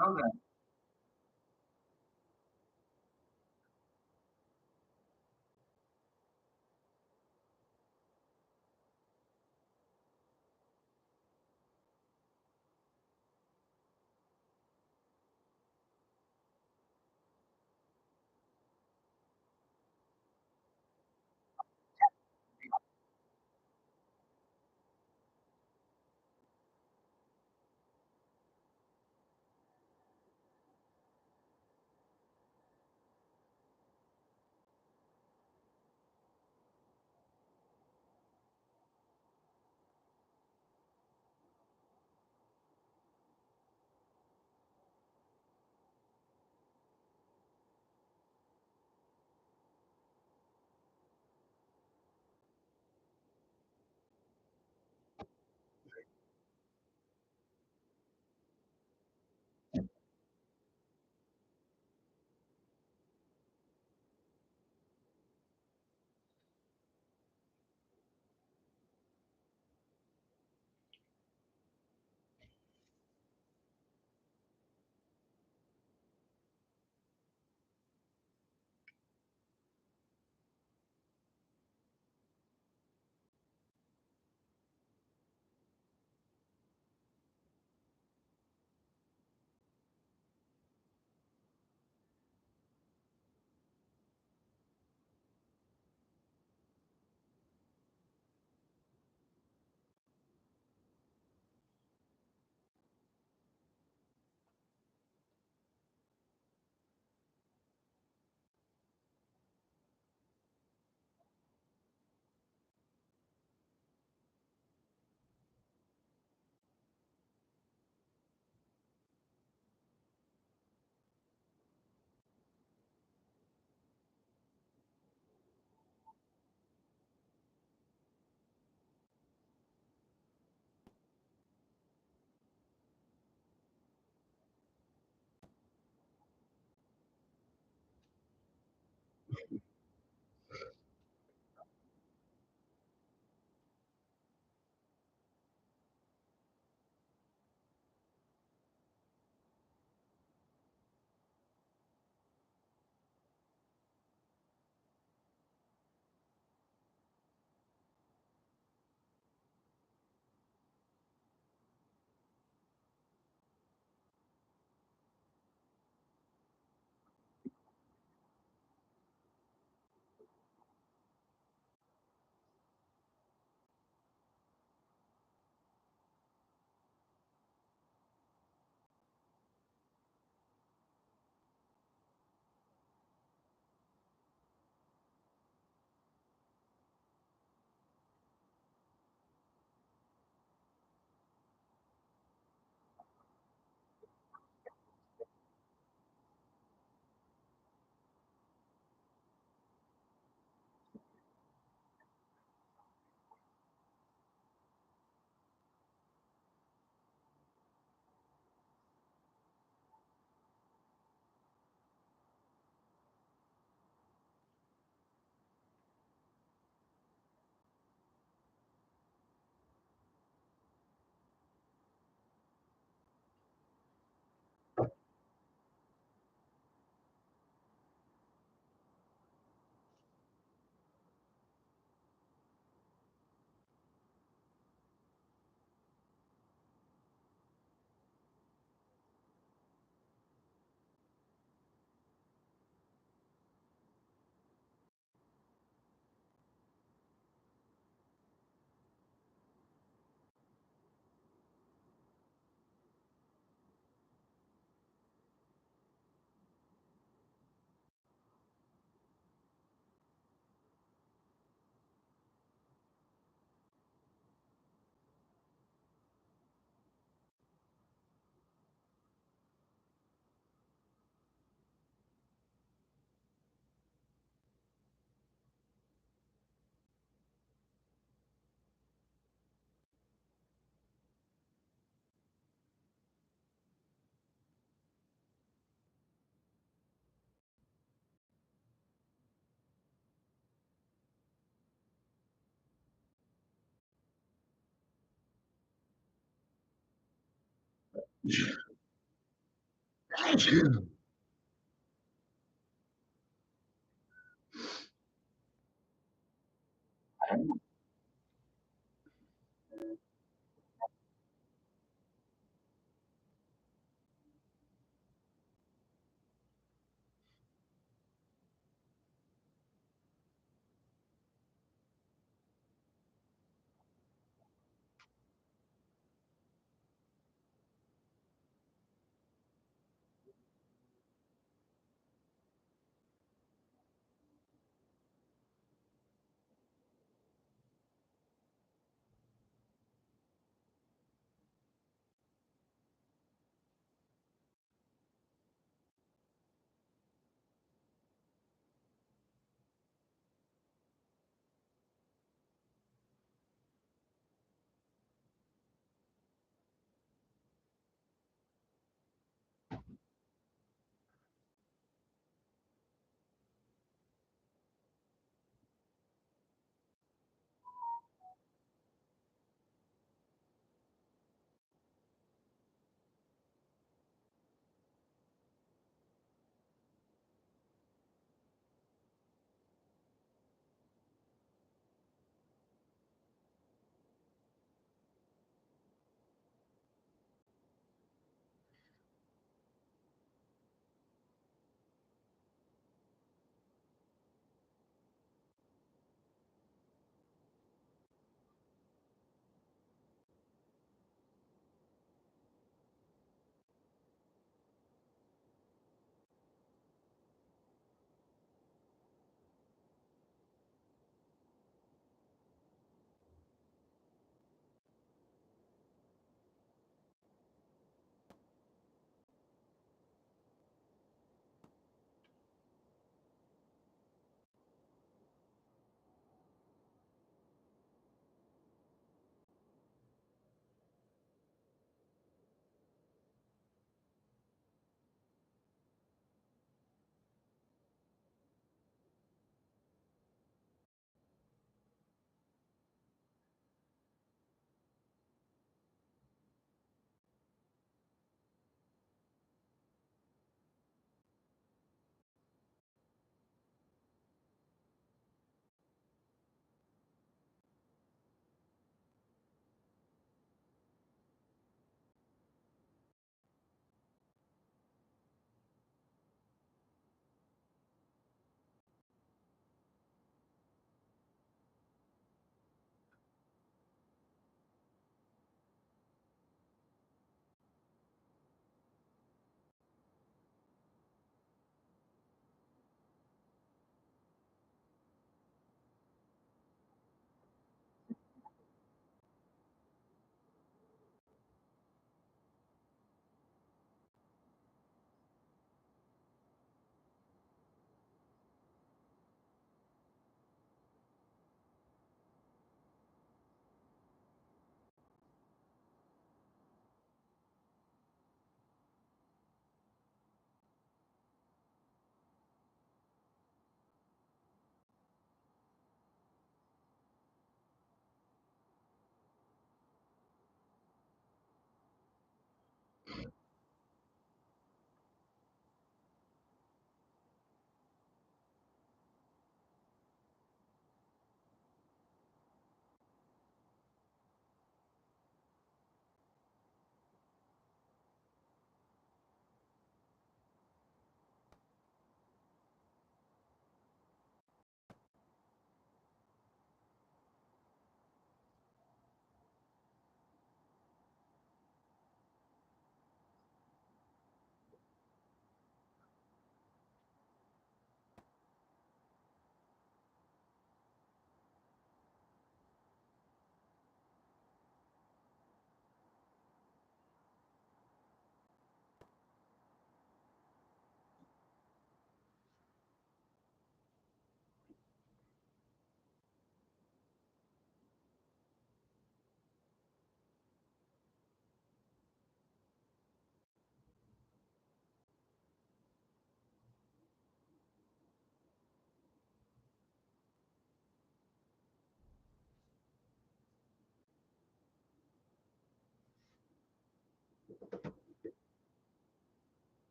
Okay.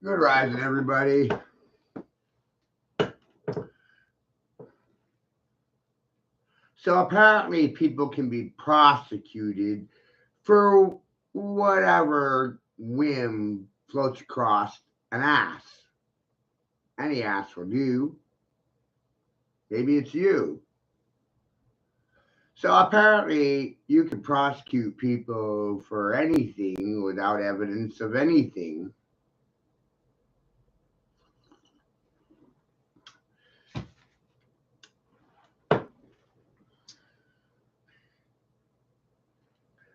Good rising, everybody. So apparently, people can be prosecuted for whatever whim floats across an ass. Any ass will do. Maybe it's you. So apparently, you can prosecute people for anything without evidence of anything.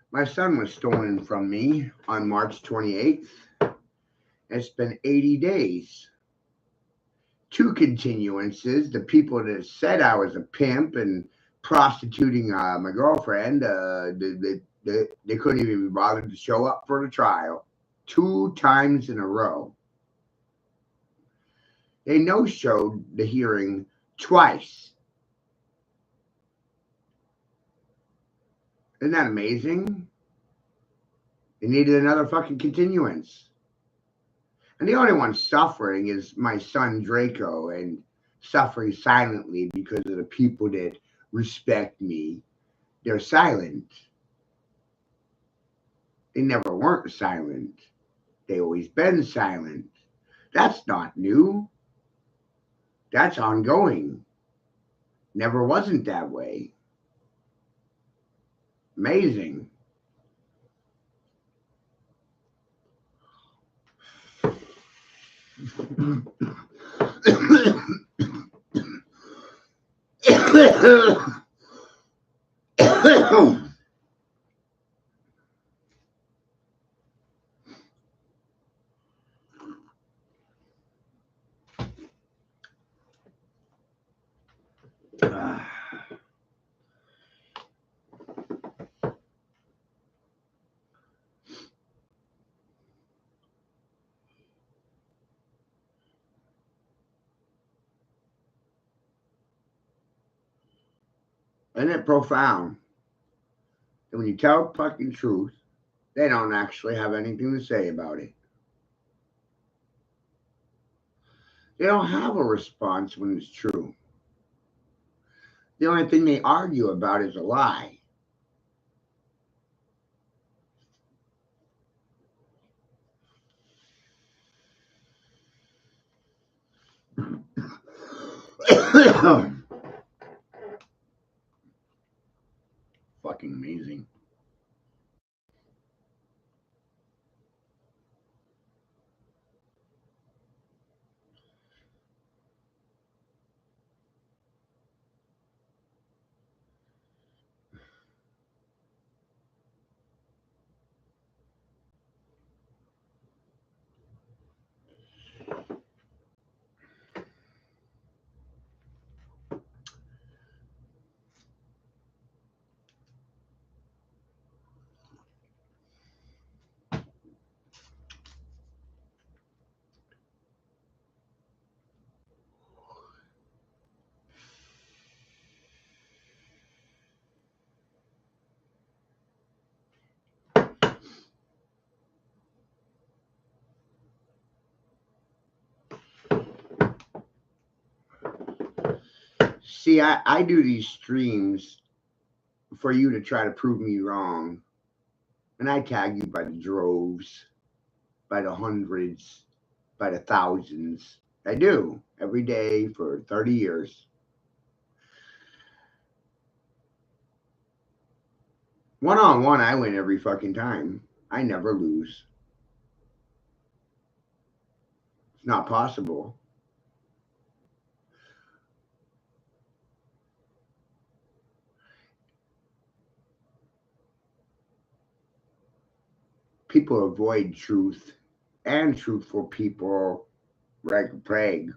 My son was stolen from me on March 28th. It's been 80 days. 2 continuances. The people that said I was a pimp and prostituting my girlfriend, they couldn't even be bothered to show up for the trial 2 times in a row. They no-showed the hearing twice. Isn't that amazing? They needed another fucking continuance. And the only one suffering is my son Draco, and suffering silently because of the people that respect me. They're silent. They never weren't silent. They always been silent. That's not new. That's ongoing. Never wasn't that way. Amazing. Isn't it profound that when you tell fucking truth, they don't actually have anything to say about it? They don't have a response when it's true. The only thing they argue about is a lie. Fucking amazing. See, I do these streams for you to try to prove me wrong. And I tag you by the droves, by the hundreds, by the thousands. I do every day for 30 years. One on one, I win every fucking time. I never lose. It's not possible. People avoid truth and truthful people like a plague.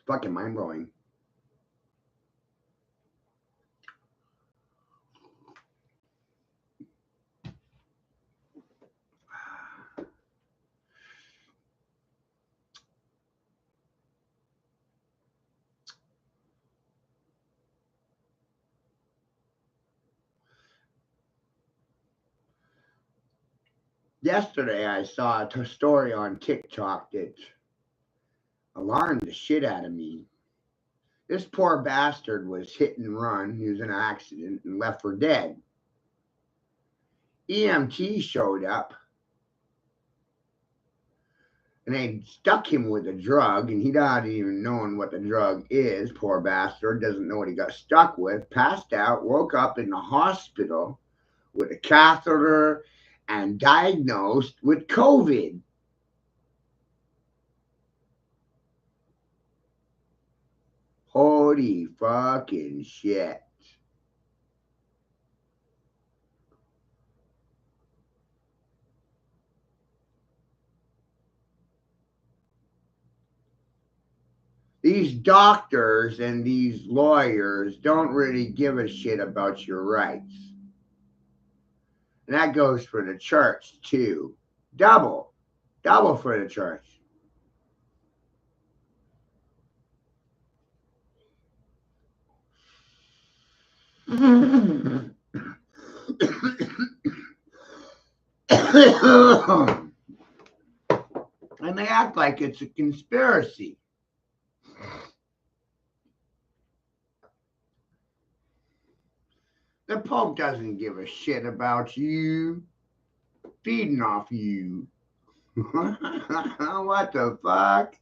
Fucking mind blowing. Yesterday, I saw a story on TikTok that alarmed the shit out of me. This poor bastard was hit and run. He was in an accident and left for dead. EMT showed up and they stuck him with a drug, and he not even knowing what the drug is. Poor bastard doesn't know what he got stuck with. Passed out, woke up in the hospital with a catheter and diagnosed with COVID. Holy fucking shit. These doctors and these lawyers don't really give a shit about your rights. And that goes for the church too. Double for the church. And they act like it's a conspiracy. The Pope doesn't give a shit about you, feeding off you. What the fuck?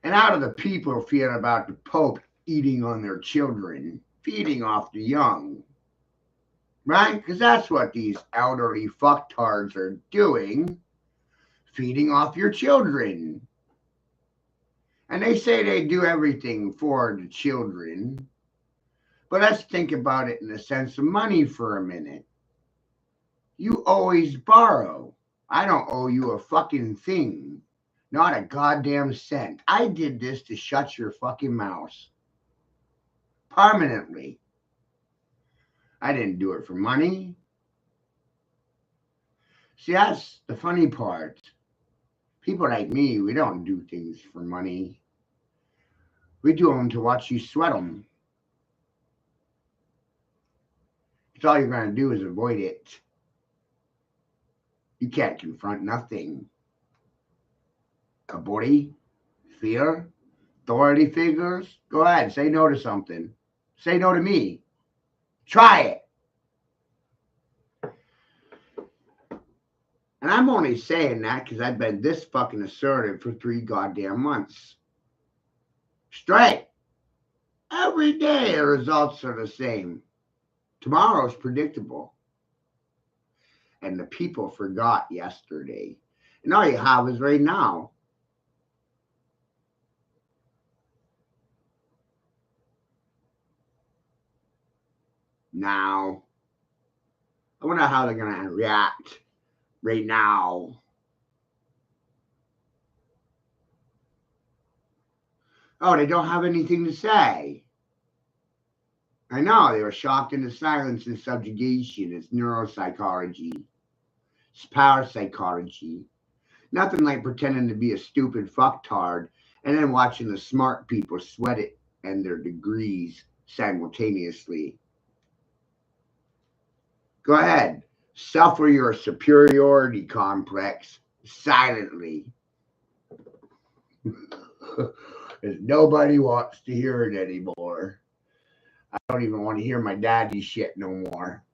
And how do the people feel about the Pope eating on their children, feeding off the young? Right? Because that's what these elderly fucktards are doing, feeding off your children. And they say they do everything for the children. But let's think about it in the sense of money for a minute. You always borrow. I don't owe you a fucking thing. Not a goddamn cent. I did this to shut your fucking mouth. Permanently. I didn't do it for money. See, that's the funny part. People like me, we don't do things for money. We do them to watch you sweat them. It's all you're going to do is avoid it. You can't confront nothing. A body, fear, authority figures. Go ahead, say no to something. Say no to me. Try it. And I'm only saying that because I've been this fucking assertive for 3 goddamn months. Straight. Every day the results are the same. Tomorrow's predictable. And the people forgot yesterday. And all you have is right now. Now. I wonder how they're going to react right now. Oh, they don't have anything to say. I know, they were shocked into silence and subjugation. It's neuropsychology. It's parapsychology. Nothing like pretending to be a stupid fucktard and then watching the smart people sweat it and their degrees simultaneously. Go ahead. Suffer your superiority complex silently. Because nobody wants to hear it anymore. I don't even want to hear my daddy shit no more.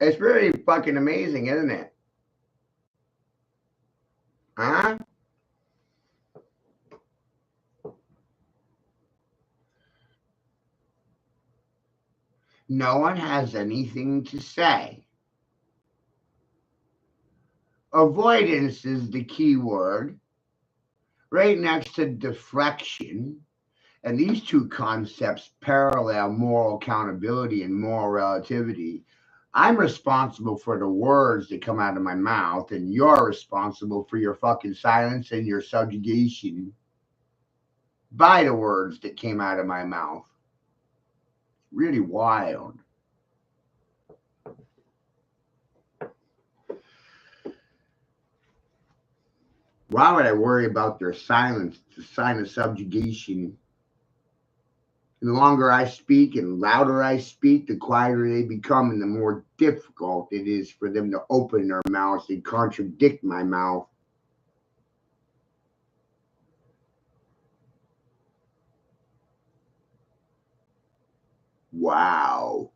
It's really fucking amazing, isn't it? Huh? No one has anything to say. Avoidance is the key word, right next to deflection. And these two concepts parallel moral accountability and moral relativity. I'm responsible for the words that come out of my mouth, and you're responsible for your fucking silence and your subjugation by the words that came out of my mouth. Really wild. Why would I worry about their silence? It's a sign of subjugation. And the longer I speak and louder I speak, the quieter they become, and the more difficult it is for them to open their mouths and contradict my mouth. Wow.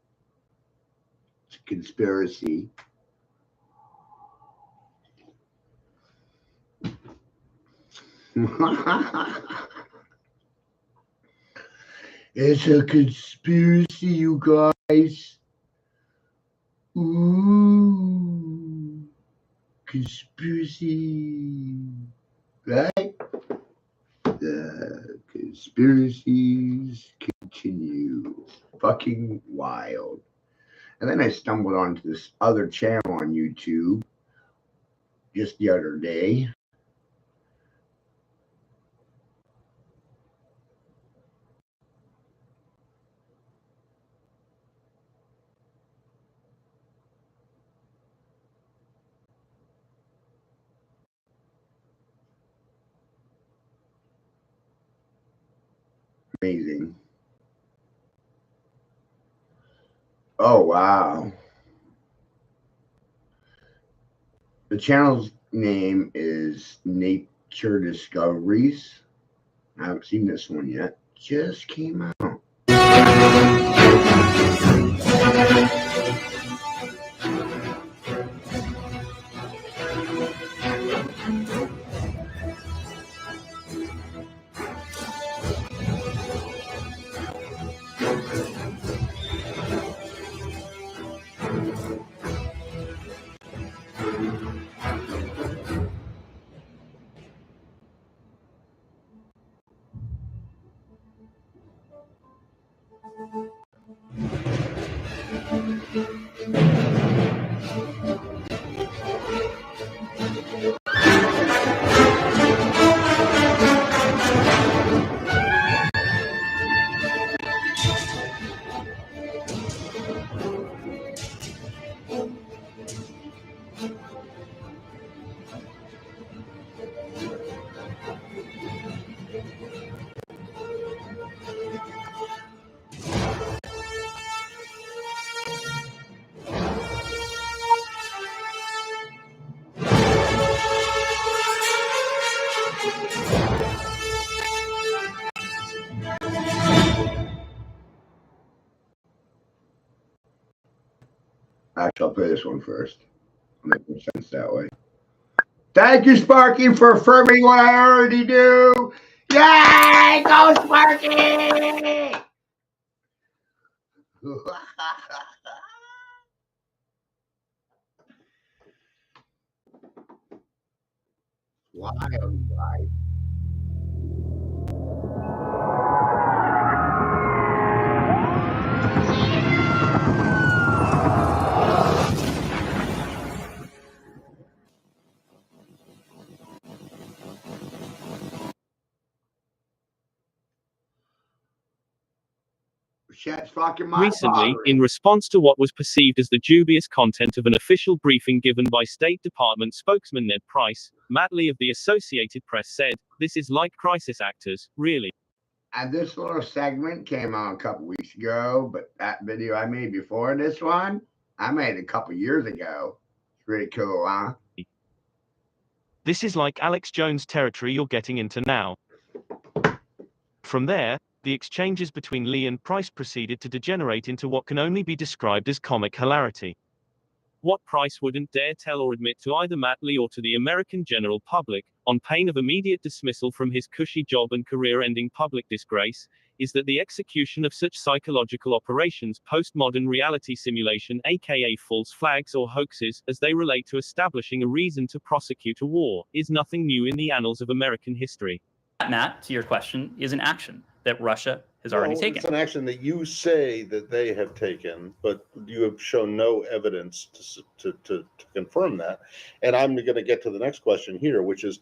It's a conspiracy. It's a conspiracy, you guys. Ooh. Conspiracy. Right? The conspiracies continue. Fucking wild. And then I stumbled onto this other channel on YouTube just the other day. Amazing. Oh, wow. The channel's name is Nature Discoveries. I haven't seen this one yet. Just came out. Actually, I'll play this one first. It'll make more sense that way. Thank you, Sparky, for affirming what I already do. Yay! Go, Sparky! Wild, guys. Shit's fucking my Recently, in response to what was perceived as the dubious content of an official briefing given by State Department spokesman Ned Price, Matt Lee of the Associated Press said, "This is like crisis actors, really." And this little segment came out a couple weeks ago, but that video I made before this one, I made a couple years ago. It's really cool, huh? This is like Alex Jones territory you're getting into now. From there, the exchanges between Lee and Price proceeded to degenerate into what can only be described as comic hilarity. What Price wouldn't dare tell or admit to either Matt Lee or to the American general public, on pain of immediate dismissal from his cushy job and career-ending public disgrace, is that the execution of such psychological operations, postmodern reality simulation aka false flags or hoaxes, as they relate to establishing a reason to prosecute a war, is nothing new in the annals of American history. Matt, to your question, is an action that Russia has already taken. It's an action that you say that they have taken, but you have shown no evidence to confirm that. And I'm going to get to the next question here, which is,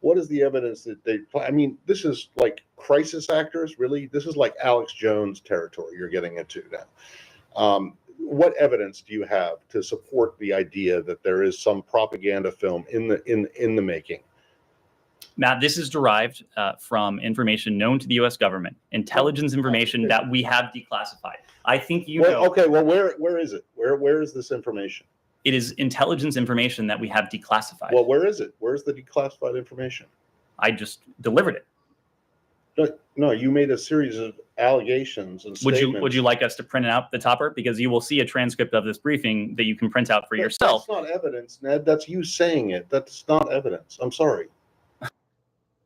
What is the evidence that they play? I mean, this is like crisis actors, really. This is like Alex Jones territory you're getting into now. What evidence do you have to support the idea that there is some propaganda film in the making? Matt, this is derived from information known to the U.S. government, intelligence information that we have declassified. I think you know. Okay, well, where is it? Where is this information? It is intelligence information that we have declassified. Well, where is it? Where's the declassified information? I just delivered it. No, you made a series of allegations and statements. Would you like us to print out the topper? Because you will see a transcript of this briefing that you can print out for yourself. That's not evidence, Ned. That's you saying it. That's not evidence. I'm sorry.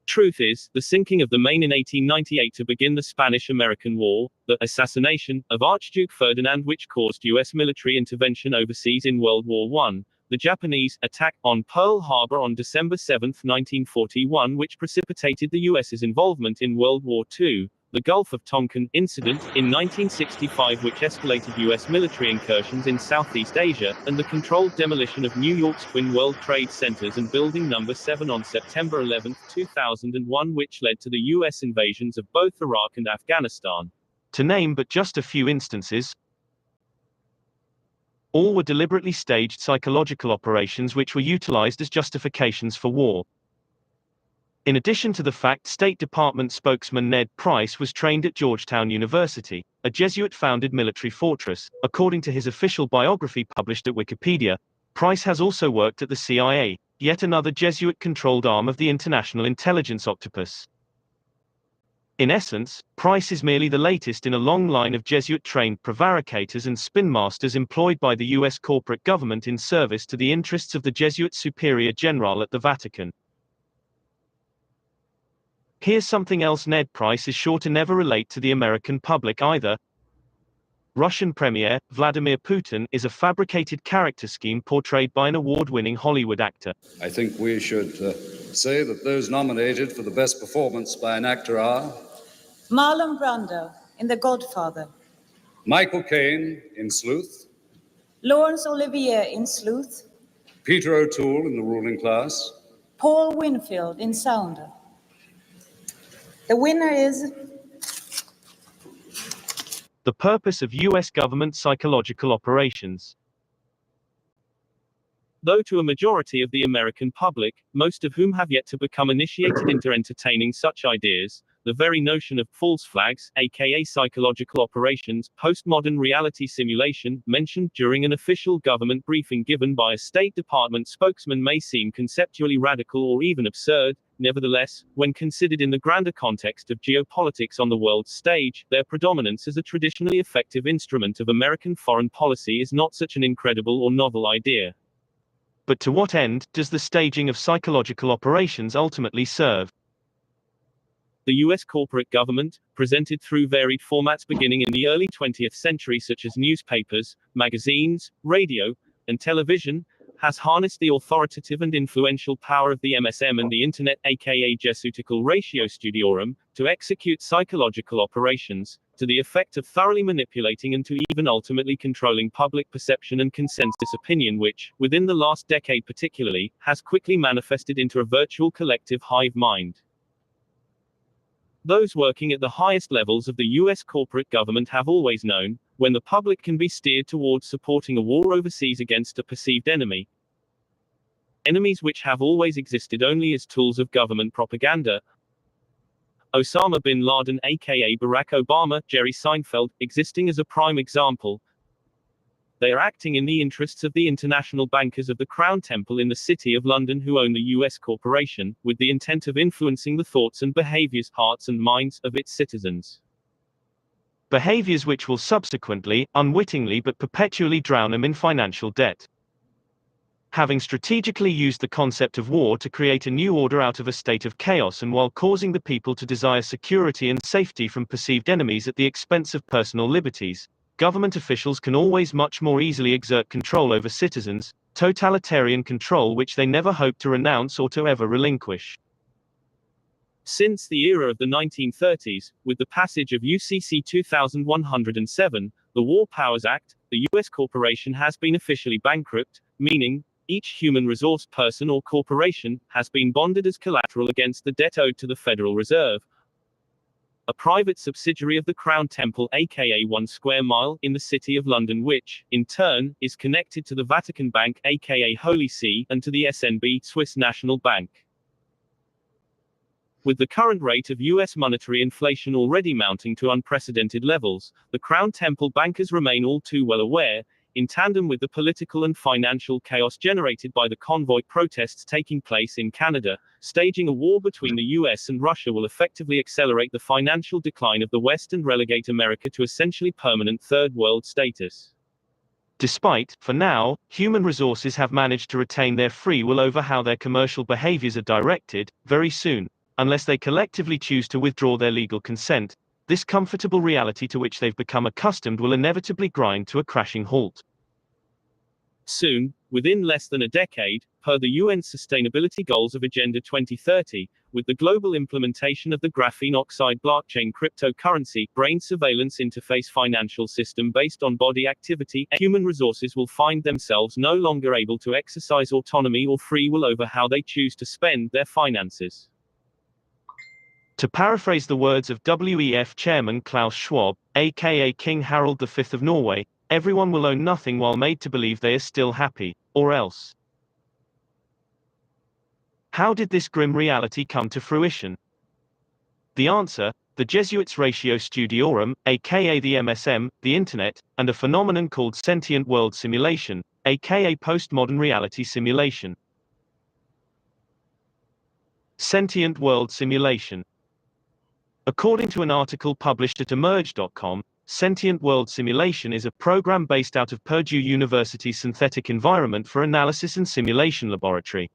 Truth is, the sinking of the Maine in 1898 to begin the Spanish-American War, the assassination of Archduke Ferdinand which caused U.S. military intervention overseas in World War I, the Japanese attack on Pearl Harbor on December 7, 1941 which precipitated the U.S.'s involvement in World War II, the Gulf of Tonkin incident in 1965 which escalated U.S. military incursions in Southeast Asia, and the controlled demolition of New York's Twin World Trade Centers and Building No. 7 on September 11, 2001 which led to the U.S. invasions of both Iraq and Afghanistan. To name but just a few instances, all were deliberately staged psychological operations which were utilized as justifications for war. In addition to the fact State Department spokesman Ned Price was trained at Georgetown University, a Jesuit-founded military fortress, according to his official biography published at Wikipedia, Price has also worked at the CIA, yet another Jesuit-controlled arm of the international intelligence octopus. In essence, Price is merely the latest in a long line of Jesuit-trained prevaricators and spin masters employed by the U.S. corporate government in service to the interests of the Jesuit Superior General at the Vatican. Here's something else Ned Price is sure to never relate to the American public either. Russian Premier Vladimir Putin is a fabricated character scheme portrayed by an award-winning Hollywood actor. I think we should say that those nominated for the best performance by an actor are Marlon Brando in The Godfather, Michael Caine in Sleuth, Laurence Olivier in Sleuth, Peter O'Toole in The Ruling Class, Paul Winfield in Sounder. The winner is... The purpose of U.S. government psychological operations. Though to a majority of the American public, most of whom have yet to become initiated into entertaining such ideas, the very notion of false flags, aka psychological operations, postmodern reality simulation, mentioned during an official government briefing given by a State Department spokesman may seem conceptually radical or even absurd. Nevertheless, when considered in the grander context of geopolitics on the world stage, their predominance as a traditionally effective instrument of American foreign policy is not such an incredible or novel idea. But to what end does the staging of psychological operations ultimately serve? The U.S. corporate government, presented through varied formats beginning in the early 20th century such as newspapers, magazines, radio, and television, has harnessed the authoritative and influential power of the MSM and the Internet aka Jesuitical Ratio Studiorum, to execute psychological operations, to the effect of thoroughly manipulating and to even ultimately controlling public perception and consensus opinion which, within the last decade particularly, has quickly manifested into a virtual collective hive mind. Those working at the highest levels of the U.S. corporate government have always known, when the public can be steered towards supporting a war overseas against a perceived enemy, enemies which have always existed only as tools of government propaganda. Osama bin Laden aka Barack Obama, Jerry Seinfeld, existing as a prime example. They are acting in the interests of the international bankers of the Crown Temple in the City of London who own the U.S. corporation, with the intent of influencing the thoughts and behaviors, hearts and minds, of its citizens. Behaviors which will subsequently, unwittingly but perpetually drown them in financial debt. Having strategically used the concept of war to create a new order out of a state of chaos and while causing the people to desire security and safety from perceived enemies at the expense of personal liberties, government officials can always much more easily exert control over citizens, totalitarian control which they never hope to renounce or to ever relinquish. Since the era of the 1930s, with the passage of UCC 2107, the War Powers Act, the U.S. corporation has been officially bankrupt, meaning, each human resource person or corporation has been bonded as collateral against the debt owed to the Federal Reserve, a private subsidiary of the Crown Temple aka 1 Square Mile in the City of London, which, in turn, is connected to the Vatican Bank aka Holy See and to the SNB Swiss National Bank. With the current rate of US monetary inflation already mounting to unprecedented levels, the Crown Temple bankers remain all too well aware, in tandem with the political and financial chaos generated by the convoy protests taking place in Canada, staging a war between the US and Russia will effectively accelerate the financial decline of the West and relegate America to essentially permanent third world status. Despite, for now, human resources have managed to retain their free will over how their commercial behaviors are directed, very soon, unless they collectively choose to withdraw their legal consent, this comfortable reality to which they've become accustomed will inevitably grind to a crashing halt. Soon, within less than a decade, per the UN Sustainability Goals of Agenda 2030, with the global implementation of the graphene oxide blockchain cryptocurrency brain surveillance interface financial system based on body activity, human resources will find themselves no longer able to exercise autonomy or free will over how they choose to spend their finances. To paraphrase the words of WEF chairman Klaus Schwab, aka King Harald V of Norway, everyone will own nothing while made to believe they are still happy, or else. How did this grim reality come to fruition? The answer: the Jesuits' Ratio Studiorum, aka the MSM, the Internet, and a phenomenon called sentient world simulation, aka postmodern reality simulation. Sentient world simulation. According to an article published at emerge.com, Sentient World Simulation is a program based out of Purdue University's Synthetic Environment for Analysis and Simulation Laboratory.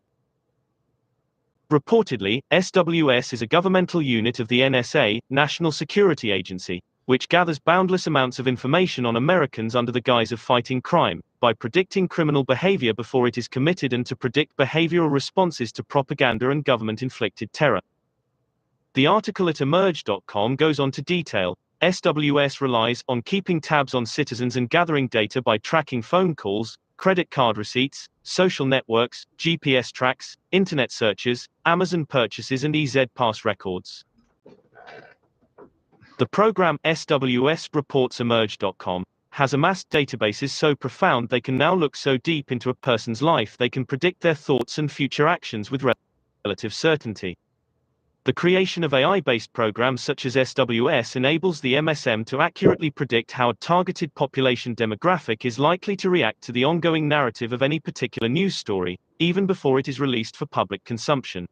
Reportedly, SWS is a governmental unit of the NSA, National Security Agency, which gathers boundless amounts of information on Americans under the guise of fighting crime, by predicting criminal behavior before it is committed and to predict behavioral responses to propaganda and government-inflicted terror. The article at emerge.com goes on to detail, SWS relies on keeping tabs on citizens and gathering data by tracking phone calls, credit card receipts, social networks, GPS tracks, internet searches, Amazon purchases and EZ-Pass records. The program SWS, reports emerge.com, has amassed databases so profound they can now look so deep into a person's life they can predict their thoughts and future actions with relative certainty. The creation of AI-based programs such as SWS enables the MSM to accurately predict how a targeted population demographic is likely to react to the ongoing narrative of any particular news story, even before it is released for public consumption.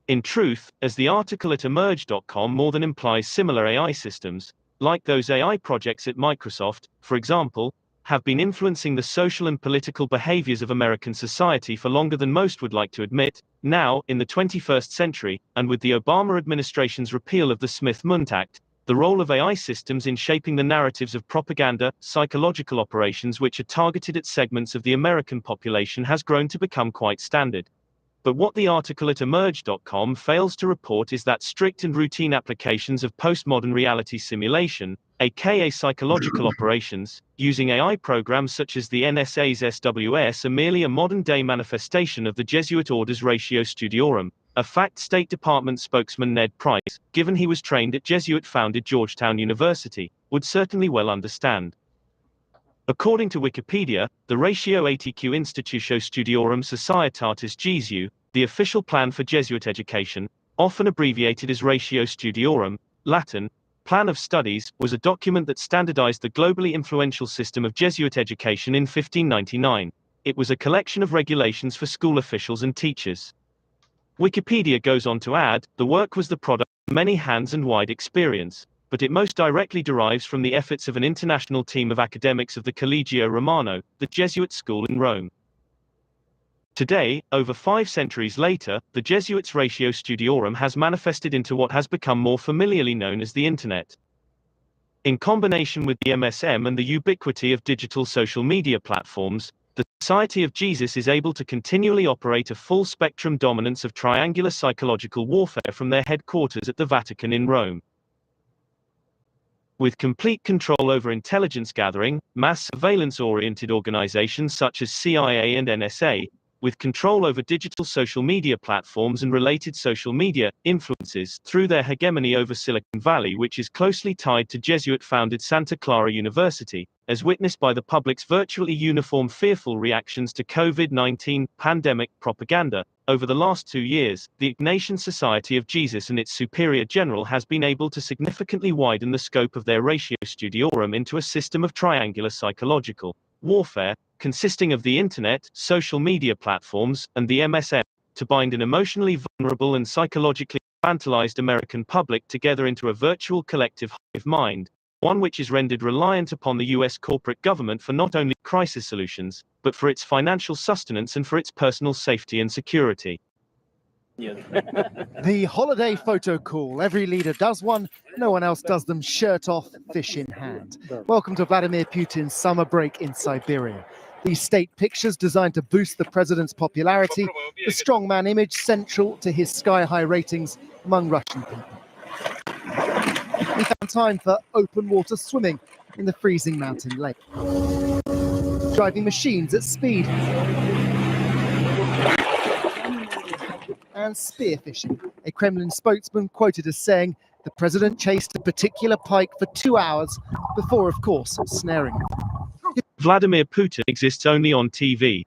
In truth, as the article at emerge.com more than implies, similar AI systems, like those AI projects at Microsoft, for example, have been influencing the social and political behaviors of American society for longer than most would like to admit. Now, in the 21st century, and with the Obama administration's repeal of the Smith-Mundt Act, the role of AI systems in shaping the narratives of propaganda, psychological operations which are targeted at segments of the American population has grown to become quite standard. But what the article at emerge.com fails to report is that strict and routine applications of postmodern reality simulation, aka psychological operations, using AI programs such as the NSA's SWS are merely a modern-day manifestation of the Jesuit Order's Ratio Studiorum, a fact State Department spokesman Ned Price, given he was trained at Jesuit-founded Georgetown University, would certainly well understand. According to Wikipedia, the Ratio ATQ Institutio Studiorum Societatis Jesu, the official plan for Jesuit education, often abbreviated as Ratio Studiorum, Latin, Plan of Studies, was a document that standardized the globally influential system of Jesuit education in 1599. It was a collection of regulations for school officials and teachers. Wikipedia goes on to add, the work was the product of many hands and wide experience, but it most directly derives from the efforts of an international team of academics of the Collegio Romano, the Jesuit school in Rome. Today, over 5 centuries later, the Jesuits' Ratio Studiorum has manifested into what has become more familiarly known as the Internet. In combination with the MSM and the ubiquity of digital social media platforms, the Society of Jesus is able to continually operate a full-spectrum dominance of triangular psychological warfare from their headquarters at the Vatican in Rome. with complete control over intelligence gathering, mass surveillance-oriented organizations such as CIA and NSA, with control over digital social media platforms and related social media influences through their hegemony over Silicon Valley, which is closely tied to Jesuit-founded Santa Clara University, as witnessed by the public's virtually uniform fearful reactions to COVID-19 pandemic propaganda. Over the last 2 years, the Ignatian Society of Jesus and its superior general has been able to significantly widen the scope of their ratio studiorum into a system of triangular psychological warfare, consisting of the internet, social media platforms, and the MSM, to bind an emotionally vulnerable and psychologically infantilized American public together into a virtual collective hive mind, one which is rendered reliant upon the US corporate government for not only crisis solutions, but for its financial sustenance and for its personal safety and security. The holiday photo call. Every leader does one. No one else does them shirt off, fish in hand. Welcome to Vladimir Putin's summer break in Siberia. These state pictures designed to boost the president's popularity, the strongman image central to his sky-high ratings among Russian people. He found time for open water swimming in the freezing mountain lake. Driving machines at speed. And spearfishing. A Kremlin spokesman quoted as saying, the president chased a particular pike for 2 hours before, of course, snaring him. Vladimir Putin exists only on TV.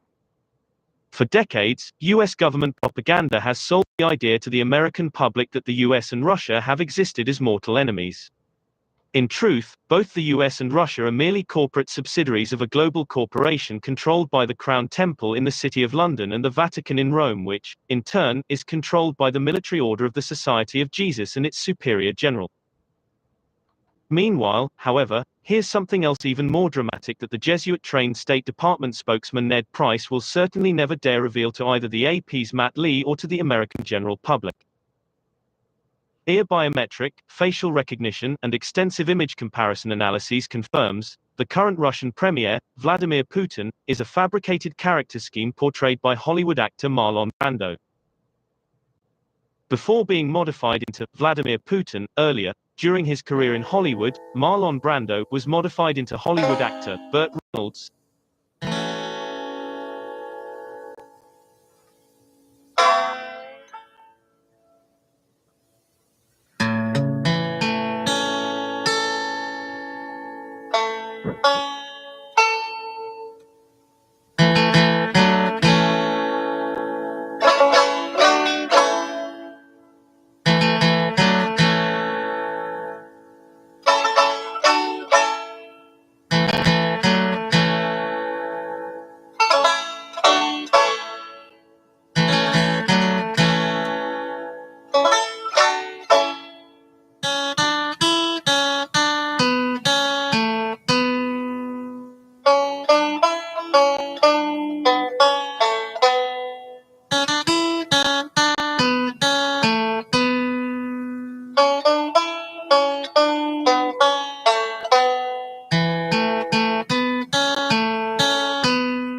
For decades, US government propaganda has sold the idea to the American public that the US and Russia have existed as mortal enemies. In truth, both the US and Russia are merely corporate subsidiaries of a global corporation controlled by the Crown Temple in the City of London and the Vatican in Rome, which, in turn, is controlled by the military order of the Society of Jesus and its superior general. Meanwhile, however, here's something else even more dramatic that the Jesuit-trained State Department spokesman Ned Price will certainly never dare reveal to either the AP's Matt Lee or to the American general public. Ear biometric, facial recognition, and extensive image comparison analyses confirms the current Russian premier, Vladimir Putin, is a fabricated character scheme portrayed by Hollywood actor Marlon Brando. Before being modified into Vladimir Putin earlier, during his career in Hollywood, Marlon Brando was modified into Hollywood actor Burt Reynolds.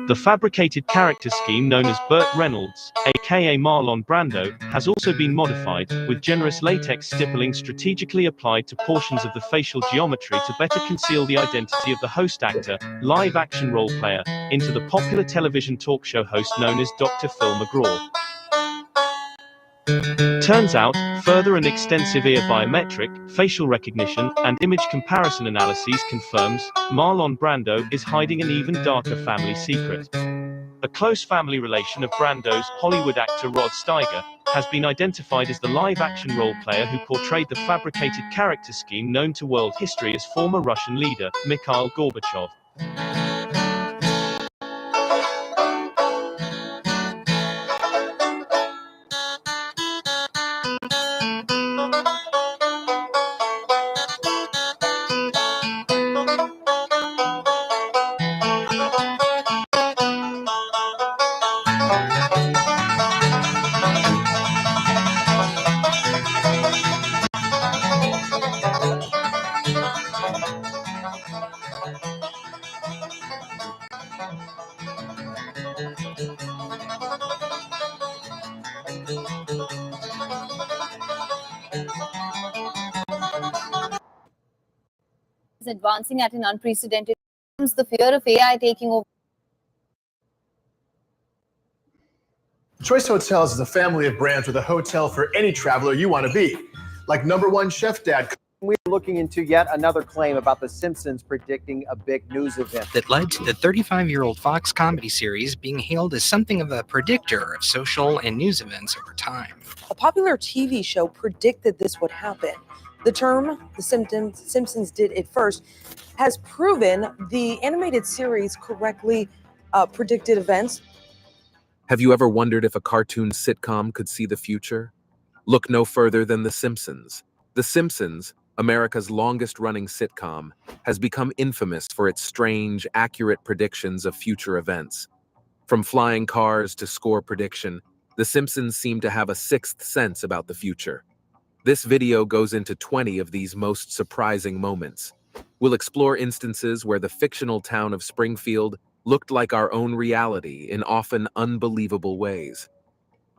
The fabricated character scheme known as Burt Reynolds, aka Marlon Brando, has also been modified, with generous latex stippling strategically applied to portions of the facial geometry to better conceal the identity of the host actor, live-action role player, into the popular television talk show host known as Dr. Phil McGraw. Turns out, further and extensive ear biometric, facial recognition, and image comparison analyses confirms Marlon Brando is hiding an even darker family secret. A close family relation of Brando's Hollywood actor Rod Steiger has been identified as the live-action role player who portrayed the fabricated character scheme known to world history as former Russian leader Mikhail Gorbachev. is advancing at an unprecedented pace. The fear of AI taking over. Choice Hotels is a family of brands with a hotel for any traveler you want to be. Like #1 Chef Dad. We're looking into yet another claim about The Simpsons predicting a big news event that led to the 35-year-old Fox comedy series being hailed as something of a predictor of social and news events over time. A popular TV show predicted this would happen. The term, The Simpsons did it first, has proven the animated series correctly predicted events. Have you ever wondered if a cartoon sitcom could see the future? Look no further than The Simpsons. The Simpsons, America's longest-running sitcom, has become infamous for its strange, accurate predictions of future events. From flying cars to score prediction, The Simpsons seem to have a sixth sense about the future. This video goes into 20 of these most surprising moments. We'll explore instances where the fictional town of Springfield looked like our own reality in often unbelievable ways.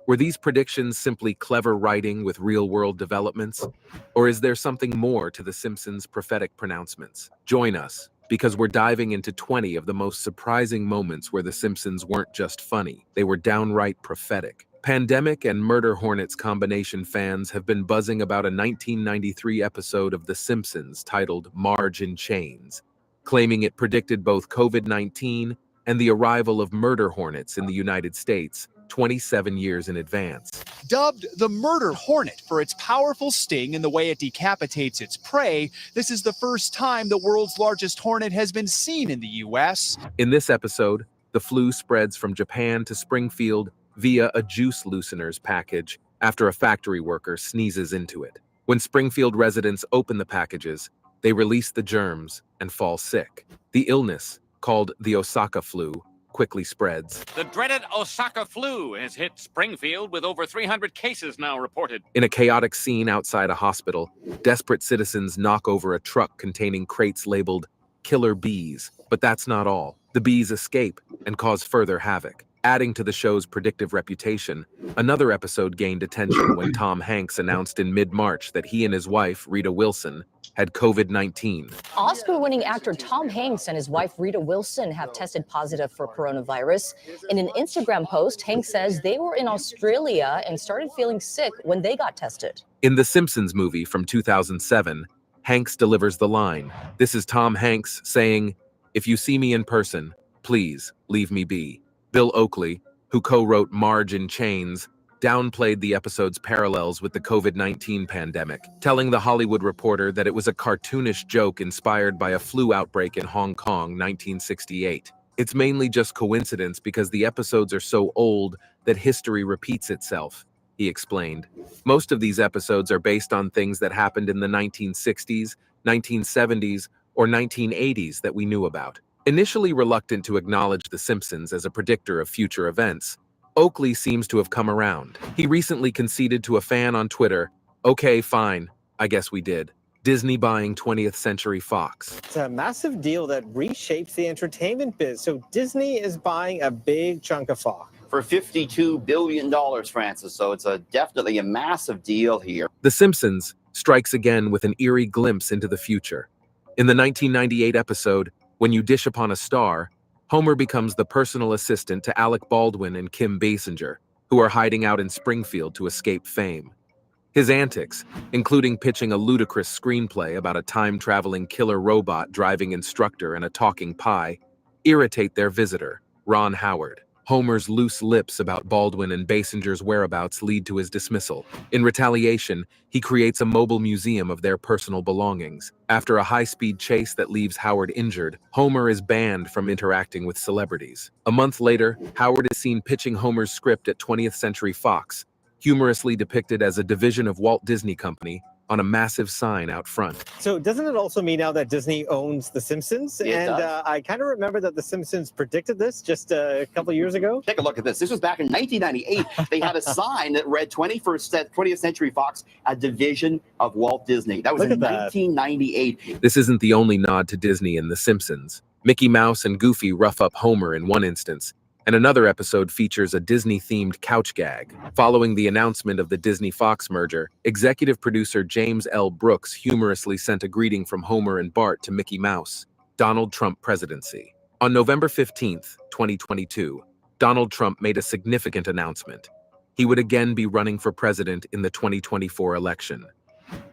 Were these predictions simply clever writing with real-world developments? Or is there something more to The Simpsons' prophetic pronouncements? Join us, because we're diving into 20 of the most surprising moments where The Simpsons weren't just funny, they were downright prophetic. Pandemic and Murder Hornets combination fans have been buzzing about a 1993 episode of The Simpsons titled Marge in Chains, claiming it predicted both COVID-19 and the arrival of murder hornets in the United States 27 years in advance. Dubbed the Murder Hornet for its powerful sting and the way it decapitates its prey, this is the first time the world's largest hornet has been seen in the U.S. In this episode, the flu spreads from Japan to Springfield via a juice looseners package after a factory worker sneezes into it. When Springfield residents open the packages, they release the germs and fall sick. The illness, called the Osaka flu, quickly spreads. The dreaded Osaka flu has hit Springfield with over 300 cases now reported. In a chaotic scene outside a hospital, desperate citizens knock over a truck containing crates labeled killer bees. But that's not all. The bees escape and cause further havoc. Adding to the show's predictive reputation, another episode gained attention when Tom Hanks announced in mid-March that he and his wife, Rita Wilson, had COVID-19. Oscar-winning actor Tom Hanks and his wife Rita Wilson have tested positive for coronavirus. In an Instagram post, Hanks says they were in Australia and started feeling sick when they got tested. In The Simpsons movie from 2007, Hanks delivers the line. This is Tom Hanks saying, "If you see me in person, please leave me be." Bill Oakley, who co-wrote Marge in Chains, downplayed the episode's parallels with the COVID-19 pandemic, telling The Hollywood Reporter that it was a cartoonish joke inspired by a flu outbreak in Hong Kong, 1968. It's mainly just coincidence because the episodes are so old that history repeats itself, he explained. Most of these episodes are based on things that happened in the 1960s, 1970s, or 1980s that we knew about. Initially reluctant to acknowledge The Simpsons as a predictor of future events, Oakley seems to have come around. He recently conceded to a fan on Twitter, "Okay, fine, I guess we did." Disney buying 20th Century Fox. It's a massive deal that reshapes the entertainment biz. So Disney is buying a big chunk of Fox. For $52 billion, Francis. So it's definitely a massive deal here. The Simpsons strikes again with an eerie glimpse into the future. In the 1998 episode, When You Dish Upon a Star, Homer becomes the personal assistant to Alec Baldwin and Kim Basinger, who are hiding out in Springfield to escape fame. His antics, including pitching a ludicrous screenplay about a time-traveling killer robot driving instructor and a talking pie, irritate their visitor, Ron Howard. Homer's loose lips about Baldwin and Basinger's whereabouts lead to his dismissal. In retaliation, he creates a mobile museum of their personal belongings. After a high-speed chase that leaves Howard injured, Homer is banned from interacting with celebrities. A month later, Howard is seen pitching Homer's script at 20th Century Fox, humorously depicted as a division of Walt Disney Company, on a massive sign out front. So doesn't it also mean now that Disney owns The Simpsons? It does. I kind of remember that The Simpsons predicted this just a couple of years ago. Take a look at this. This was back in 1998. They had a sign that read 20th Century Fox, a division of Walt Disney. That was in 1998. This isn't the only nod to Disney in The Simpsons. Mickey Mouse and Goofy rough up Homer in one instance, And another episode features a Disney-themed couch gag. Following the announcement of the Disney-Fox merger, executive producer James L. Brooks humorously sent a greeting from Homer and Bart to Mickey Mouse, Donald Trump presidency. On November 15, 2022, Donald Trump made a significant announcement. He would again be running for president in the 2024 election.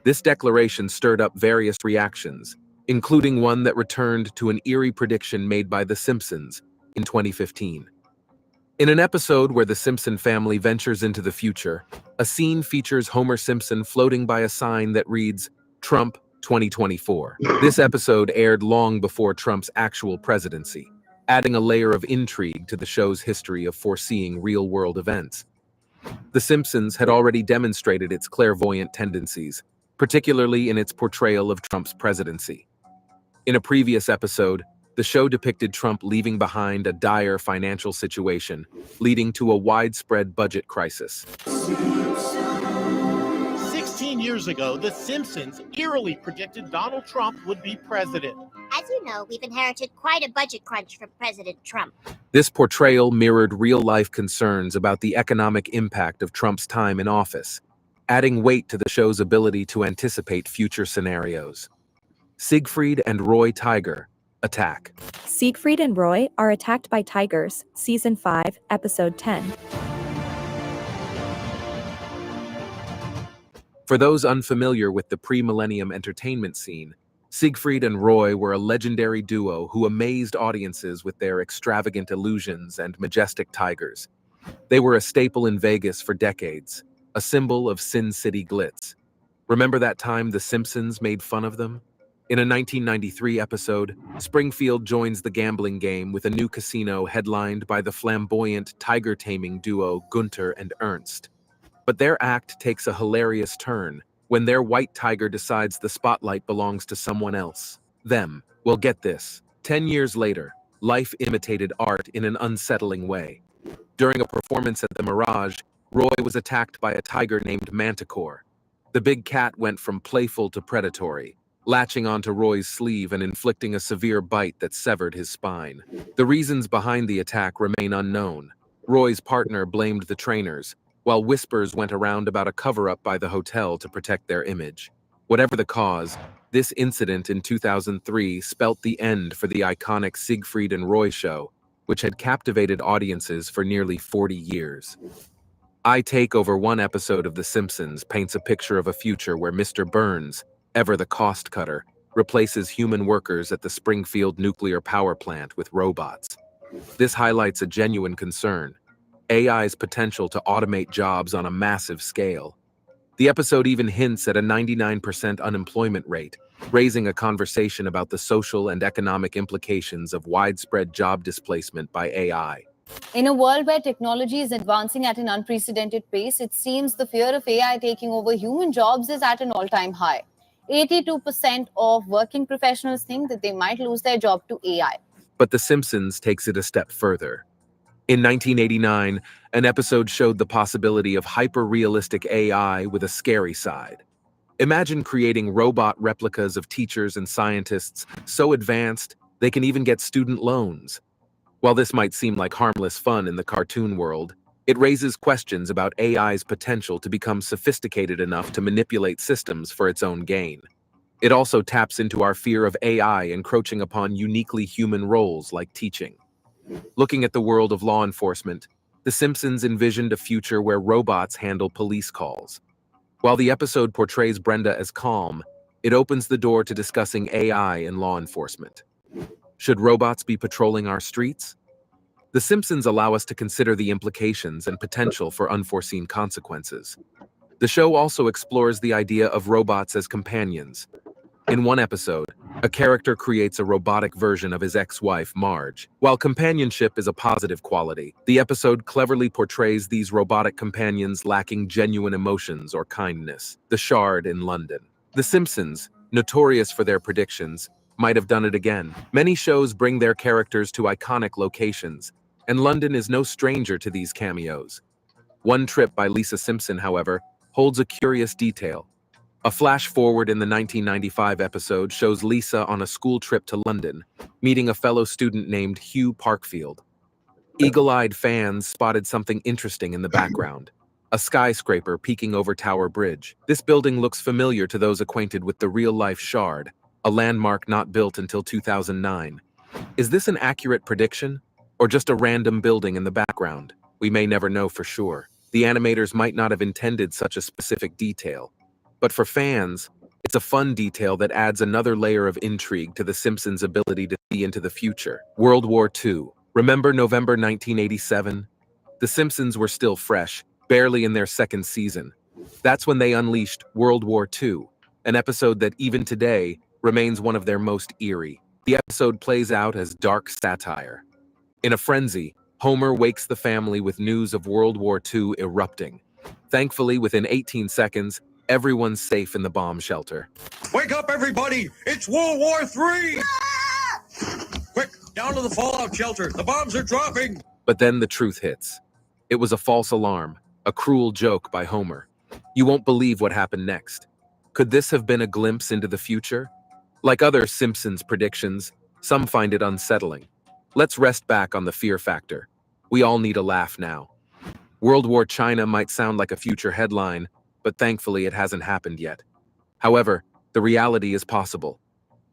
This declaration stirred up various reactions, including one that returned to an eerie prediction made by The Simpsons in 2015. In an episode where the Simpson family ventures into the future, a scene features Homer Simpson floating by a sign that reads, Trump 2024. This episode aired long before Trump's actual presidency, adding a layer of intrigue to the show's history of foreseeing real-world events. The Simpsons had already demonstrated its clairvoyant tendencies, particularly in its portrayal of Trump's presidency. In a previous episode, the show depicted Trump leaving behind a dire financial situation, leading to a widespread budget crisis. 16 years ago, The Simpsons eerily predicted Donald Trump would be president. As you know, we've inherited quite a budget crunch from President Trump. This portrayal mirrored real-life concerns about the economic impact of Trump's time in office, adding weight to the show's ability to anticipate future scenarios. Siegfried and Roy Tiger attack. Siegfried and Roy are attacked by tigers, Season 5, Episode 10. For those unfamiliar with the pre-millennium entertainment scene, Siegfried and Roy were a legendary duo who amazed audiences with their extravagant illusions and majestic tigers. They were a staple in Vegas for decades, a symbol of Sin City glitz. Remember that time The Simpsons made fun of them? In a 1993 episode, Springfield joins the gambling game with a new casino headlined by the flamboyant tiger-taming duo Gunter and Ernst. But their act takes a hilarious turn when their white tiger decides the spotlight belongs to someone else. Them. Well, get this. 10 years later, life imitated art in an unsettling way. During a performance at the Mirage, Roy was attacked by a tiger named Manticore. The big cat went from playful to predatory, latching onto Roy's sleeve and inflicting a severe bite that severed his spine. The reasons behind the attack remain unknown. Roy's partner blamed the trainers, while whispers went around about a cover-up by the hotel to protect their image. Whatever the cause, this incident in 2003 spelt the end for the iconic Siegfried and Roy show, which had captivated audiences for nearly 40 years. I Take Over one episode of The Simpsons paints a picture of a future where Mr. Burns, ever the cost cutter, replaces human workers at the Springfield nuclear power plant with robots. This highlights a genuine concern: AI's potential to automate jobs on a massive scale. The episode even hints at a 99% unemployment rate, raising a conversation about the social and economic implications of widespread job displacement by AI. In a world where technology is advancing at an unprecedented pace, it seems the fear of AI taking over human jobs is at an all-time high. 82% of working professionals think that they might lose their job to AI. But The Simpsons takes it a step further. In 1989, an episode showed the possibility of hyper-realistic AI with a scary side. Imagine creating robot replicas of teachers and scientists so advanced they can even get student loans. While this might seem like harmless fun in the cartoon world, it raises questions about AI's potential to become sophisticated enough to manipulate systems for its own gain. It also taps into our fear of AI encroaching upon uniquely human roles like teaching. Looking at the world of law enforcement, The Simpsons envisioned a future where robots handle police calls. While the episode portrays Brenda as calm, it opens the door to discussing AI in law enforcement. Should robots be patrolling our streets? The Simpsons allow us to consider the implications and potential for unforeseen consequences. The show also explores the idea of robots as companions. In one episode, a character creates a robotic version of his ex-wife, Marge. While companionship is a positive quality, the episode cleverly portrays these robotic companions lacking genuine emotions or kindness. The Shard in London. The Simpsons, notorious for their predictions, might have done it again. Many shows bring their characters to iconic locations, and London is no stranger to these cameos. One Trip by Lisa Simpson, however, holds a curious detail. A flash forward in the 1995 episode shows Lisa on a school trip to London, meeting a fellow student named Hugh Parkfield. Eagle-eyed fans spotted something interesting in the background. A skyscraper peeking over Tower Bridge. This building looks familiar to those acquainted with the real-life Shard, a landmark not built until 2009. Is this an accurate prediction? Or just a random building in the background? We may never know for sure. The animators might not have intended such a specific detail. But for fans, it's a fun detail that adds another layer of intrigue to The Simpsons' ability to see into the future. World War II. Remember November 1987? The Simpsons were still fresh, barely in their second season. That's when they unleashed World War II, an episode that even today remains one of their most eerie. The episode plays out as dark satire. In a frenzy, Homer wakes the family with news of World War II erupting. Thankfully, within 18 seconds, everyone's safe in the bomb shelter. Wake up, everybody! It's World War III! Quick, down to the fallout shelter. The bombs are dropping! But then the truth hits. It was a false alarm, a cruel joke by Homer. You won't believe what happened next. Could this have been a glimpse into the future? Like other Simpsons predictions, some find it unsettling. Let's rest back on the fear factor. We all need a laugh now. World War China might sound like a future headline, but thankfully it hasn't happened yet. However, the reality is possible.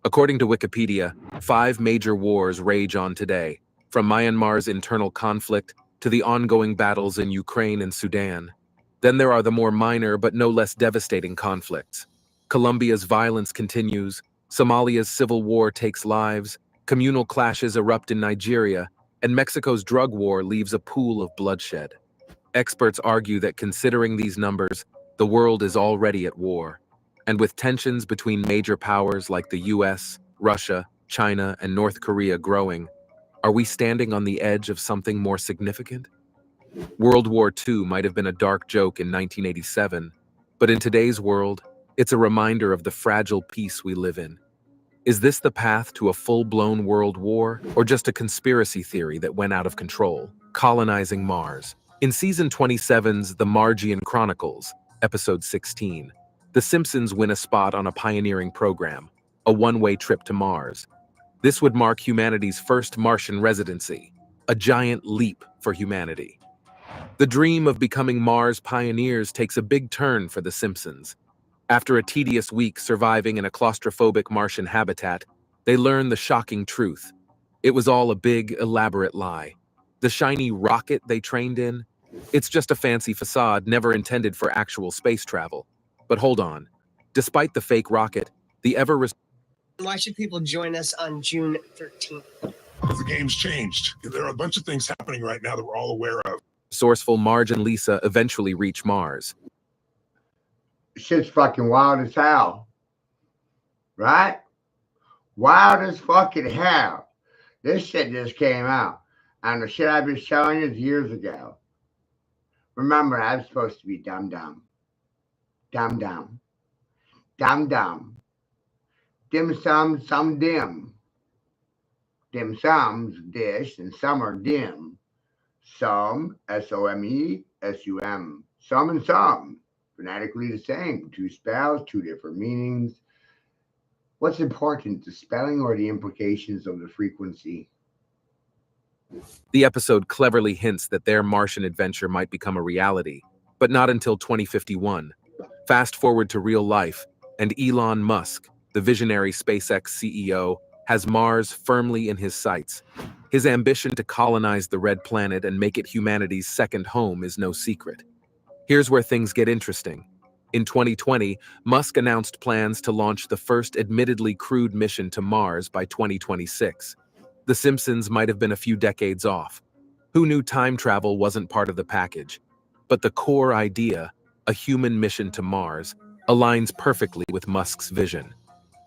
According to Wikipedia, 5 major wars rage on today, from Myanmar's internal conflict to the ongoing battles in Ukraine and Sudan. Then there are the more minor but no less devastating conflicts. Colombia's violence continues, Somalia's civil war takes lives, communal clashes erupt in Nigeria, and Mexico's drug war leaves a pool of bloodshed. Experts argue that considering these numbers, the world is already at war. And with tensions between major powers like the US, Russia, China, and North Korea growing, are we standing on the edge of something more significant? World War II might have been a dark joke in 1987, but in today's world, it's a reminder of the fragile peace we live in. Is this the path to a full-blown world war, or just a conspiracy theory that went out of control? Colonizing Mars. In season 27's The Margian Chronicles, episode 16, The Simpsons win a spot on a pioneering program, a one-way trip to Mars. This would mark humanity's first Martian residency, a giant leap for humanity. The dream of becoming Mars pioneers takes a big turn for The Simpsons. After a tedious week surviving in a claustrophobic Martian habitat, they learn the shocking truth. It was all a big, elaborate lie. The shiny rocket they trained in? It's just a fancy facade never intended for actual space travel. But hold on. Despite the fake rocket, the Why should people join us on June 13th? The game's changed. There are a bunch of things happening right now that we're all aware of. resourceful Marge and Lisa eventually reach Mars. Shit's fucking wild as hell. Right? Wild as fucking hell. This shit just came out. And the shit I've been showing you years ago. Remember, I was supposed to be dumb-dumb. Dumb-dumb. Dumb-dumb. Dim-sum, some dim. Dim-sum's dish, and some are dim. Some, S-O-M-E, S-U-M. Some and some. Phonetically the same. Two spells, two different meanings. What's important, the spelling or the implications of the frequency? The episode cleverly hints that their Martian adventure might become a reality, but not until 2051. Fast forward to real life, and Elon Musk, the visionary SpaceX CEO, has Mars firmly in his sights. His ambition to colonize the red planet and make it humanity's second home is no secret. Here's where things get interesting. In 2020, Musk announced plans to launch the first admittedly crewed mission to Mars by 2026. The Simpsons might have been a few decades off. Who knew time travel wasn't part of the package? But the core idea, a human mission to Mars, aligns perfectly with Musk's vision.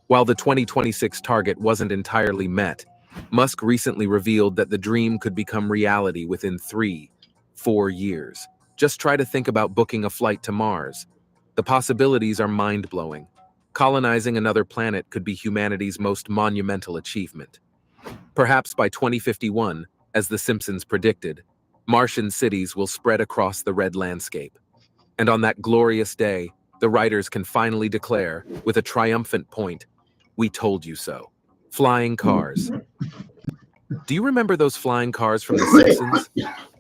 While the 2026 target wasn't entirely met, Musk recently revealed that the dream could become reality within 3-4 years. Just try to think about booking a flight to Mars. The possibilities are mind-blowing. Colonizing another planet could be humanity's most monumental achievement. Perhaps by 2051, as The Simpsons predicted, Martian cities will spread across the red landscape. And on that glorious day, the writers can finally declare, with a triumphant point, "We told you so." Flying cars. Do you remember those flying cars from The Simpsons?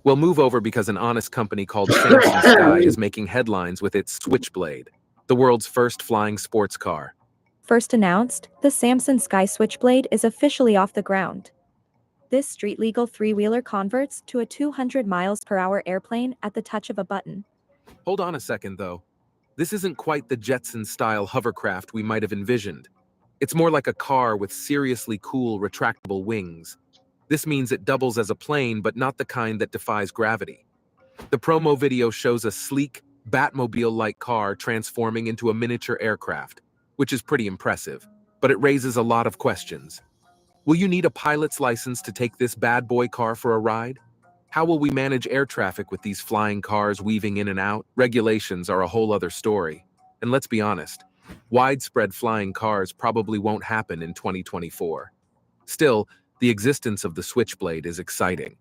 Well, move over because an honest company called Samson Sky is making headlines with its Switchblade, the world's first flying sports car. First announced, the Samson Sky Switchblade is officially off the ground. This street-legal three-wheeler converts to a 200 miles per hour airplane at the touch of a button. Hold on a second, though. This isn't quite the Jetson-style hovercraft we might have envisioned. It's more like a car with seriously cool retractable wings. This means it doubles as a plane, but not the kind that defies gravity. The promo video shows a sleek, Batmobile-like car transforming into a miniature aircraft, which is pretty impressive, but it raises a lot of questions. Will you need a pilot's license to take this bad boy car for a ride? How will we manage air traffic with these flying cars weaving in and out? Regulations are a whole other story. And let's be honest, widespread flying cars probably won't happen in 2024. Still, the existence of the Switchblade is exciting.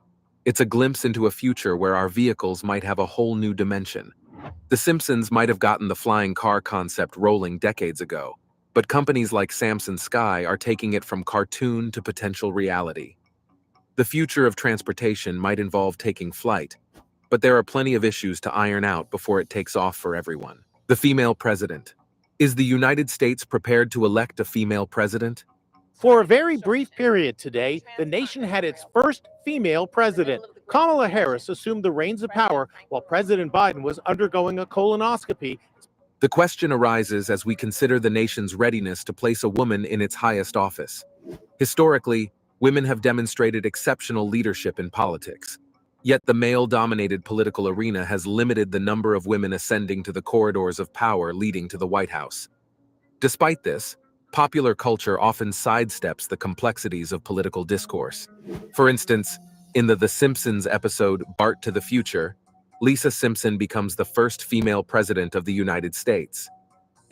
It's a glimpse into a future where our vehicles might have a whole new dimension. The Simpsons might have gotten the flying car concept rolling decades ago, but companies like Samson Sky are taking it from cartoon to potential reality. The future of transportation might involve taking flight, but there are plenty of issues to iron out before it takes off for everyone. The female president. Is the United States prepared to elect a female president? For a very brief period today, the nation had its first female president. Kamala Harris assumed the reins of power while President Biden was undergoing a colonoscopy. The question arises as we consider the nation's readiness to place a woman in its highest office. Historically, women have demonstrated exceptional leadership in politics. Yet the male-dominated political arena has limited the number of women ascending to the corridors of power leading to the White House. Despite this, popular culture often sidesteps the complexities of political discourse. For instance, in the Simpsons episode Bart to the Future, Lisa Simpson becomes the first female president of the United States.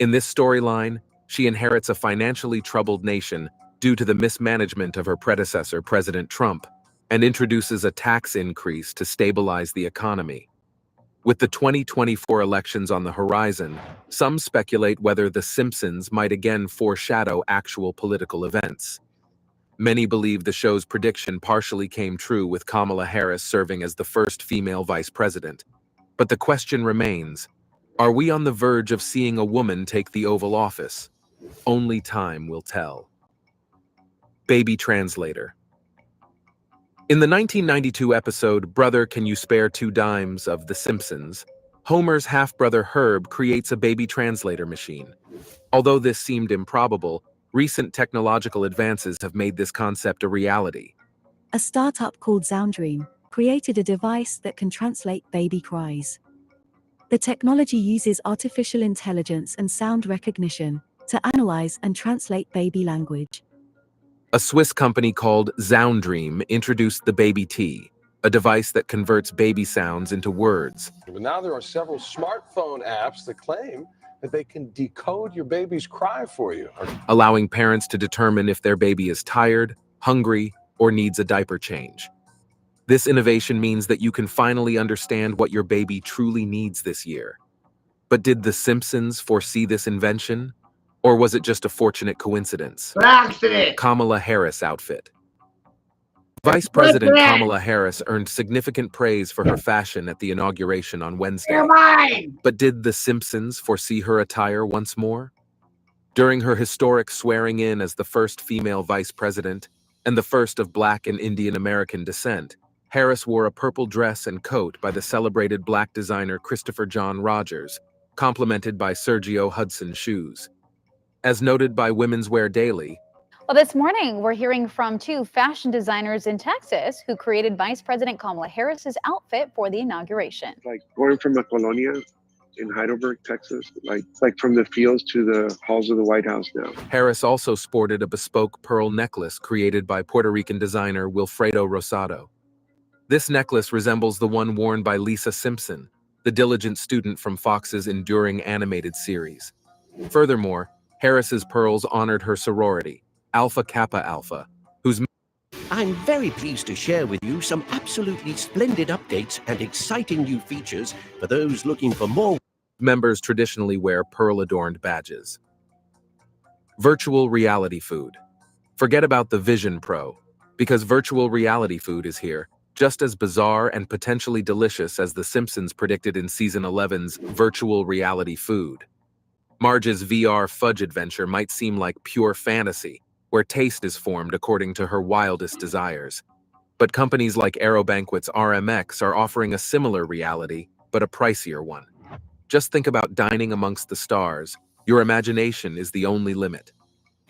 In this storyline, she inherits a financially troubled nation due to the mismanagement of her predecessor, President Trump, and introduces a tax increase to stabilize the economy. With the 2024 elections on the horizon, some speculate whether The Simpsons might again foreshadow actual political events. Many believe the show's prediction partially came true with Kamala Harris serving as the first female vice president. But the question remains, are we on the verge of seeing a woman take the Oval Office? Only time will tell. Baby translator. In the 1992 episode Brother, Can You Spare 2 Dimes of The Simpsons, Homer's half-brother Herb creates a baby translator machine. Although this seemed improbable, recent technological advances have made this concept a reality. A startup called Sounddream created a device that can translate baby cries. The technology uses artificial intelligence and sound recognition to analyze and translate baby language. A Swiss company called Sounddream introduced the Baby T, a device that converts baby sounds into words. But now there are several smartphone apps that claim that they can decode your baby's cry for you, allowing parents to determine if their baby is tired, hungry, or needs a diaper change. This innovation means that you can finally understand what your baby truly needs this year. But did The Simpsons foresee this invention? Or was it just a fortunate coincidence? Accident. Kamala Harris outfit. Vice President Kamala Harris earned significant praise for her fashion at the inauguration on Wednesday. But did The Simpsons foresee her attire once more? During her historic swearing in as the first female vice president, and the first of Black and Indian American descent, Harris wore a purple dress and coat by the celebrated Black designer Christopher John Rogers, complemented by Sergio Hudson shoes. As noted by Women's Wear Daily, well, this morning we're hearing from 2 fashion designers in Texas who created Vice President Kamala Harris's outfit for the inauguration. Like going from a colonia in Heidelberg, Texas, like from the fields to the halls of the White House now. Harris also sported a bespoke pearl necklace created by Puerto Rican designer Wilfredo Rosado. This necklace resembles the one worn by Lisa Simpson, the diligent student from Fox's enduring animated series. Furthermore, Harris's pearls honored her sorority, Alpha Kappa Alpha, whose... I'm very pleased to share with you some absolutely splendid updates and exciting new features for those looking for more. Members traditionally wear pearl-adorned badges. Virtual reality food. Forget about the Vision Pro, Because virtual reality food is here, just as bizarre and potentially delicious as The Simpsons predicted in Season 11's virtual reality food. Marge's VR fudge adventure might seem like pure fantasy, where taste is formed according to her wildest desires. But companies like Aerobanquet's RMX are offering a similar reality, but a pricier one. Just think about dining amongst the stars. Your imagination is the only limit.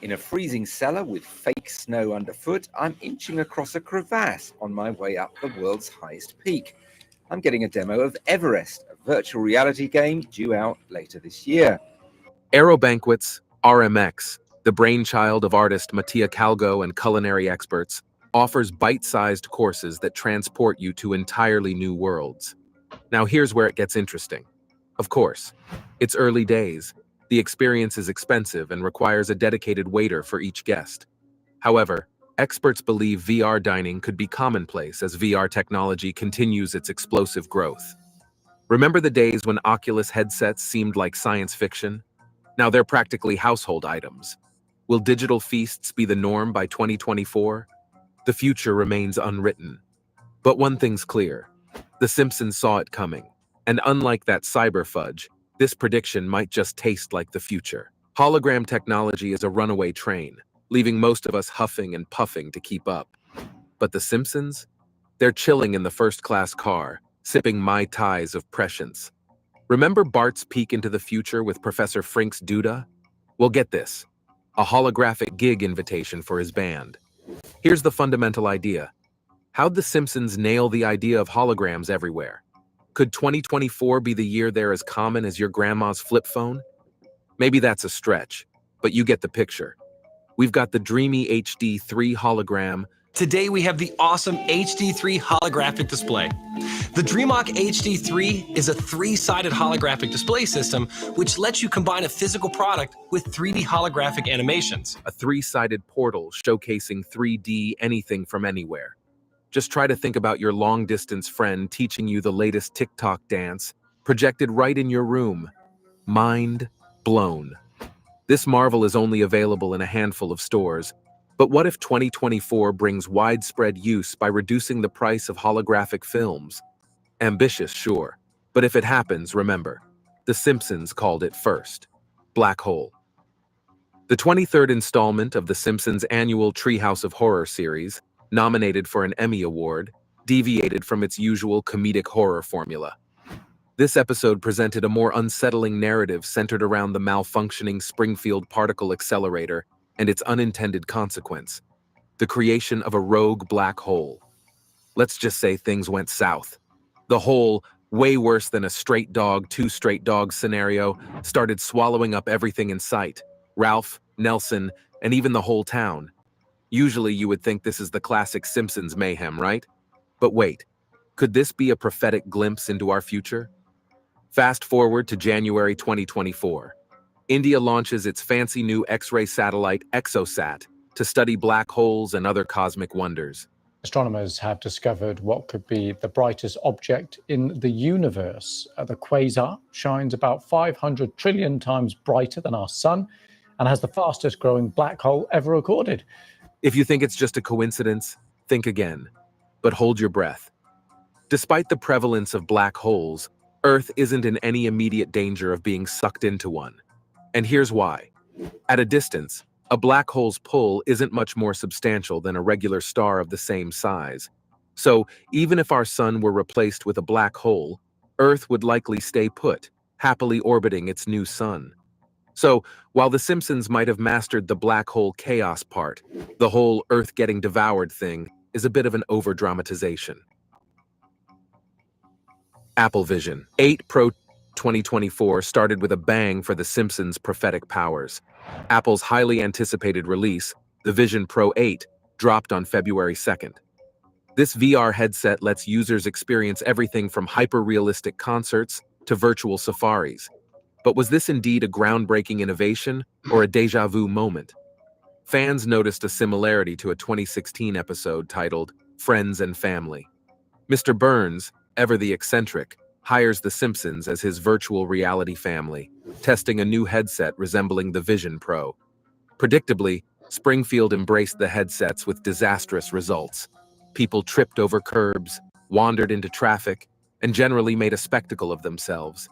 In a freezing cellar with fake snow underfoot, I'm inching across a crevasse on my way up the world's highest peak. I'm getting a demo of Everest, a virtual reality game due out later this year. Aerobanquet's RMX, the brainchild of artist Mattia Calgo and culinary experts, offers bite-sized courses that transport you to entirely new worlds. Now here's where it gets interesting. Of course, it's early days. The experience is expensive and requires a dedicated waiter for each guest. However, experts believe VR dining could be commonplace as VR technology continues its explosive growth. Remember the days when Oculus headsets seemed like science fiction? Now they're practically household items. Will digital feasts be the norm by 2024? The future remains unwritten. But one thing's clear. The Simpsons saw it coming. And unlike that cyber fudge, this prediction might just taste like the future. Hologram technology is a runaway train, leaving most of us huffing and puffing to keep up. But the Simpsons? They're chilling in the first-class car, sipping Mai Tais of prescience. Remember Bart's peek into the future with Professor Frink's Duda? Well, get this. A holographic gig invitation for his band. Here's the fundamental idea. How'd the Simpsons nail the idea of holograms everywhere? Could 2024 be the year they're as common as your grandma's flip phone? Maybe that's a stretch, but you get the picture. We've got the dreamy HD3 hologram. Today we have the awesome HD3 holographic display. The DreamHawk HD3 is a 3-sided holographic display system which lets you combine a physical product with 3D holographic animations. A 3-sided portal showcasing 3D anything from anywhere. Just try to think about your long-distance friend teaching you the latest TikTok dance, projected right in your room. Mind blown. This marvel is only available in a handful of stores. But what if 2024 brings widespread use by reducing the price of holographic films? Ambitious, sure. But if it happens, remember, The Simpsons called it first. Black hole. The 23rd installment of The Simpsons' annual Treehouse of Horror series, nominated for an Emmy Award, deviated from its usual comedic horror formula. This episode presented a more unsettling narrative centered around the malfunctioning Springfield particle accelerator and its unintended consequence, the creation of a rogue black hole. Let's just say things went south. The hole, way worse than a straight dog, two straight dogs scenario, started swallowing up everything in sight. Ralph, Nelson, and even the whole town. Usually you would think this is the classic Simpsons mayhem, right? But wait, could this be a prophetic glimpse into our future? Fast forward to January 2024. India launches its fancy new X-ray satellite ExoSat to study black holes and other cosmic wonders. Astronomers have discovered what could be the brightest object in the universe. The quasar shines about 500 trillion times brighter than our sun and has the fastest growing black hole ever recorded. If you think it's just a coincidence, think again, but hold your breath. Despite the prevalence of black holes, Earth isn't in any immediate danger of being sucked into one. And here's why. At a distance, a black hole's pull isn't much more substantial than a regular star of the same size. So, even if our sun were replaced with a black hole, Earth would likely stay put, happily orbiting its new sun. So, while The Simpsons might have mastered the black hole chaos part, the whole Earth getting devoured thing is a bit of an over-dramatization. Apple Vision 8 Pro 2024 started with a bang for The Simpsons' prophetic powers. Apple's highly anticipated release, the Vision Pro 8, dropped on February 2nd. This VR headset lets users experience everything from hyper-realistic concerts to virtual safaris. But was this indeed a groundbreaking innovation or a déjà vu moment? Fans noticed a similarity to a 2016 episode titled Friends and Family. Mr. Burns, ever the eccentric, hires The Simpsons as his virtual reality family, testing a new headset resembling the Vision Pro. Predictably, Springfield embraced the headsets with disastrous results. People tripped over curbs, wandered into traffic, and generally made a spectacle of themselves.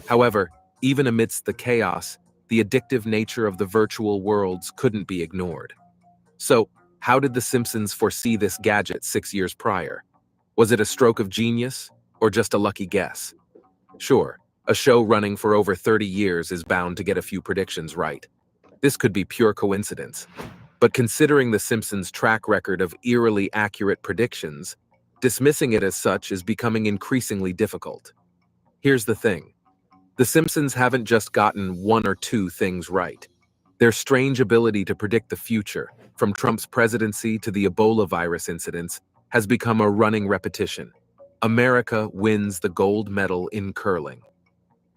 However, even amidst the chaos, the addictive nature of the virtual worlds couldn't be ignored. So, how did The Simpsons foresee this gadget 6 years prior? Was it a stroke of genius, or just a lucky guess? Sure, a show running for over 30 years is bound to get a few predictions right. This could be pure coincidence. But considering The Simpsons' track record of eerily accurate predictions, dismissing it as such is becoming increasingly difficult. Here's the thing. The Simpsons haven't just gotten one or two things right. Their strange ability to predict the future, from Trump's presidency to the Ebola virus incidents, has become a running repetition. America wins the gold medal in curling.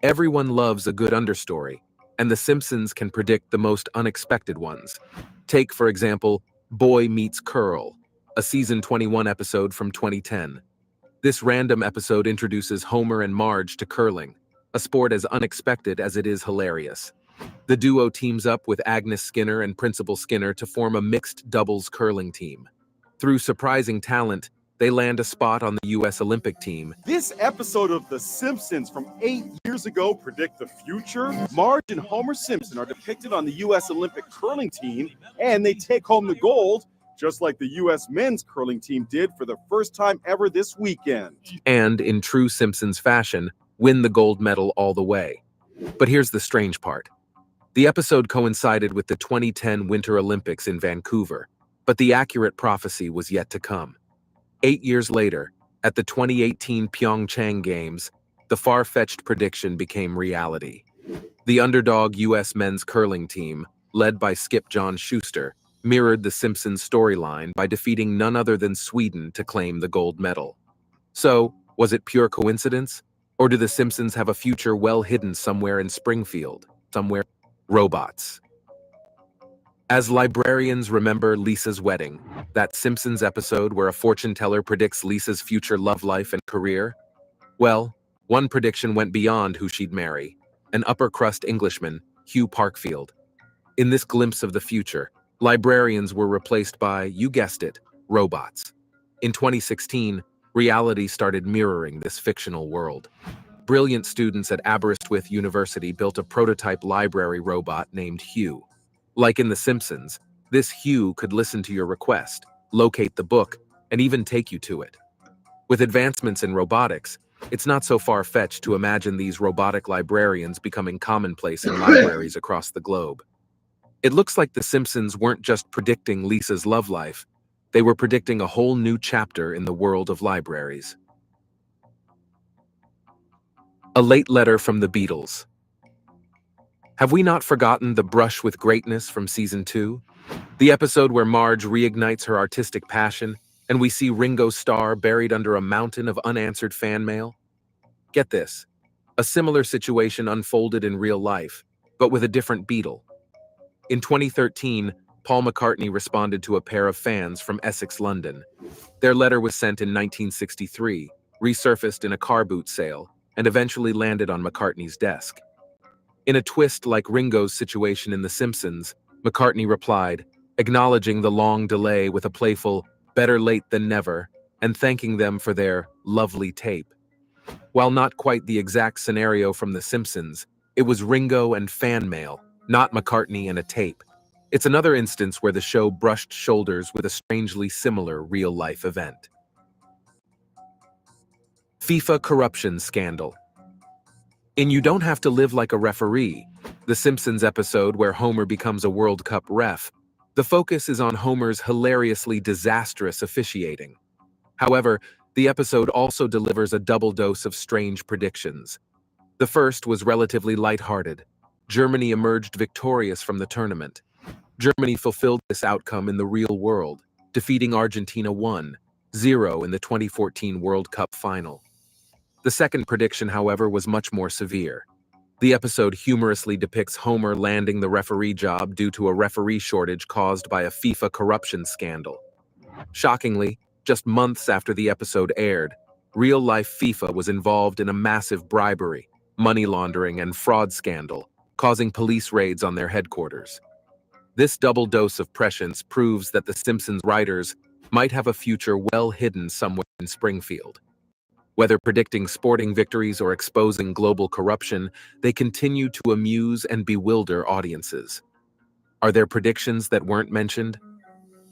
Everyone loves a good understory, and The Simpsons can predict the most unexpected ones. Take, for example, Boy Meets Curl, a season 21 episode from 2010. This random episode introduces Homer and Marge to curling, a sport as unexpected as it is hilarious. The duo teams up with Agnes Skinner and Principal Skinner to form a mixed doubles curling team. Through surprising talent, they land a spot on the U.S. Olympic team. This episode of The Simpsons from 8 years ago predict the future. Marge and Homer Simpson are depicted on the U.S. Olympic curling team, and they take home the gold, just like the U.S. men's curling team did for the first time ever this weekend. And, in true Simpsons fashion, win the gold medal all the way. But here's the strange part. The episode coincided with the 2010 Winter Olympics in Vancouver, but the accurate prophecy was yet to come. 8 years later, at the 2018 Pyeongchang Games, the far-fetched prediction became reality. The underdog U.S. men's curling team, led by skip John Schuster, mirrored the Simpsons storyline by defeating none other than Sweden to claim the gold medal. So, was it pure coincidence? Or do the Simpsons have a future well hidden somewhere in Springfield? Somewhere? Robots. As librarians remember Lisa's wedding, that Simpsons episode where a fortune teller predicts Lisa's future love life and career? Well, one prediction went beyond who she'd marry, an upper-crust Englishman, Hugh Parkfield. In this glimpse of the future, librarians were replaced by, you guessed it, robots. In 2016, reality started mirroring this fictional world. Brilliant students at Aberystwyth University built a prototype library robot named Hugh. Like in The Simpsons, this Hugh could listen to your request, locate the book, and even take you to it. With advancements in robotics, it's not so far-fetched to imagine these robotic librarians becoming commonplace in libraries across the globe. It looks like The Simpsons weren't just predicting Lisa's love life, they were predicting a whole new chapter in the world of libraries. A late letter from the Beatles. Have we not forgotten the brush with greatness from season 2? The episode where Marge reignites her artistic passion, and we see Ringo Starr buried under a mountain of unanswered fan mail? Get this, a similar situation unfolded in real life, but with a different Beatle. In 2013, Paul McCartney responded to a pair of fans from Essex, London. Their letter was sent in 1963, resurfaced in a car boot sale, and eventually landed on McCartney's desk. In a twist like Ringo's situation in The Simpsons, McCartney replied, acknowledging the long delay with a playful, better late than never, and thanking them for their lovely tape. While not quite the exact scenario from The Simpsons, it was Ringo and fan mail, not McCartney and a tape. It's another instance where the show brushed shoulders with a strangely similar real-life event. FIFA corruption scandal. In You Don't Have to Live Like a Referee, The Simpsons episode where Homer becomes a World Cup ref, the focus is on Homer's hilariously disastrous officiating. However, the episode also delivers a double dose of strange predictions. The first was relatively lighthearted. Germany emerged victorious from the tournament. Germany fulfilled this outcome in the real world, defeating Argentina 1-0 in the 2014 World Cup final. The second prediction, however, was much more severe. The episode humorously depicts Homer landing the referee job due to a referee shortage caused by a FIFA corruption scandal. Shockingly, just months after the episode aired, real-life FIFA was involved in a massive bribery, money laundering, and fraud scandal, causing police raids on their headquarters. This double dose of prescience proves that the Simpsons writers might have a future well hidden somewhere in Springfield. Whether predicting sporting victories or exposing global corruption, they continue to amuse and bewilder audiences. Are there predictions that weren't mentioned?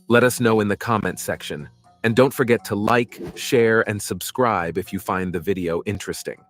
Let us know in the comment section. And don't forget to like, share, and subscribe if you find the video interesting.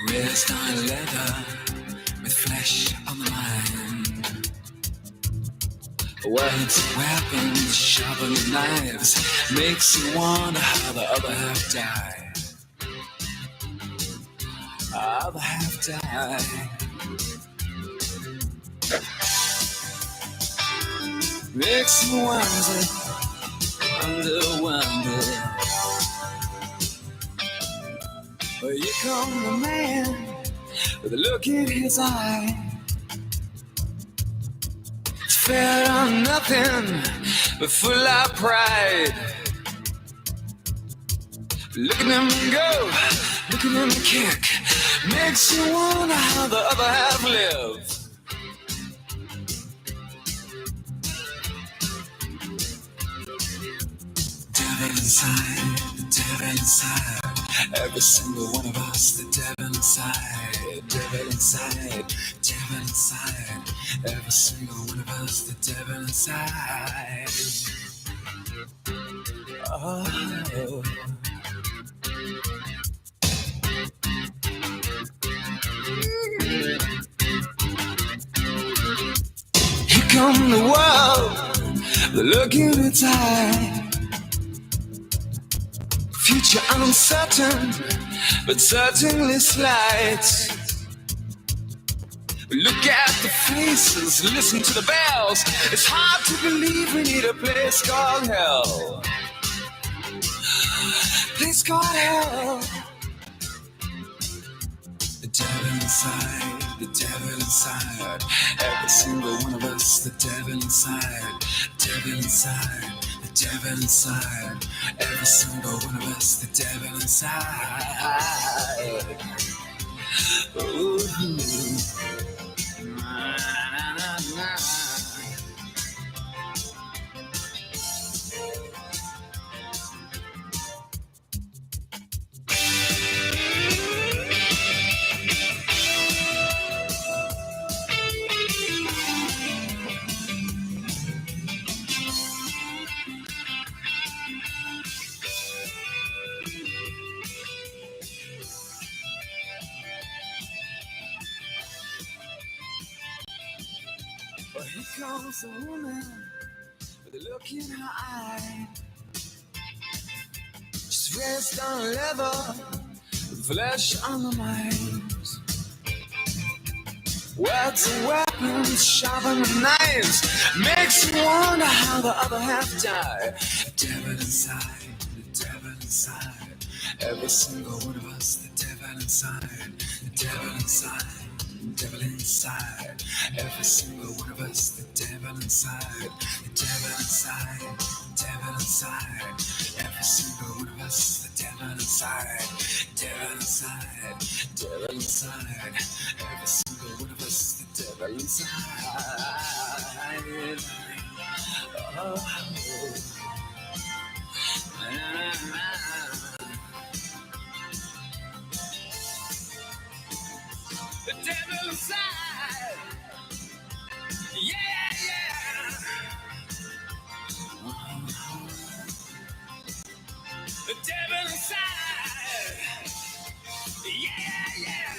Wrist on leather with flesh on the mind. Words, weapons, sharpened knives makes you wonder how the other half died. Other half died. Makes you wonder. Well, you come the man with a look in his eye. Fed on nothing but full of pride. Look at him go, look at him kick. Makes you wonder how the other half lives. Devil inside, the devil inside. Every single one of us, the devil inside, devil inside, devil inside. Every single one of us, the devil inside. Oh. Here come the world, looking at time. Future uncertain, but certainly slight. Look at the faces, listen to the bells. It's hard to believe we need a place called hell. Place called hell. The devil inside, the devil inside. Every single one of us, the devil inside. Devil inside, the devil inside. Every single one of us, the devil inside. Ooh. But here comes a woman with a look in her eye. She's raised on leather, flesh on the mind. Words and weapons, sharper than knives. Makes you wonder how the other half died. The devil inside, the devil inside. Every single one of us, the devil inside. The devil inside. Devil inside, every single one of us, the devil inside, the devil inside, devil inside, every single one of us, the devil inside, devil inside, devil inside, every single one of us, the devil inside. Oh. The devil inside, yeah, yeah. The devil inside, yeah, yeah.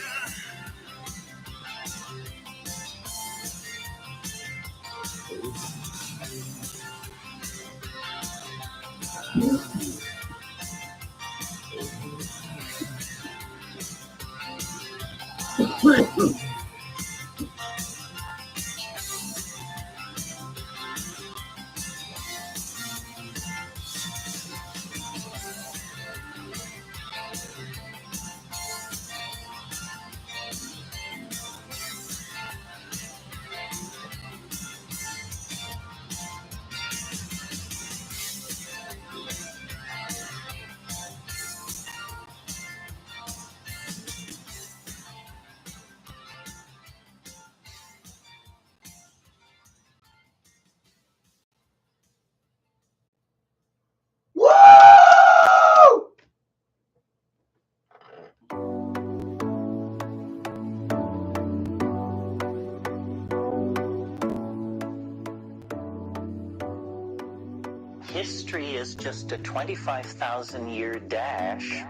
History is just a 25,000-year dash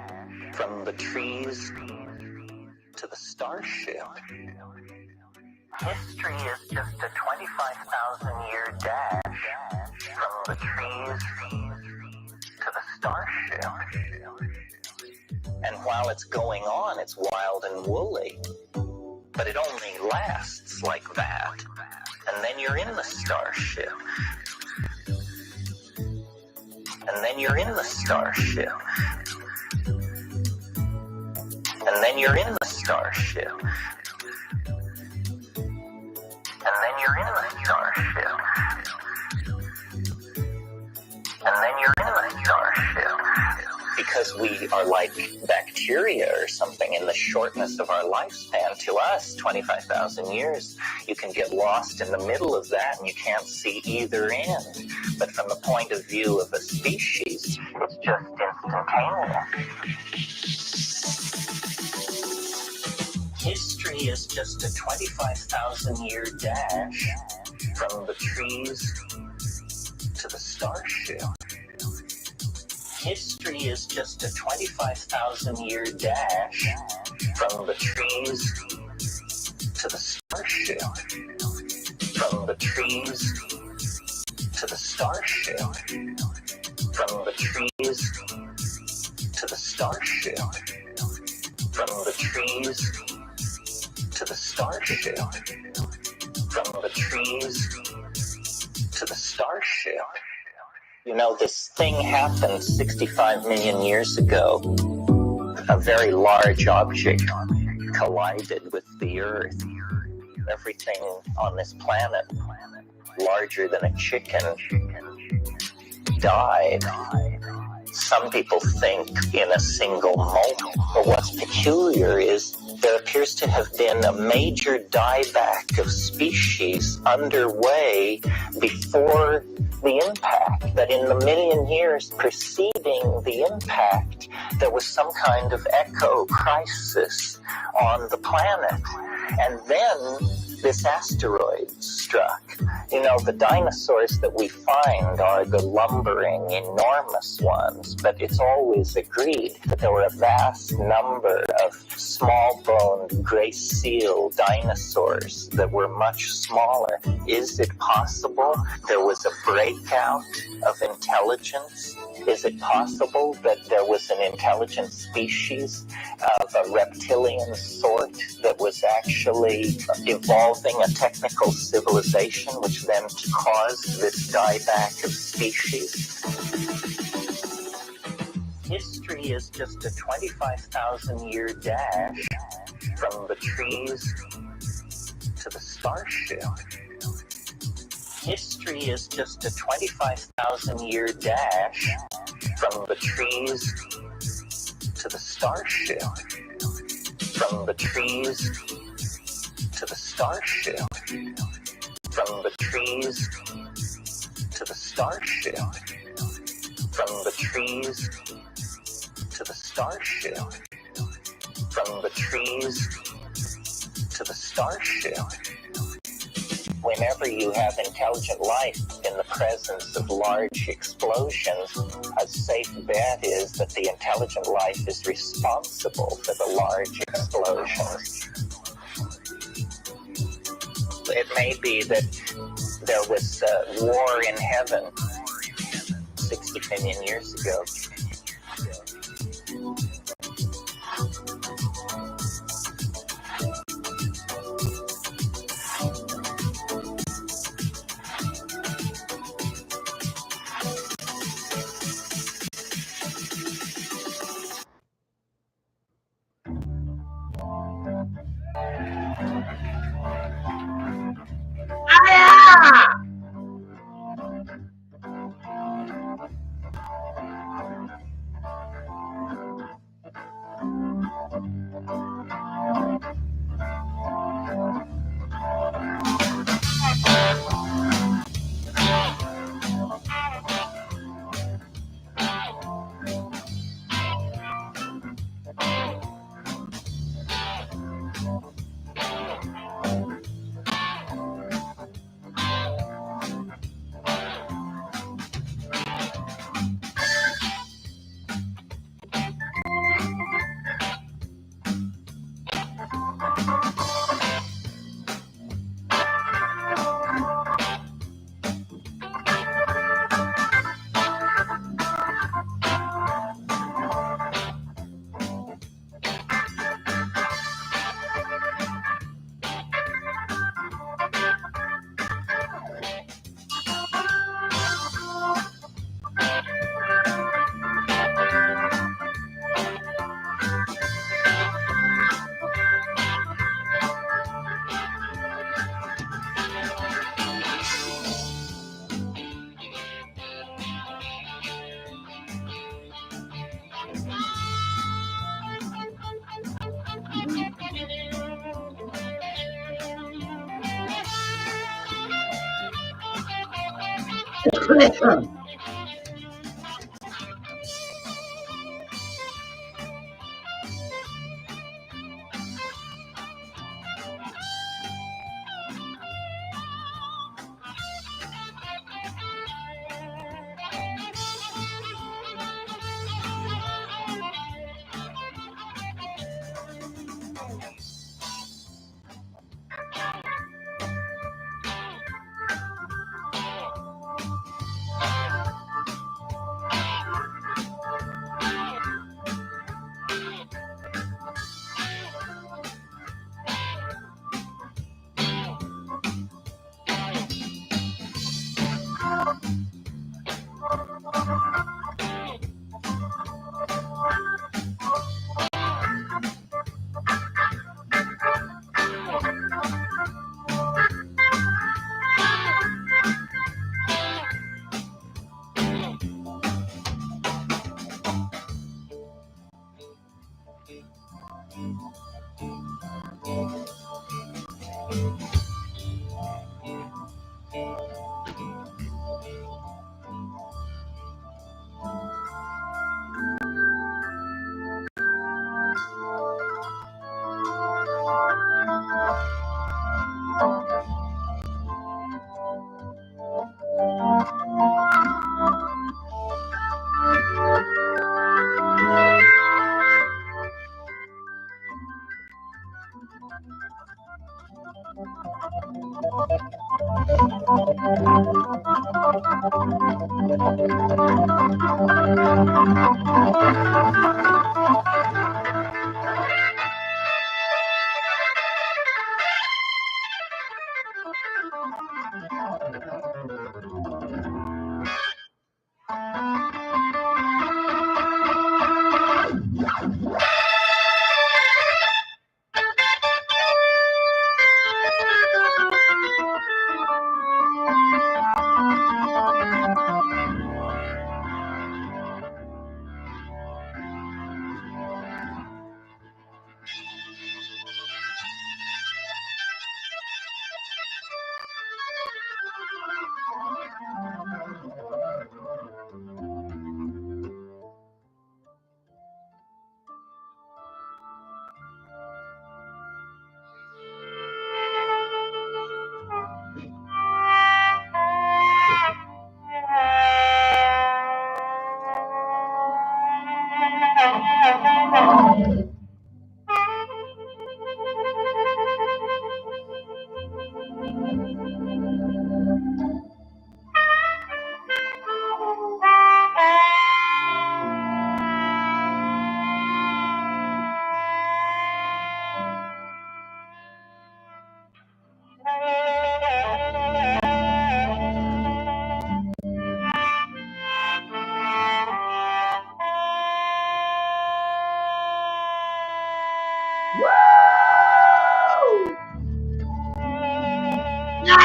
from the trees to the starship. History is just a 25,000-year dash from the trees to the starship. And while it's going on, it's wild and woolly. But it only lasts like that. And then you're in the starship. And then you're in the starship. And then you're in the starship. And then you're in the starship. And then you're in the starship. Because we are like bacteria or something in the shortness of our lifespan. To us, 25,000 years, you can get lost in the middle of that and you can't see either end. But from the point of view of a species, it's just instantaneous. History is just a 25,000-year dash from the trees to the starship. History is just a 25,000-year dash from the trees to the starship. From the trees to the starship. From the trees to the starship. From the trees to the starship. From the trees to the starship. You know, this thing happened 65 million years ago. A very large object collided with the Earth. Everything on this planet, larger than a chicken, died. Some people think in a single moment. But what's peculiar is there appears to have been a major dieback of species underway before the impact, that in the million years preceding the impact, there was some kind of echo crisis on the planet. And then this asteroid struck. You know, the dinosaurs that we find are the lumbering, enormous ones, but it's always agreed that there were a vast number of small-boned, gray seal dinosaurs that were much smaller. Is it possible there was a breakout of intelligence? Is it possible that there was an intelligent species of a reptilian sort that was actually evolving a technical civilization, which then caused this dieback of species? History is just a 25,000-year dash from the trees to the starship. History is just a 25,000-year dash from the trees to the starship. From the trees to the starship. From the trees to the starship. From the trees to the starship. From the trees to the starship. Whenever you have intelligent life in the presence of large explosions, a safe bet is that the intelligent life is responsible for the large explosions. It may be that there was a war in heaven 60 million years ago. Yeah,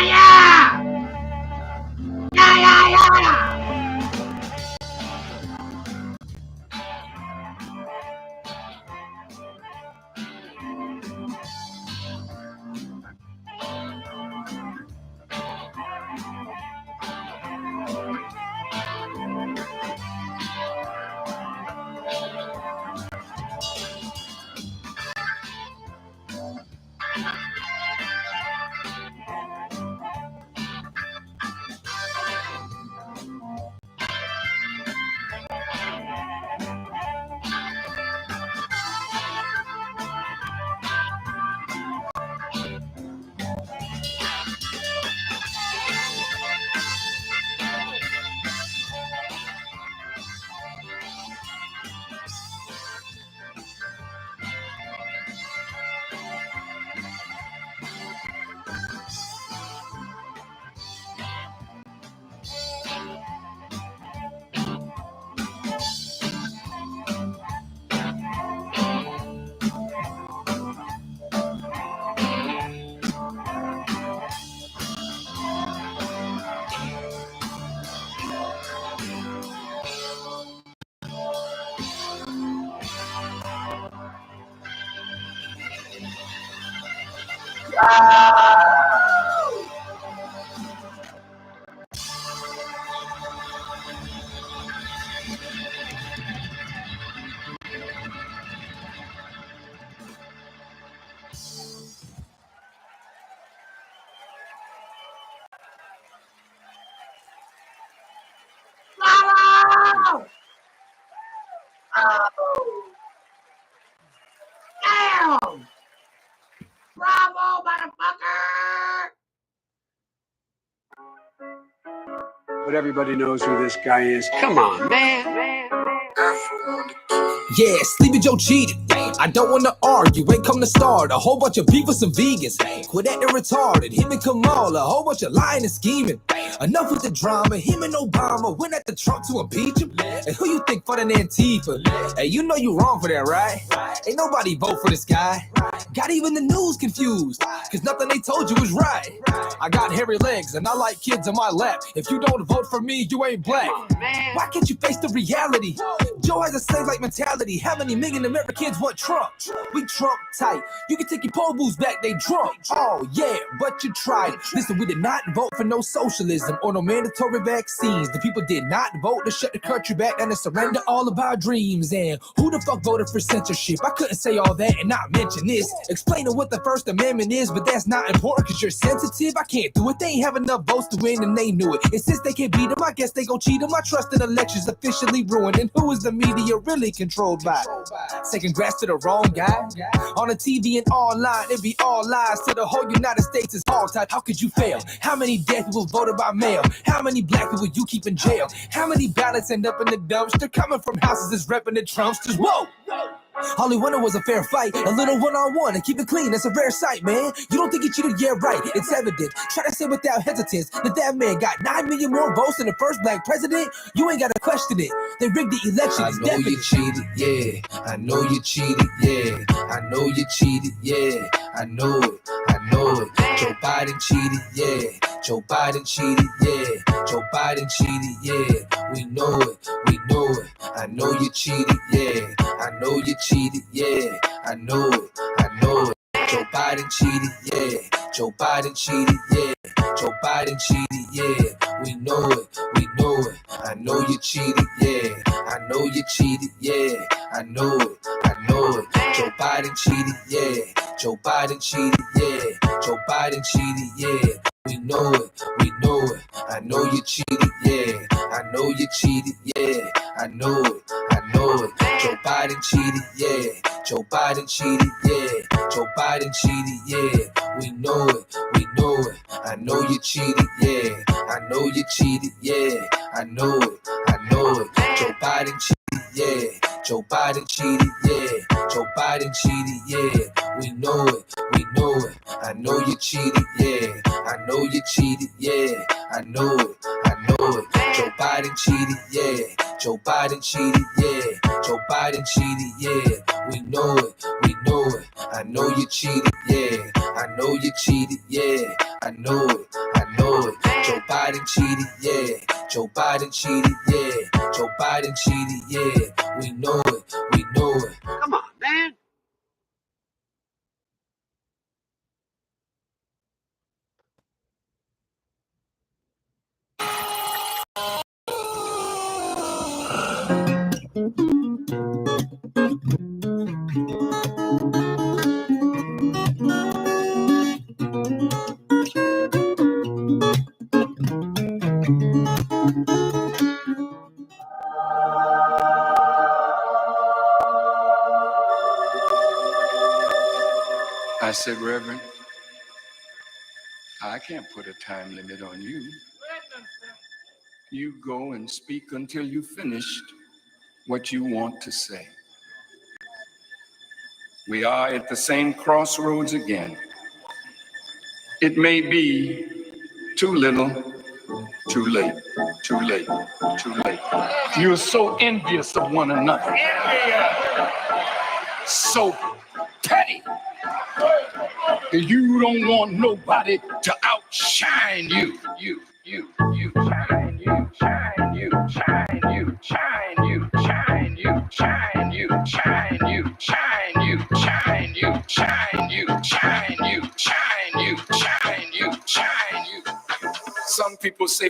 yeah! Yeah, yeah, yeah! Bravo! Oh! Damn! Bravo, motherfucker! But everybody knows who this guy is. Come on, man. Yeah, Sleepy Joe cheated. I don't wanna argue, ain't come to start a whole bunch of beef with some vegans. Quit acting retarded, him and Kamala, a whole bunch of lying and scheming. Enough with the drama, him and Obama went at the Trump to impeach him. And who you think funding Antifa? Hey, you know you wrong for that, right? Ain't nobody vote for this guy. Got even the news confused, cause nothing they told you was right. I got hairy legs and I like kids on my lap. If you don't vote for me, you ain't black. Why can't you face the reality? Joe has a slave-like mentality. How many million Americans want Trump? We Trump tight. You can take your poll booths back, they drunk. Oh yeah, but you tried. Listen, we did not vote for no socialism. terrorism or no mandatory vaccines. The people did not vote to shut the country back and to surrender all of our dreams. And who the fuck voted for censorship? I couldn't say all that and not mention this. Explaining what the First Amendment is, but that's not important because you're sensitive. I can't do it. They ain't have enough votes to win and they knew it. And since they can't beat them, I guess they gon' cheat them. I trust in elections officially ruined. And who is the media really controlled by? Say congrats to the wrong guy. On the TV and online, it be all lies. To the whole United States is hog tied. How could you fail? How many dead people voted by mail? How many black people you keep in jail? How many ballots end up in the dumpster? Coming from houses that's repping the Trumpsters. Whoa! All he wanted was a fair fight, a little one-on-one, and keep it clean. That's a rare sight, man. You don't think he cheated? Yeah, right. It's evident. Try to say without hesitance that man got 9 million more votes than the first black president. You ain't got to question it. They rigged the election. I know you cheated, yeah. I know you cheated, yeah. I know you cheated, yeah. I know it. I know it. Joe Biden cheated, yeah. Joe Biden cheated, yeah. Joe Biden cheated, yeah. We know it. We know it. I know you cheated, yeah. I know you cheated, yeah. I know it. I know it. Joe Biden cheated, yeah. Joe Biden cheated, yeah. Joe Biden cheated, yeah. We know it. We know it. I know you cheated, yeah. I know you cheated, yeah. I know it. I know it. Joe Biden cheated, yeah. Joe Biden cheated, yeah. Joe Biden cheated, yeah. We know it. We know it. I know you cheated, yeah. I know you cheated, yeah. I know it. I know it. Joe Biden cheated, yeah. Joe Biden cheated, yeah. Joe Biden cheated, yeah. We know it. We know it. I know you cheated, yeah. I know you cheated, yeah. I know it. I know it. Joe Biden cheated, yeah. Joe Biden cheated, yeah. Joe Biden cheated, yeah. We know it. We know it. I know you cheated, yeah. I know you cheated, yeah. I know it. I know it. Joe Biden cheated, yeah. Joe Biden cheated, yeah. Joe Biden cheated, yeah. We know it. We know it. I know you cheated, yeah. I know you cheated, yeah. I know it. I know it. Joe Biden cheated, yeah. Joe Biden cheated, yeah. Joe Biden cheated, yeah. We know it. We know it. Come on, man. I said, Reverend, I can't put a time limit on you. You go and speak until you finished what you want to say. We are at the same crossroads again. It may be too little, too late, too late, too late. You're so envious of one another. So petty. You don't want nobody to outshine you. You shine, you shine, you shine, you shine, you shine, you shine, you shine, you shine, you shine, you shine, you shine, you shine, you shine, you shine, you. Some people say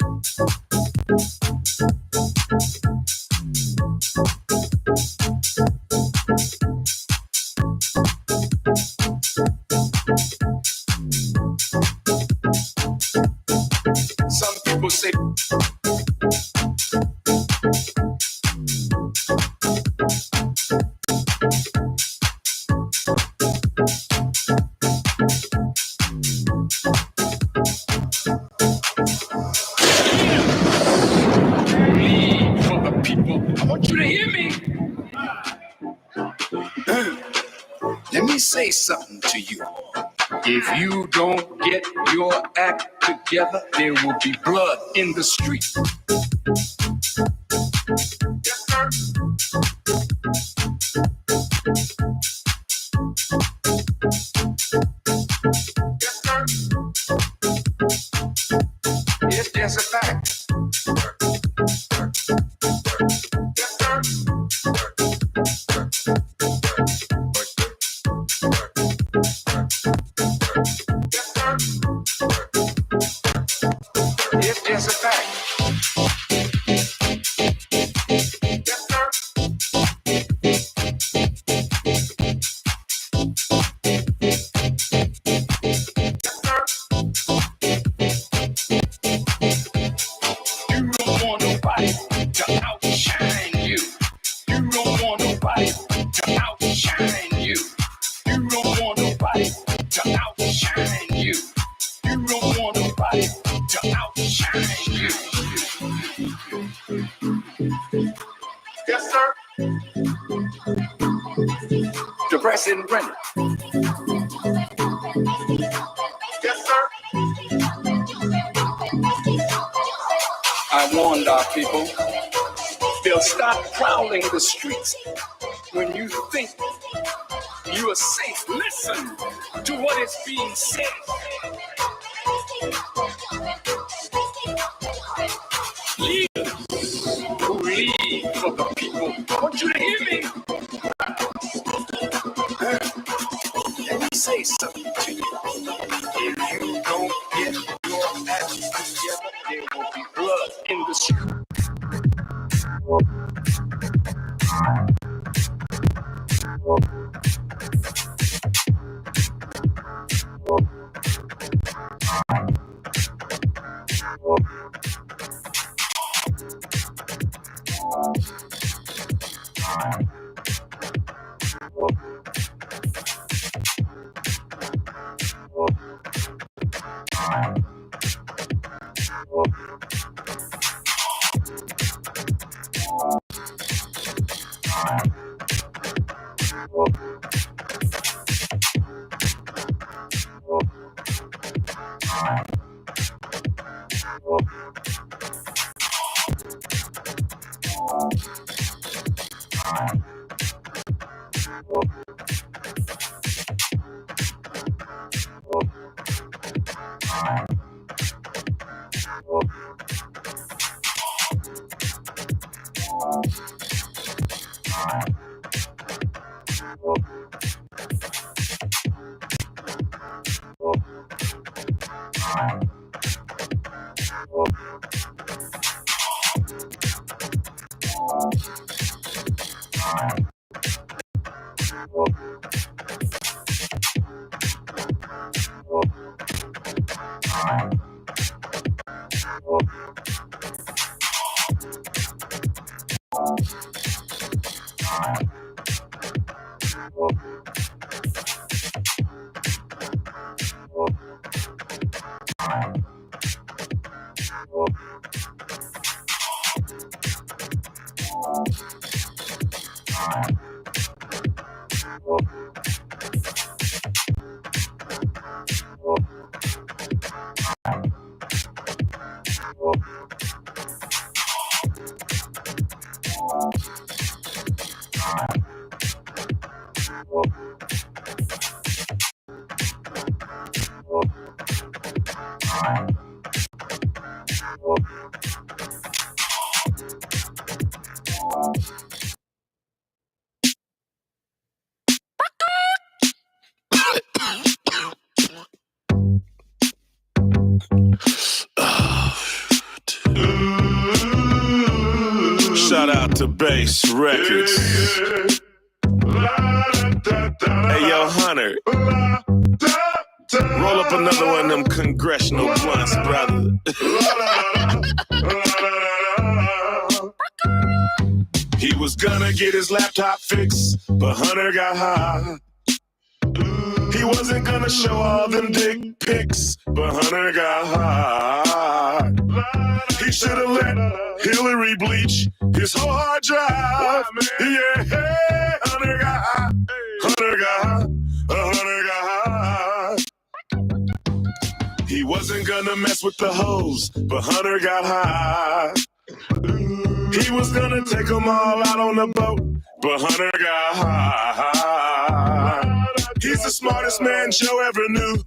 say for the people. I want you to hear me. Let me say something to you. If you don't get your act together, there will be blood in the street. Yes, sir. Yes, sir. It's just a fact. Yes, sir. It is a fact. Yes, sir. Yes, sir. You don't want nobody to outshine you. You don't want nobody to outshine you. You don't want nobody to outshine you. You don't want nobody to outshine you. Yes, sir. Depressing Brennan. Yes, sir. I warned our people, they'll stop prowling the streets when you think you are safe. Listen to what is being said. Leaders who lead for the people. I want you to hear me. Let me say something to you. If you don't get your act together, there will be blood in the street. Shout out to Bass Records. Hey, yo, Hunter. Roll up another one of them congressional blunts, brother. He was gonna get his laptop fixed, but Hunter got high. He wasn't gonna show all them dick pics, but Hunter got high. He should've let Hillary bleach his whole hard drive. Yeah, hey, Hunter got high. Hunter got high. Hunter got high. He wasn't gonna mess with the hoes, but Hunter got high. He was gonna take them all out on the boat, but Hunter got high. He's the smartest man Joe ever knew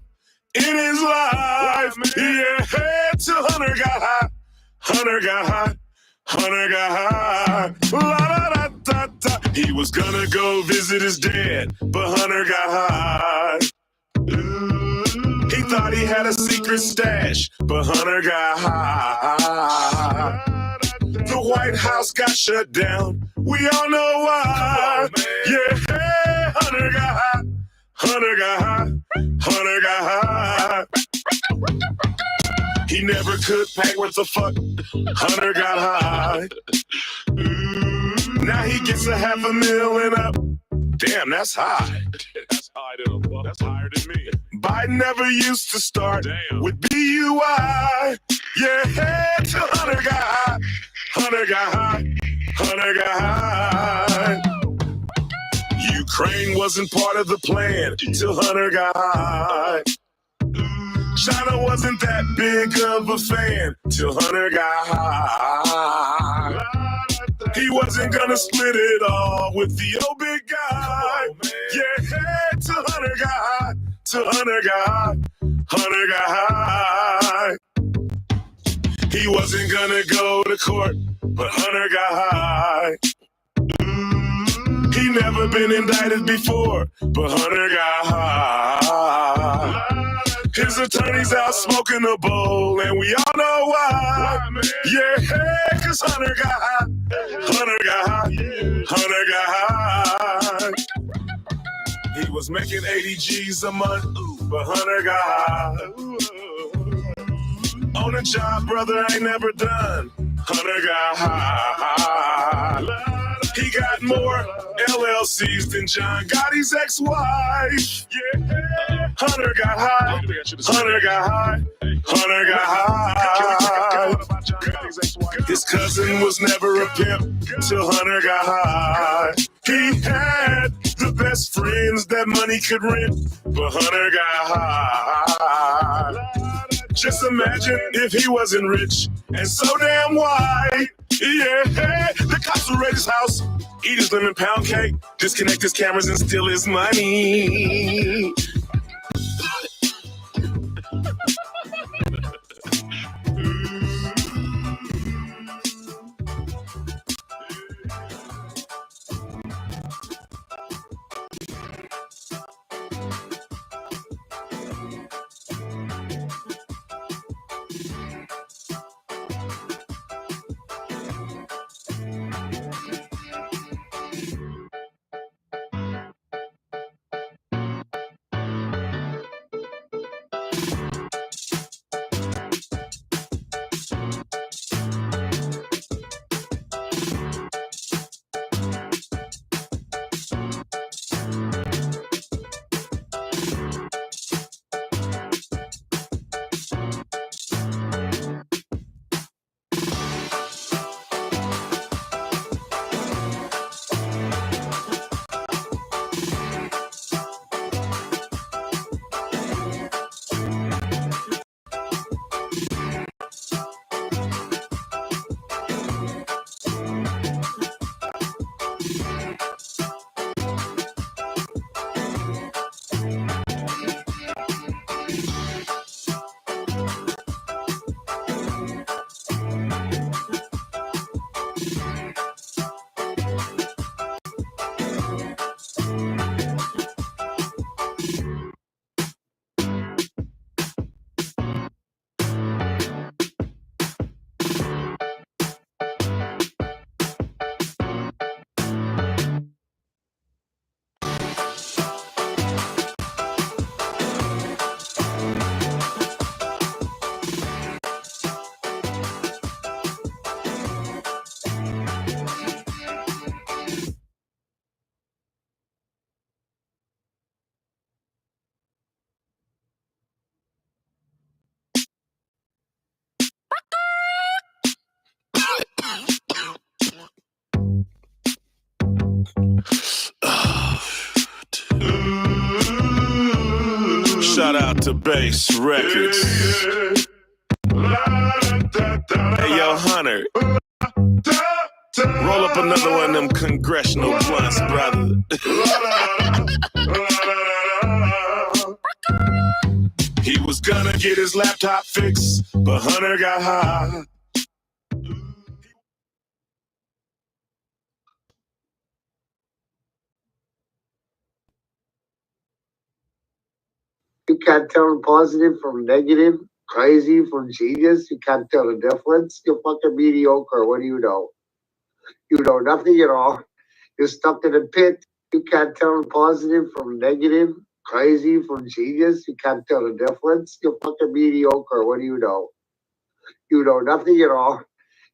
in his life. Yeah, hey, till Hunter got high. Hunter got high. Hunter got high. La da da da da. He was gonna go visit his dad, but Hunter got high. He thought he had a secret stash, but Hunter got high. The White House got shut down. We all know why. Yeah, Hunter got high. Hunter got high. Hunter got high. He never could pack what the fuck. Hunter got high. Now he gets $500,000 and up. Damn, that's high. That's high to the fuck. That's higher than me. Biden never used to start with BUI. Yeah, till Hunter got high. Hunter got high. Hunter got high. Ukraine wasn't part of the plan till Hunter got high. China wasn't that big of a fan till Hunter got high. He wasn't gonna split it all with the old big guy. Yeah, till Hunter got high. Till Hunter got high. Hunter got high. He wasn't gonna go to court, but Hunter got high. He never been indicted before, but Hunter got high. His attorney's out smoking a bowl, and we all know why. Yeah, cause Hunter got high. Hunter got high. Hunter got high. He was making 80 G's a month, but Hunter got high. On a job, brother, ain't never done. Hunter got high. He got more LLCs than John Gotti's ex-wife. Yeah, Hunter got high. Hunter got high. Hunter got high. His cousin was never a pimp till Hunter got high. He had the best friends that money could rent, but Hunter got high. Just imagine if he wasn't rich and so damn white. Yeah, the cops will raid his house, eat his lemon pound cake, disconnect his cameras and steal his money. Shout out to Bass Records. Hey, yo, Hunter. Roll up another one of them congressional blunts, brother. He was gonna get his laptop fixed, but Hunter got high. You can't tell positive from negative, crazy from genius. You can't tell the difference. You're fucking mediocre. What do you know? You know nothing at all. You're stuck in a pit. You can't tell positive from negative, crazy from genius. You can't tell the difference. You're fucking mediocre. What do you know? You know nothing at all.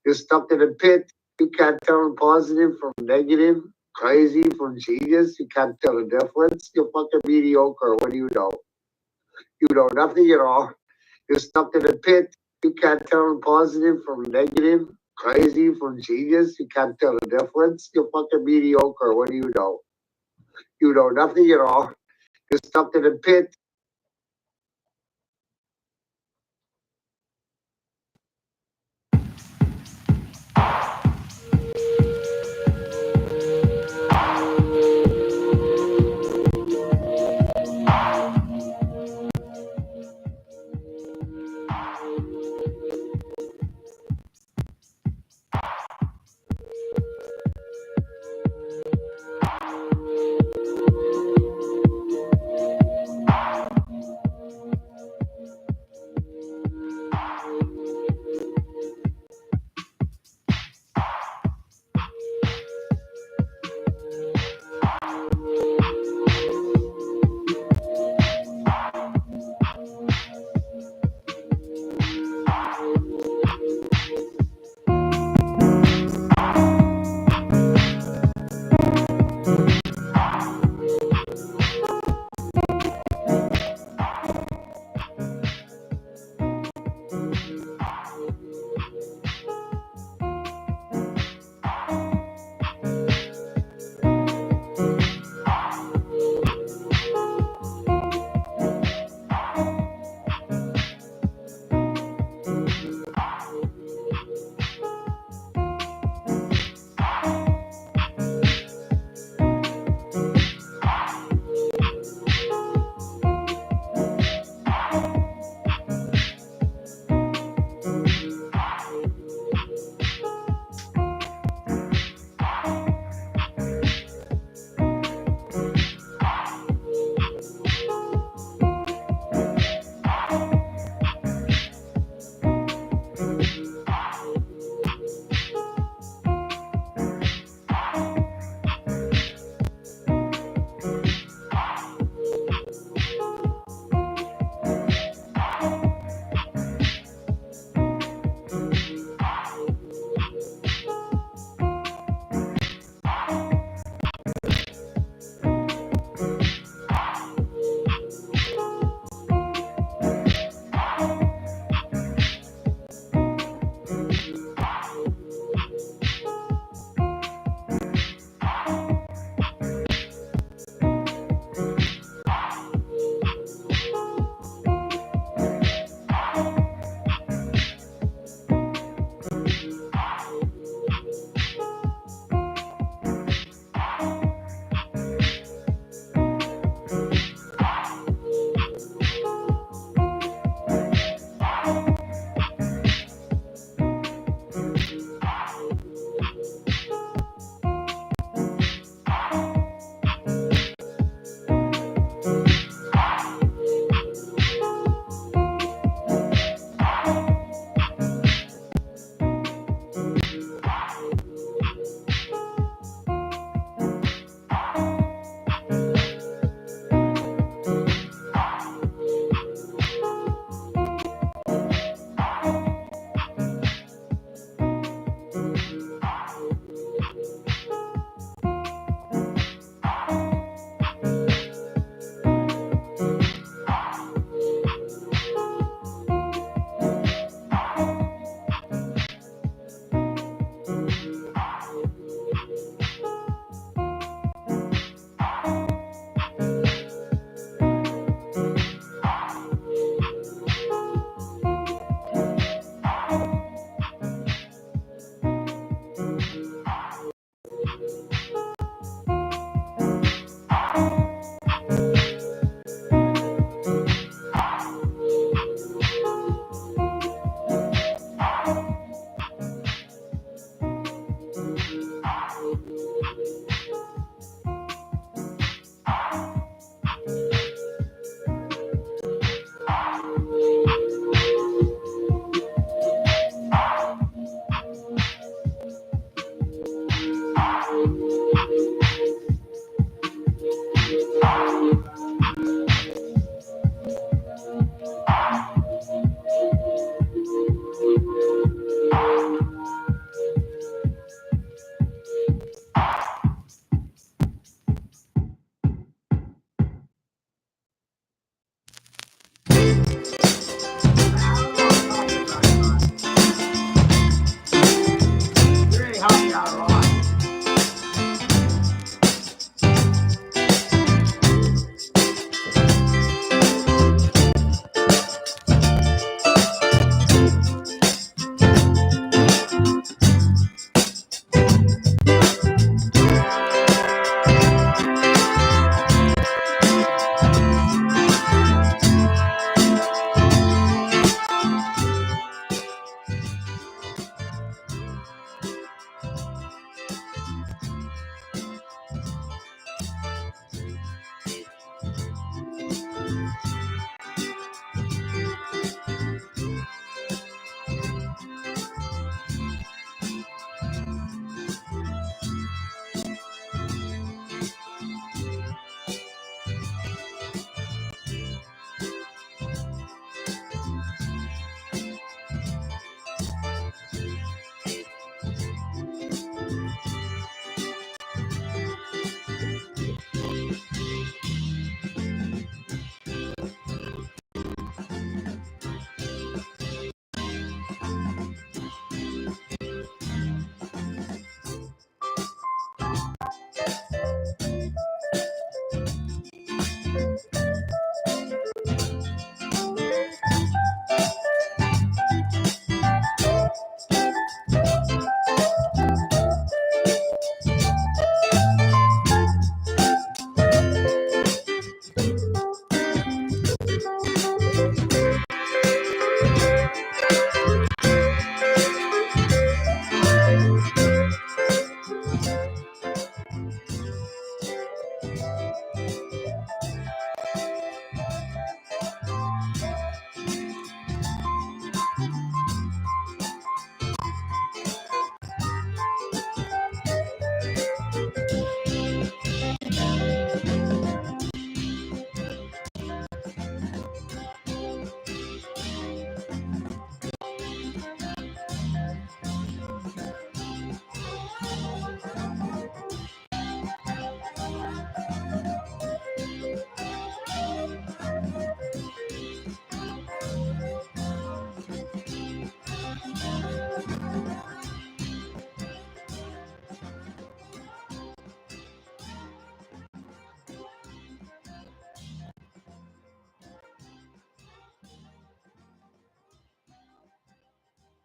You're stuck in a pit. You can't tell positive from negative, crazy from genius. You can't tell the difference. You're fucking mediocre. What do you know? You know nothing at all. You're stuck in a pit. You can't tell positive from negative, crazy from genius. You can't tell the difference. You're fucking mediocre. What do you know? You know nothing at all. You're stuck in a pit.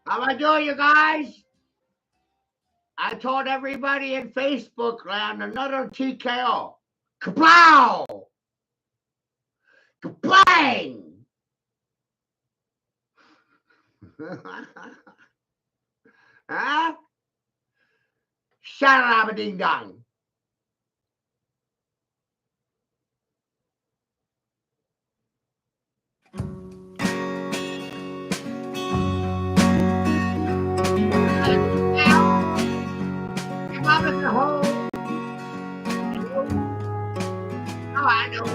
How am I doing, you guys? I told everybody in Facebook land another TKO. Kapow! Kabang! Huh? Shut up, ding dong. Come on in the hole. Oh, I know.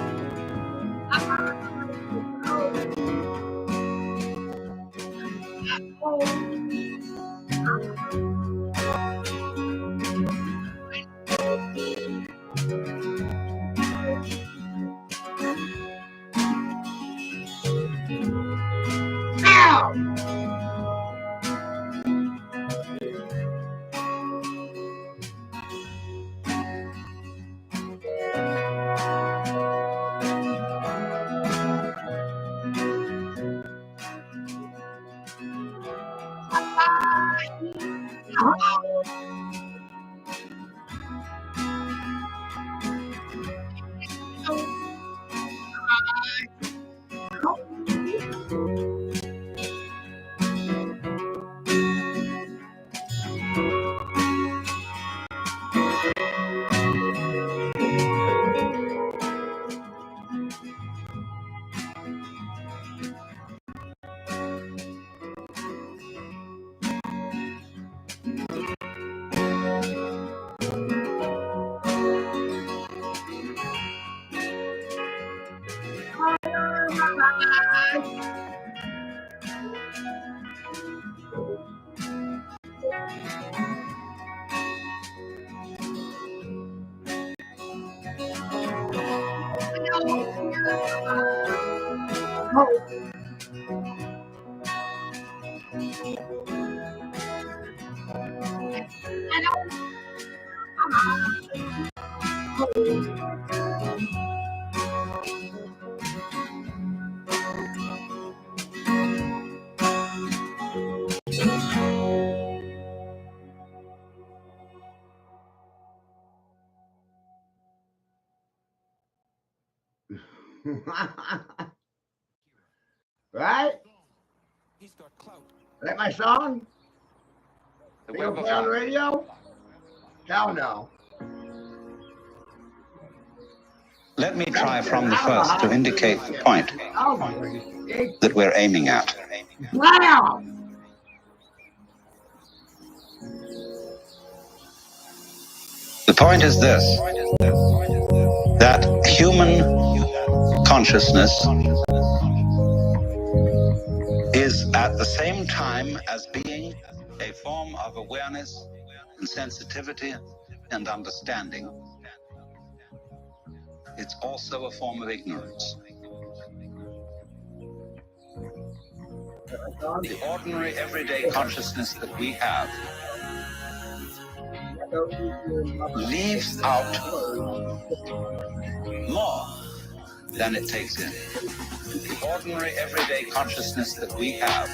Ow! Right? Like my song? They don't play on the radio? Hell no. Let me try from the first to indicate the point that we're aiming at. Wow! The point is this, that human consciousness is at the same time as being a form of awareness and sensitivity and understanding, it's also a form of ignorance. The ordinary everyday consciousness that we have leaves out more than it takes in. The ordinary everyday consciousness that we have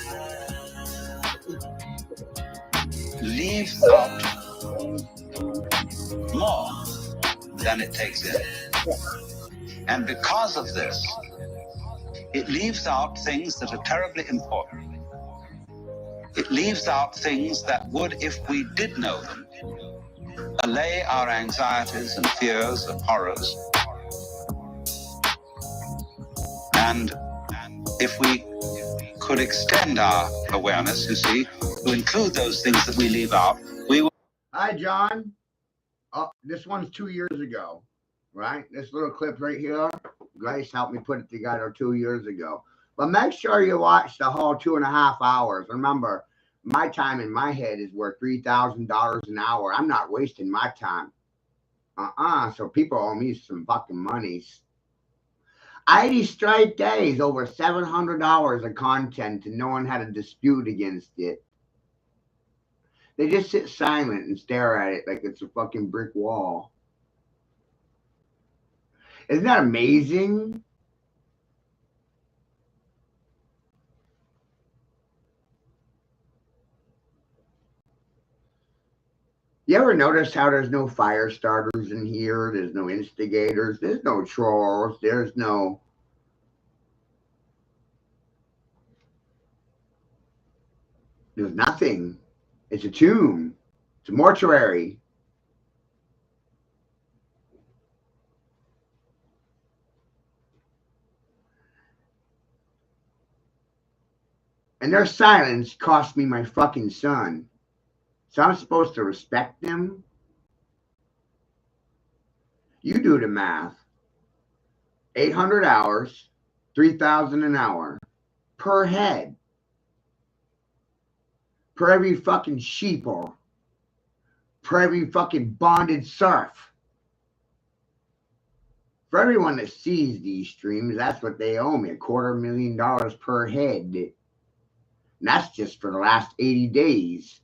leaves out more than it takes in. And because of this, it leaves out things that are terribly important. It leaves out things that would, if we did know them, allay our anxieties and fears and horrors. And if we could extend our awareness, you see, to include those things that we leave out, we would. Hi, John. Oh, this one's 2 years ago, right? This little clip right here, Grace helped me put it together 2 years ago. But make sure you watch the whole 2.5 hours. Remember, my time in my head is worth $3,000 an hour. I'm not wasting my time. So people owe me some fucking monies. 80 straight days, over $700 of content, and no one had a dispute against it. They just sit silent and stare at it like it's a fucking brick wall. Isn't that amazing? You ever notice how there's no fire starters in here? There's no instigators. There's no trolls. There's nothing. It's a tomb. It's a mortuary. And their silence cost me my fucking son. So I'm supposed to respect them? You do the math. 800 hours, 3,000 an hour per head. Per every fucking sheeple. Per every fucking bonded serf. For everyone that sees these streams, that's what they owe me, $250,000 per head. And that's just for the last 80 days.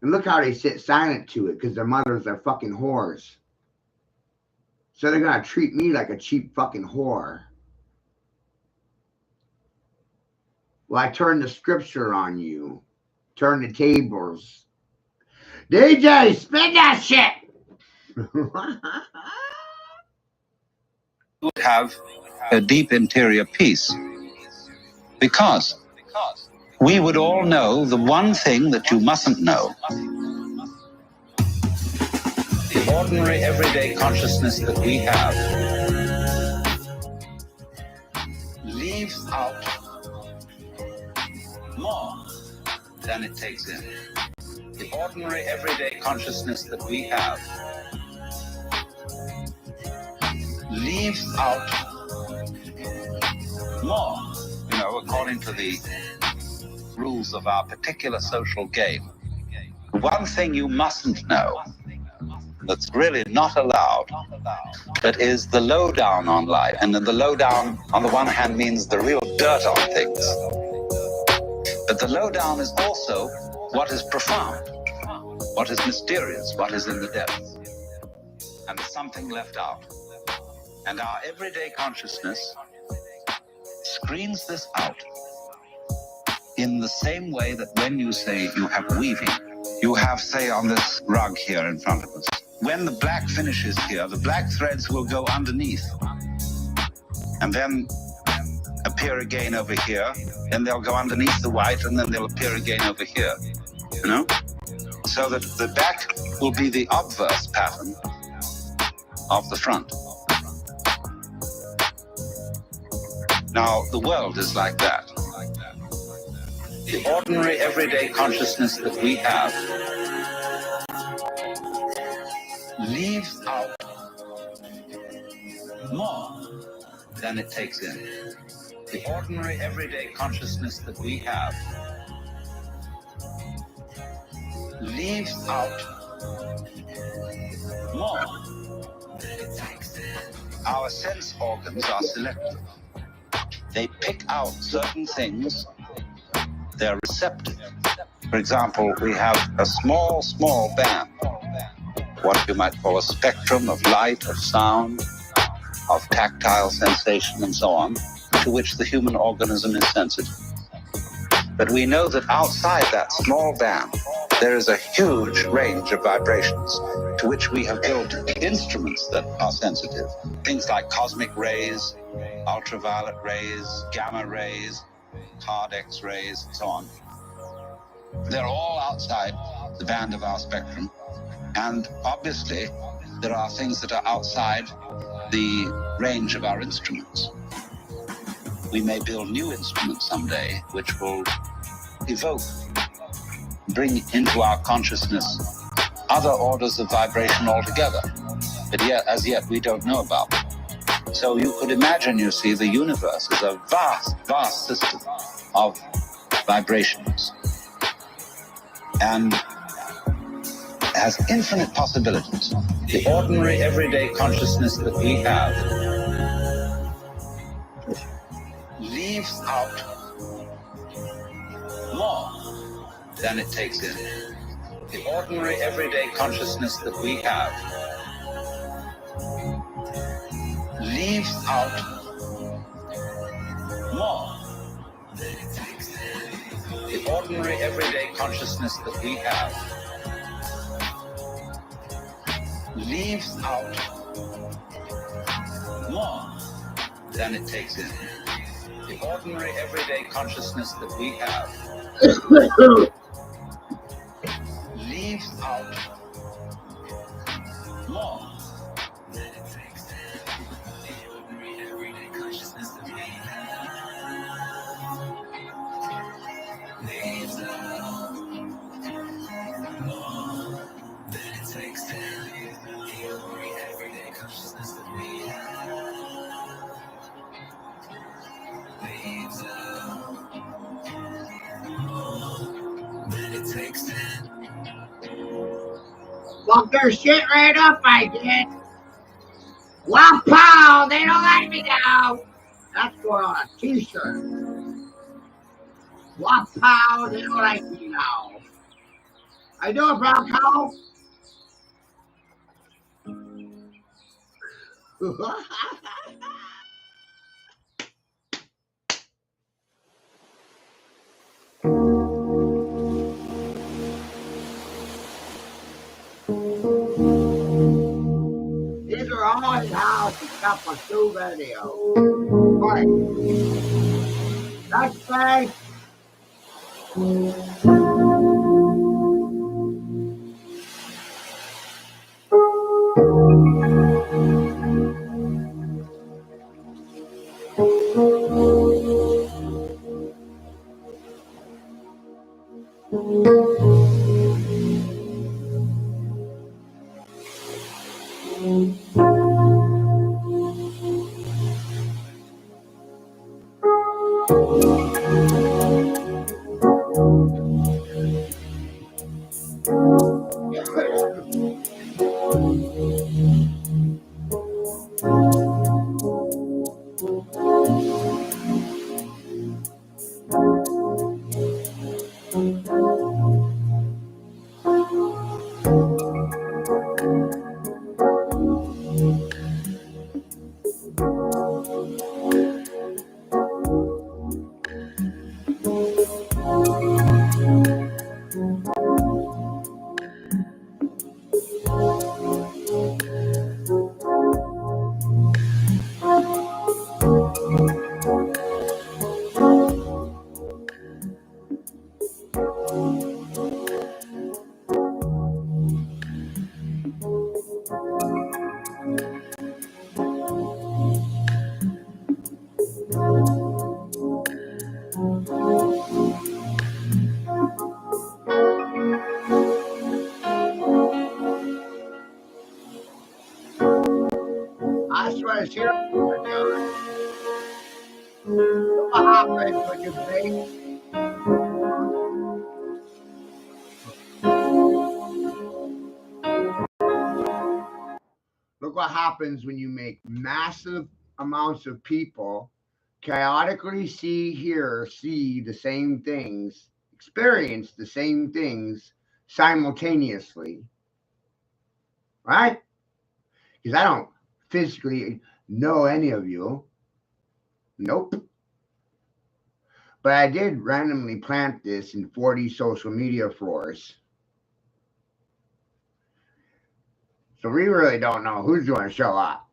And look how they sit silent to it, because their mothers are fucking whores. So they're going to treat me like a cheap fucking whore. Well, I turn the scripture on you. Turn the tables. DJ, spin that shit! Would have a deep interior peace. Because we would all know the one thing that you mustn't know. The ordinary, everyday consciousness that we have leaves out more than it takes in. The ordinary, everyday consciousness that we have leaves out more, according to the rules of our particular social game. One thing you mustn't know, that's really not allowed, that is the lowdown on life. And then the lowdown, on the one hand, means the real dirt on things. But the lowdown is also what is profound, what is mysterious, what is in the depths. And there's something left out. And our everyday consciousness screens this out in the same way that when you say you have weaving, you have, say, on this rug here in front of us. When the black finishes here, the black threads will go underneath and then appear again over here. Then they'll go underneath the white and then they'll appear again over here, So that the back will be the obverse pattern of the front. Now, the world is like that. The ordinary, everyday consciousness that we have leaves out more than it takes in. The ordinary, everyday consciousness that we have leaves out more than it takes in. Our sense organs are selective. They pick out certain things. They're receptive. For example, we have a small, small band, what you might call a spectrum of light, of sound, of tactile sensation, and so on, to which the human organism is sensitive. But we know that outside that small band, there is a huge range of vibrations to which we have built instruments that are sensitive. Things like cosmic rays, ultraviolet rays, gamma rays, hard X-rays, and so on. They're all outside the band of our spectrum. And obviously, there are things that are outside the range of our instruments. We may build new instruments someday, which will evoke, bring into our consciousness other orders of vibration altogether, but yet, as yet, we don't know about them. So you could imagine, you see, the universe is a vast, vast system of vibrations and has infinite possibilities. The ordinary, everyday consciousness that we have leaves out more than it takes in. The ordinary, everyday consciousness that we have leaves out more than it takes in. The ordinary, everyday consciousness that we have leaves out more than it takes in. The ordinary, everyday consciousness that we have leaves out more than it takes in. The ordinary, everyday consciousness that we have leaves out more than it takes in. The ordinary, everyday consciousness that we have leaves out more than it takes in. Fuck their shit right up, I did. Wow, pow, they don't let me down. That's going on a t-shirt. Wow, pow, they don't like me now. I do it, brown cow. These are all his house except for 2 videos. Right. That's right. I swear it's here. What happens when you make Look what happens when you make massive amounts of people chaotically see the same things, experience the same things simultaneously. Right? Because I don't physically know any of you. Nope. But I did randomly plant this in 40 social media floors. So we really don't know who's going to show up.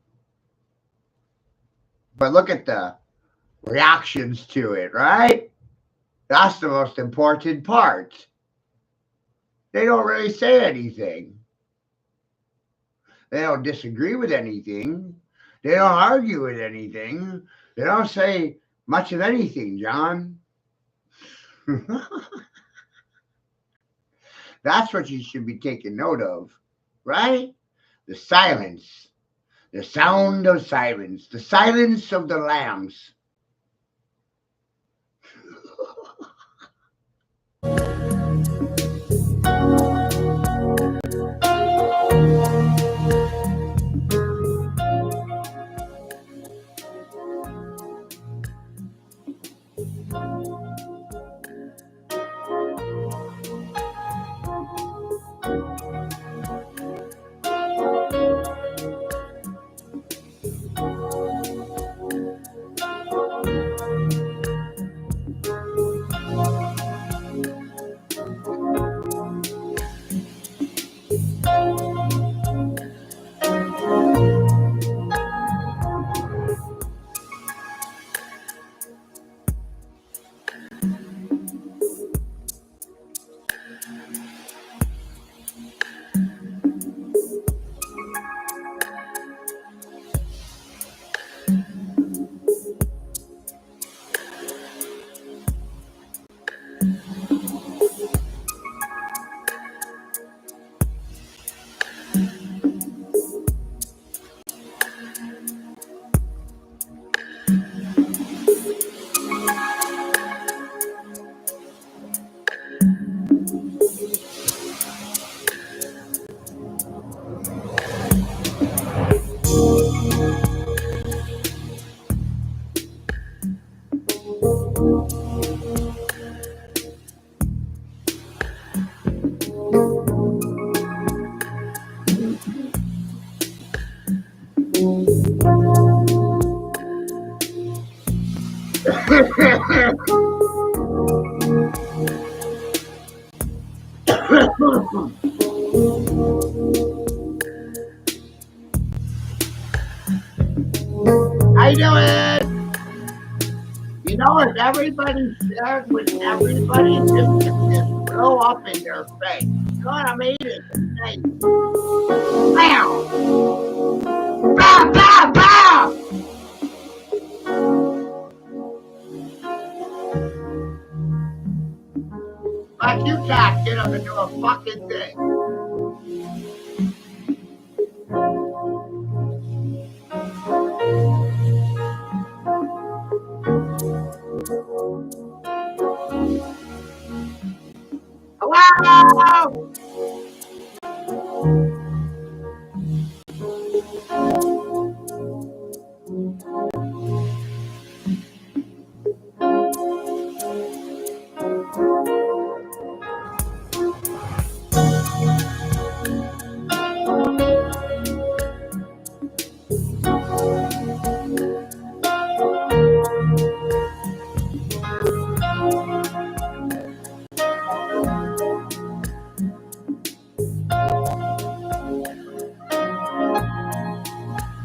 But look at the reactions to it, right? That's the most important part. They don't really say anything. They don't disagree with anything. They don't argue with anything. They don't say much of anything, John. That's what you should be taking note of, right? The silence, the sound of silence, the silence of the lambs. How you doing? You know, if everybody shared with everybody, this could just blow up in their face. You know what I mean? It's insane. Bam! Bam! Bam! Bam! Like you can't get them to do a fucking thing. Hello!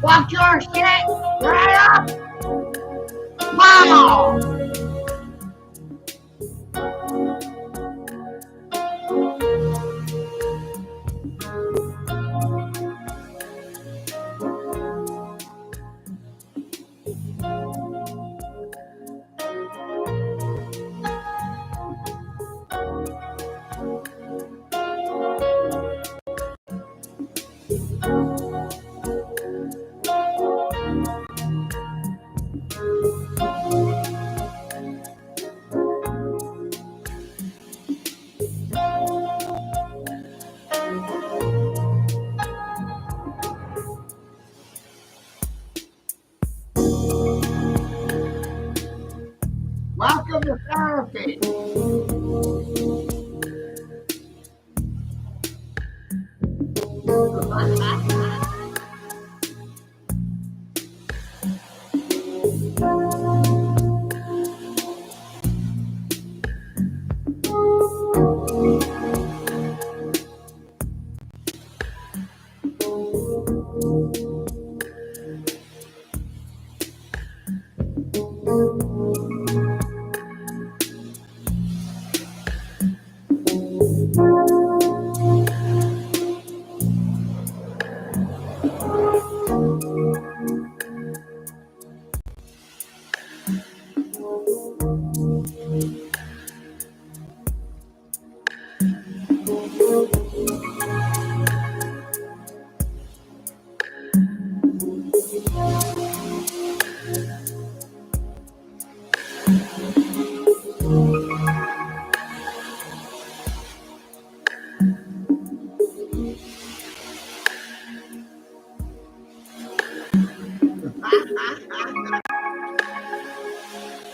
Fuck your shit! Right up! Wow! Welcome to therapy.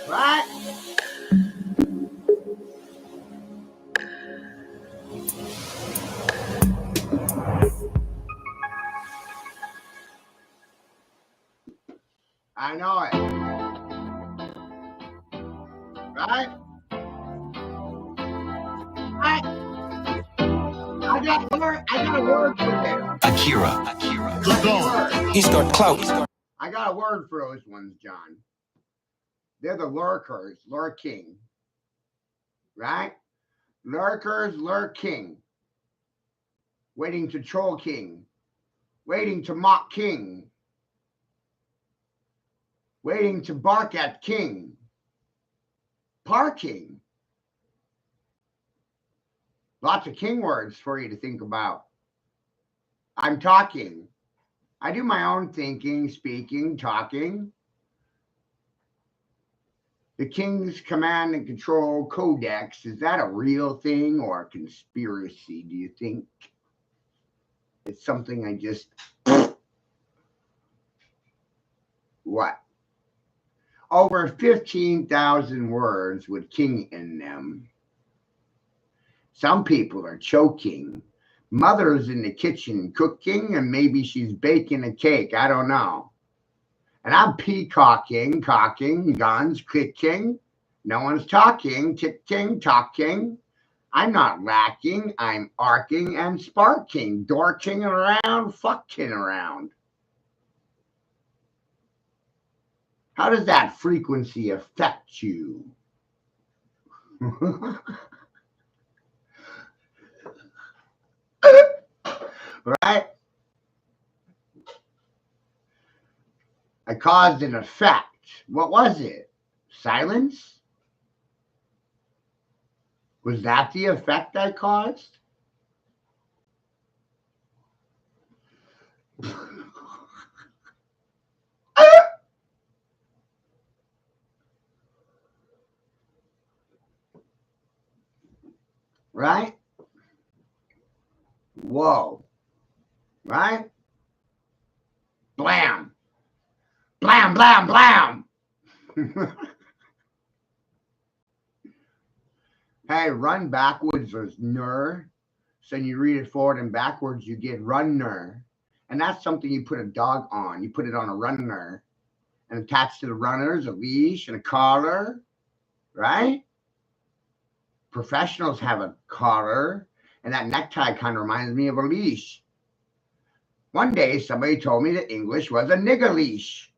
What? I know it. Right? I got a word for this. Akira. Good going. He's got clout. I got a word for those ones, John. They're the lurkers, lurking. Right? Lurkers, lurking. Waiting to troll king. Waiting to mock king. Waiting to bark at king. Parking. Lots of king words for you to think about. I'm talking. I do my own thinking, speaking, talking. The King's Command and Control Codex, is that a real thing or a conspiracy, do you think? It's something I just... What? Over 15,000 words with king in them. Some people are choking. Mother's in the kitchen cooking, and maybe she's baking a cake. I don't know. And I'm peacocking, cocking, guns clicking. No one's talking, ticking, talking. I'm not lacking. I'm arcing and sparking, dorking around, fucking around. How does that frequency affect you? Right? I caused an effect. What was it? Silence? Was that the effect I caused? Right? Whoa. Right? Blam. Blam, blam, blam. Hey, run backwards is ner. So you read it forward and backwards, you get runner. And that's something you put a dog on. You put it on a runner. And attached to the runner is a leash and a collar. Right? Professionals have a collar. And that necktie kind of reminds me of a leash. One day, somebody told me that English was a nigger leash.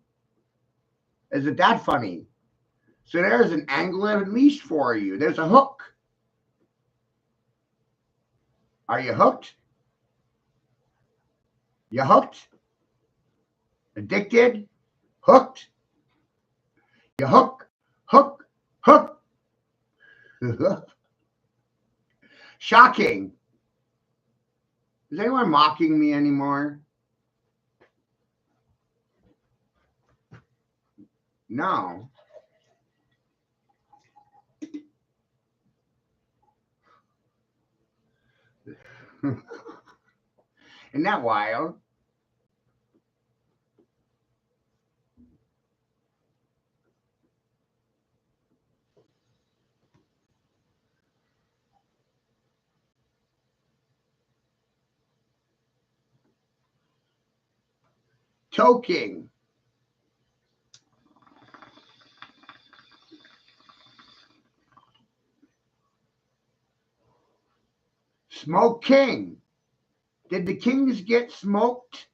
Isn't that funny? So there's an angle and leash for you. There's a hook. Are you hooked? You hooked? Addicted? Hooked? You hook, hook, hook. Shocking. Is anyone mocking me anymore? No. Isn't that wild? Choking. Smoke King. Did the kings get smoked?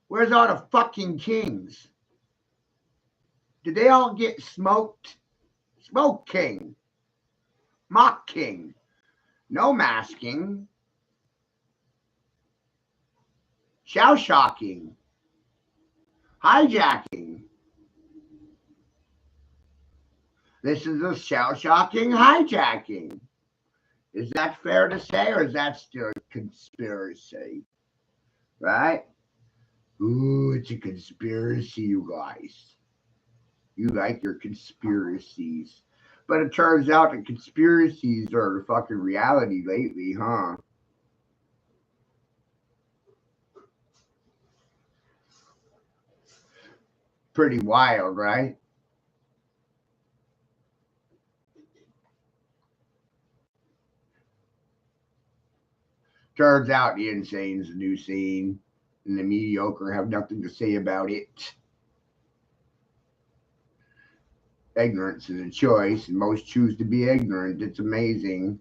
Where's all the fucking kings? Did they all get smoked? Smoke King. Mock King. No masking. Shell-shocking. Hijacking. This is a shell-shocking hijacking. Is that fair to say, or is that still a conspiracy? Right? Ooh, it's a conspiracy, you guys. You like your conspiracies. But it turns out that conspiracies are the fucking reality lately, huh? Pretty wild, right? Turns out the insane's the new sane, and the mediocre have nothing to say about it. Ignorance is a choice, and most choose to be ignorant. It's amazing.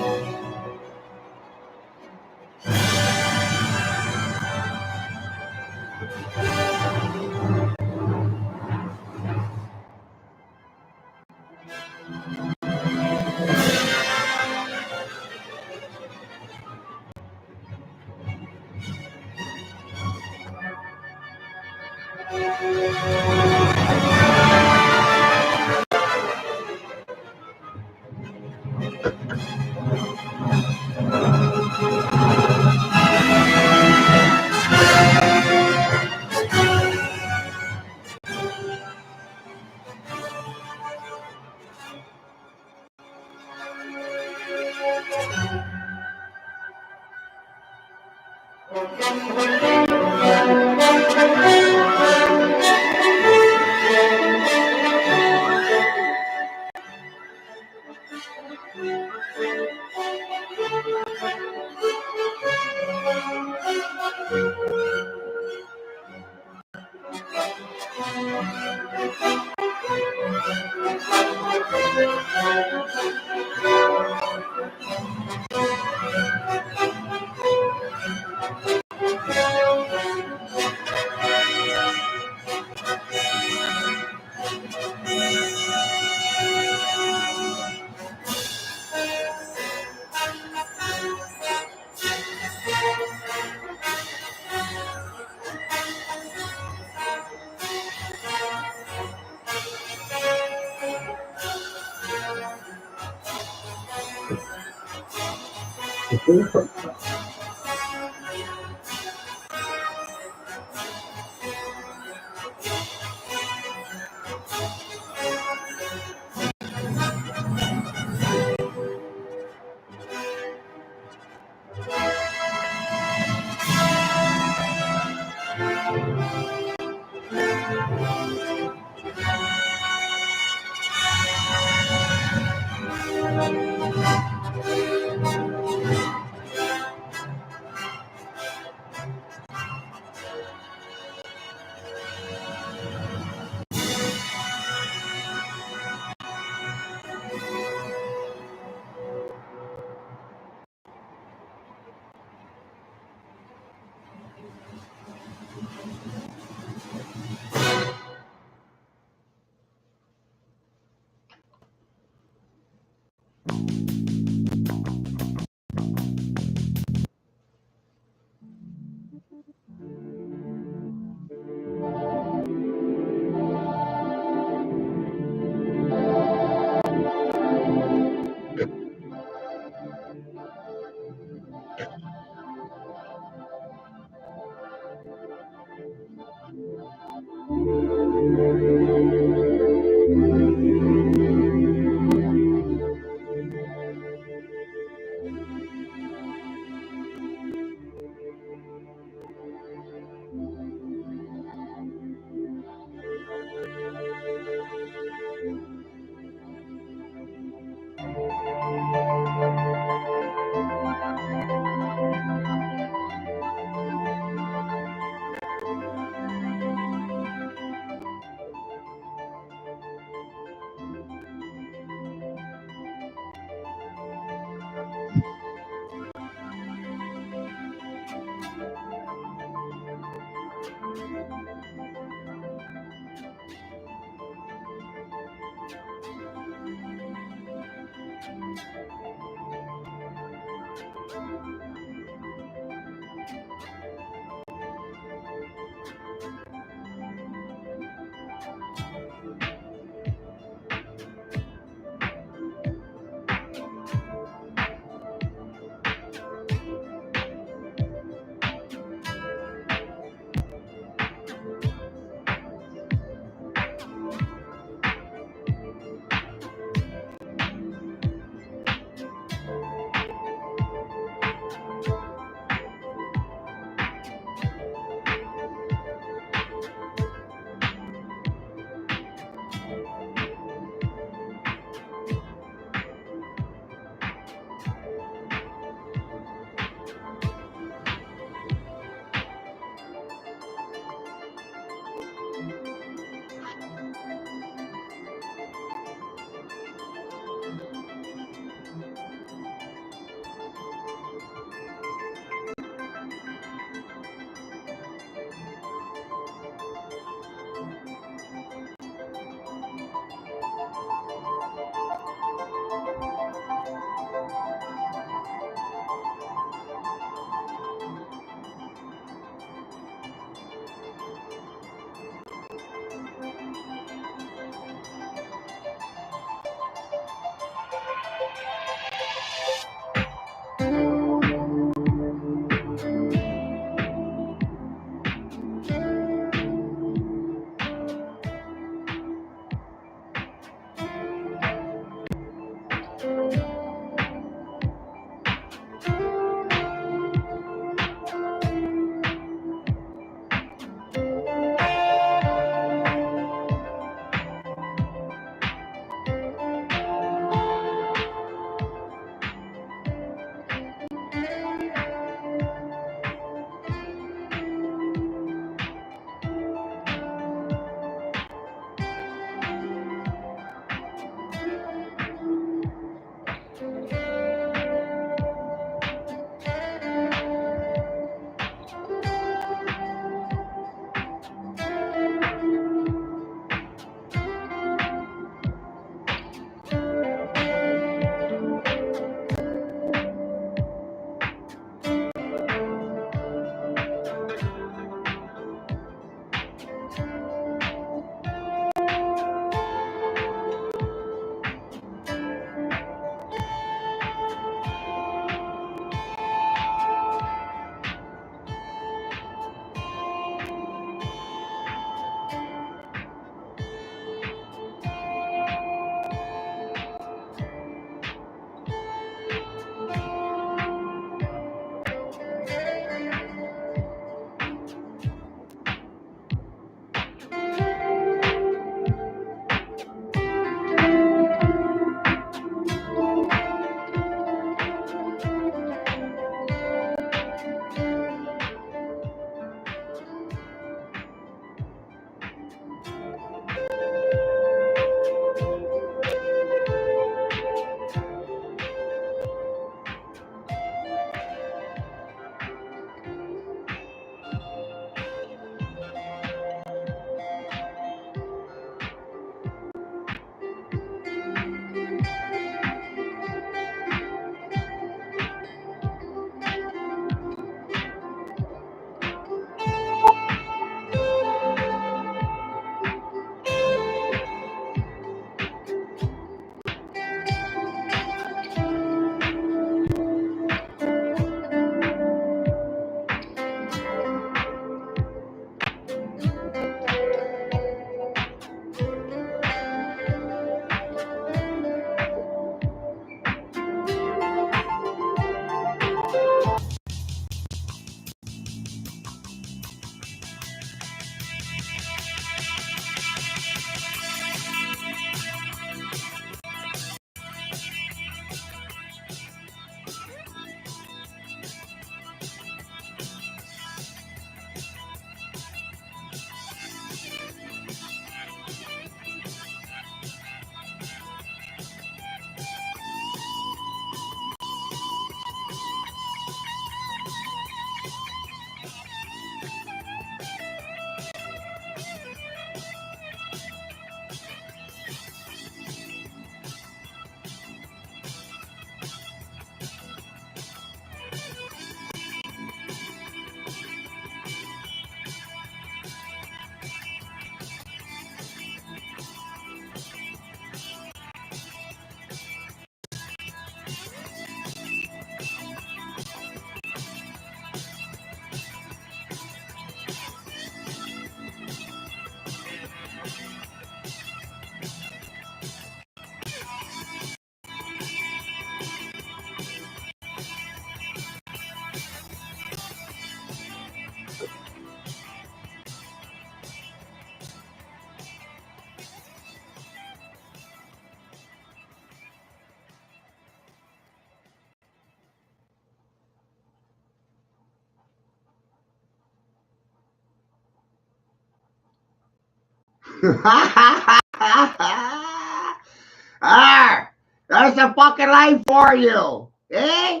Ah, there's a fucking line for you. Eh?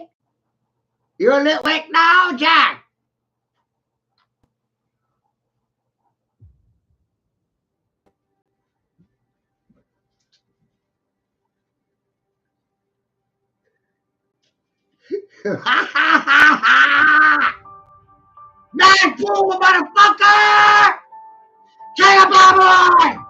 You a little weak now, Jack? Not fool, motherfucker! Take a Babylon!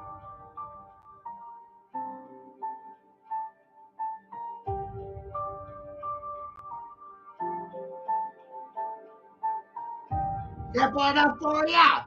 Simple enough for ya.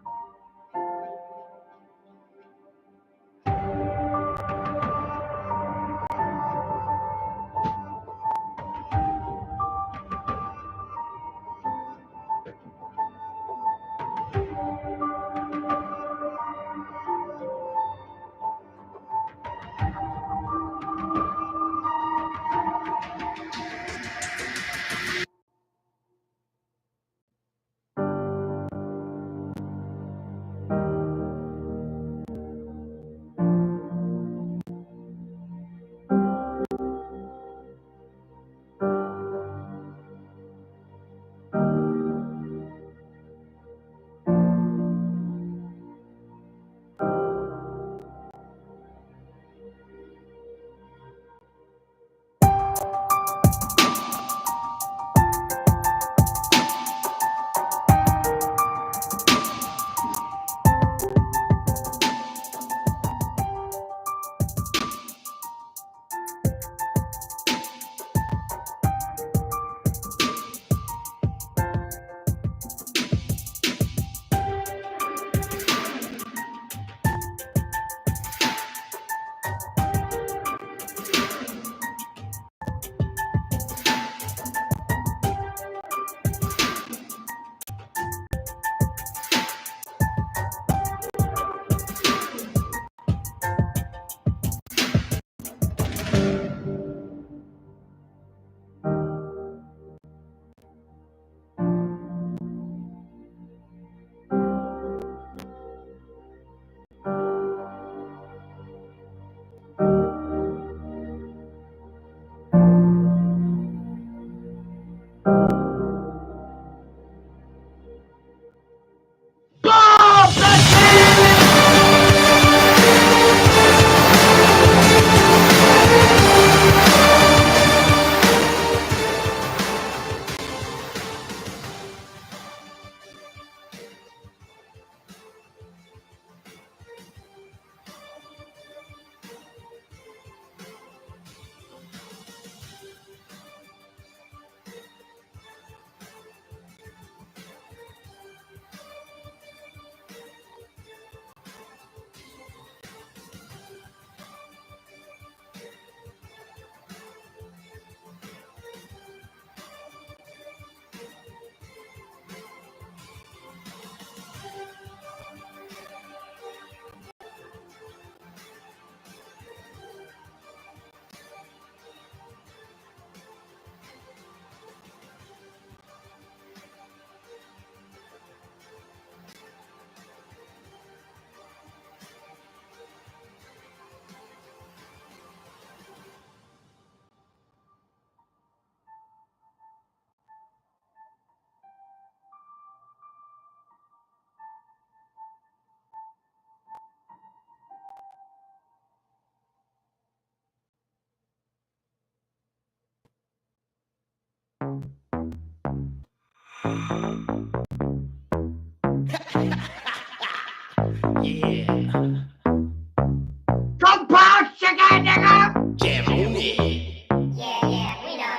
Compound chicken, nigga! Jam on it. Yeah, we know.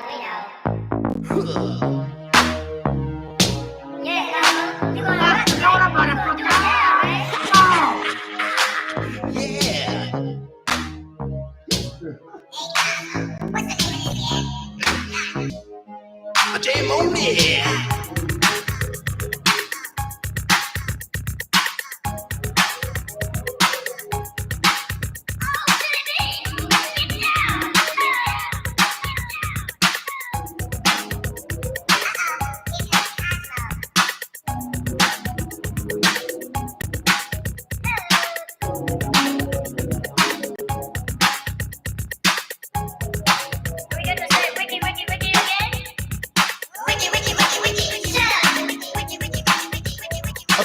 yeah.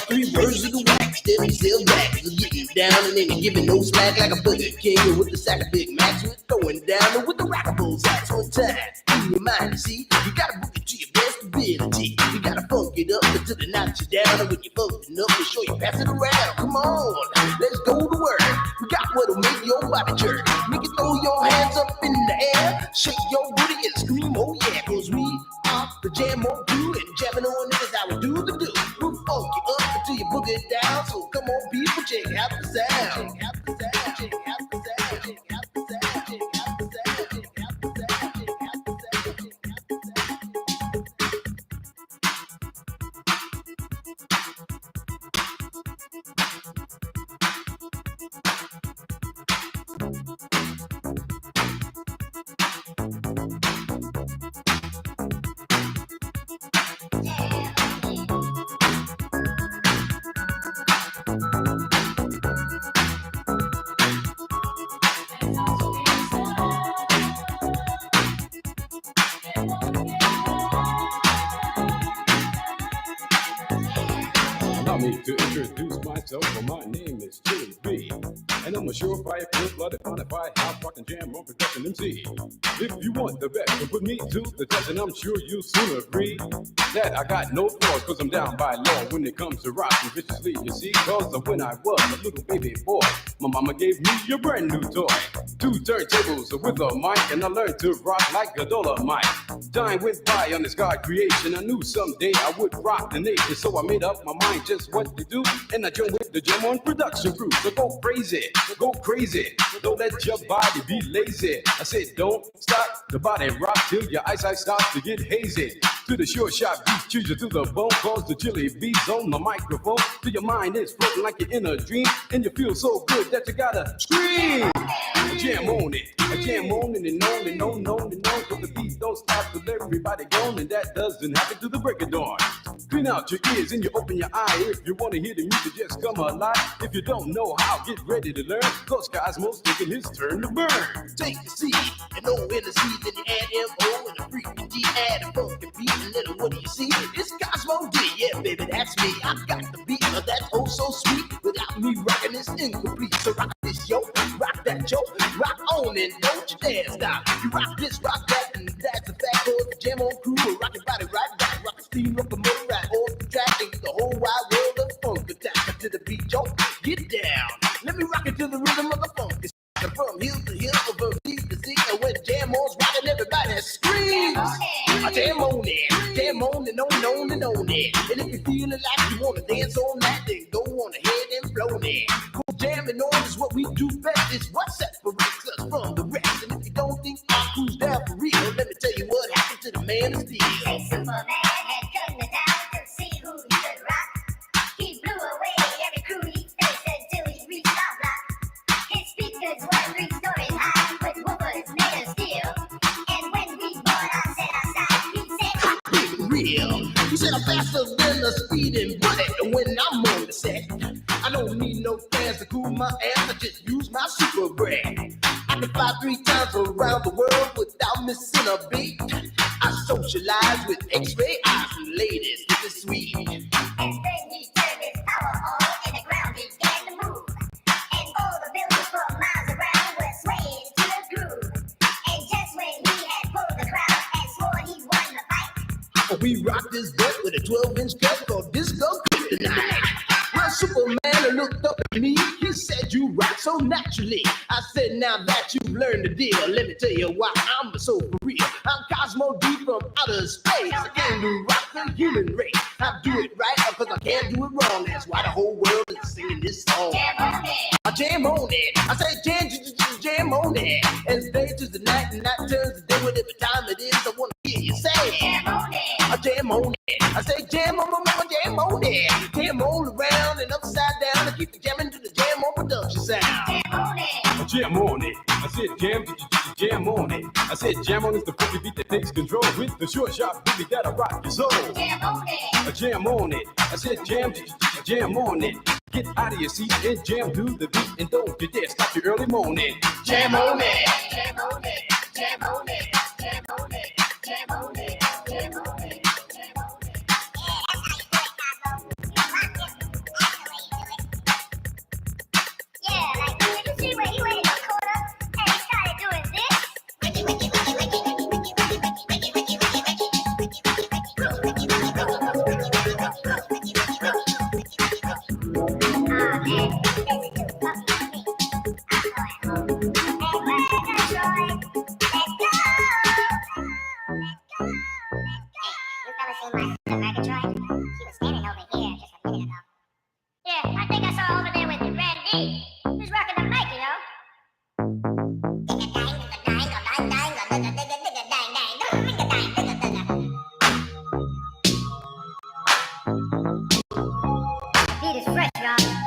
Three words of the wax, then he still back. So getting down and then he giving no slack like a Burger King with the sack of Big Macs. We're throwing down with the rockables at one time. In your mind, you see, you gotta book it to your best ability. You gotta funk it up until they knock you down. And when you're funkin' up, make sure you pass it around. Come on, let's go to work. We got what'll make your body jerk. Make you throw your hands up in the air, shake your booty and scream, oh yeah, cause we are the jam on you and jamming on it is how we do the do. We'll funk you up until you book it down. So come on, people, check out the sound. Check out the sound. Check out the sound. Check out the sound. Check out the sound. Check out the sound. Check out the sound. Allow me to introduce myself. Well, my name is Chili B, and I'm a surefire, full-blooded, bonafide, house rockin' jam on production MC. If you want the best, then put me to the test, and I'm sure you'll soon agree that I got no flaws, cause I'm down by law when it comes to rockin' viciously, you see. Cause when I was a little baby boy, my mama gave me a brand new toy. 2 turntables with a mic, and I learned to rock like a Dolomite. Time went by on this God creation. I knew someday I would rock the nation, so I made up my mind just what to do, and I joined with the Jam On production crew. So go crazy, don't let your body be lazy. I said don't stop the body rock till your eyesight starts to get hazy. To the sure shot beats, choose you to the bone, cause the Chili B's on the microphone. Till your mind is floating like you're in a dream, and you feel so good that you gotta scream. Jam on it, jam on it and on and on and on and on, cause the beat don't stop till everybody gone, and that doesn't happen till the break of dawn. Clean out your ears and you open your eye. If you wanna hear the music, just come alive. If you don't know how, get ready to learn, cause Cosmo's taking his turn to burn. Take the seed and O in the seed, then you add M-O and a freaking G, add a funky beat, and then what do you see? It's Cosmo D, yeah baby, that's me. I got the beat, that's oh so sweet. Without me rocking it's incomplete. So rock this yo, rock that yo, rock on and don't you dare stop. You rock this, rock that, and that's the fact. Cause the Jam On crew will rock your body right back. Rock the steam locomotive right off the track, and get the whole wide world of funk attack to the beat, yo. Get down, let me rock it to the rhythm of the funk. From hill to hill, from sea to sea, and when Jam On's rocking, everybody screams. I jam on and on and on it. And if you're feeling like you wanna dance on that, then go on ahead and flow it. Go jamming on is what we do best. It's what separates us from the rest. And if you don't think our crew's down for real, let me tell you what happened to the man of steel. Superman had cut it down to see who he could rock. He blew away every crew he faced until he reached our block. His speakers were 3 stories high with woofers made of steel. And when we bought our set outside, he said, real. He said I'm faster than a speeding bullet when I'm on the set. I don't need no fans to cool my ass, I just use my super brand. I can fly 3 times around the world without missing a beat. I socialize with X-ray eyes and ladies, this is sweet. and then he turned his power on and the ground began to move. And all the buildings for miles around were swaying to the groove. And just when he had pulled the crowd and swore he won the fight, We rock this boat with a 12-inch cut called Disco Kryptonite. Well, Superman looked up at me, he said you rock so naturally. I said now that you've learned the deal, let me tell you why I'm so for real. I'm Cosmo D from outer space. I came to rock the human race. I do it right because I can't do it wrong. That's why the whole world is singing this song. I jam on it. I say jam jam on it. As day turns to night and night turns to day, whatever time it is, I wanna hear you say jam on it. I jam on it. I say jam on jam on it. Jam all around and upside down. I keep the jamming to the jam on production sound. Jam on it. I jam on it. I said jam on it. I said jam on is the funky beat that takes control with the short sharp beat that'll rock your soul. Jam on it. I jam on it. I said jam on it. Get out of your seat and jam to the beat and don't you dare stop your early morning. Jam on it. Jam on it. Jam on it. Jam on it. Jam on it. Jam on it. Yeah, like, did you see where he went in the corner and he started doing this? Yeah, I think I saw over there with Randy. Who's rocking the mic, you know? Beat is fresh, y'all.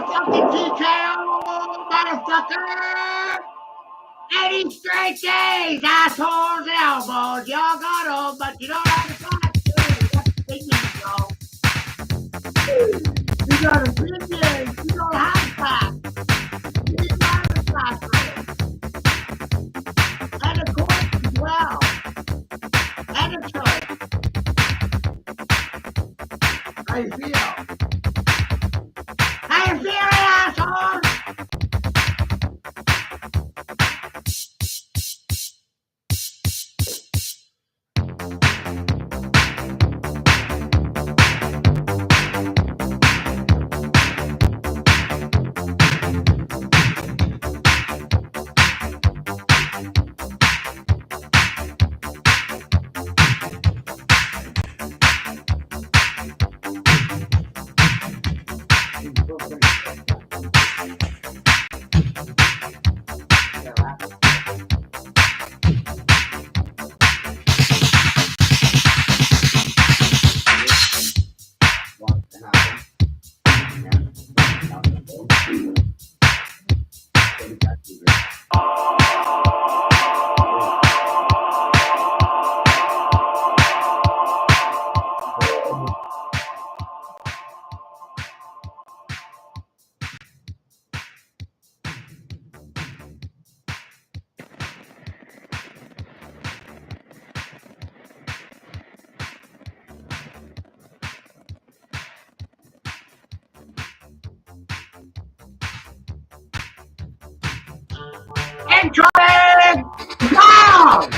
Fucking TKO, motherfucker! 80 straight days, assholes and elbows. Y'all got them, but you don't have to fight. That's the big news, you got a big news. You don't have that. You don't have a classroom. And a court as well. And a church. How you feel? How you feeling, assholes? Incoming! Down!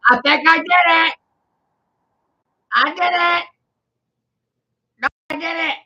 I think I did it. I did it. No, I did it.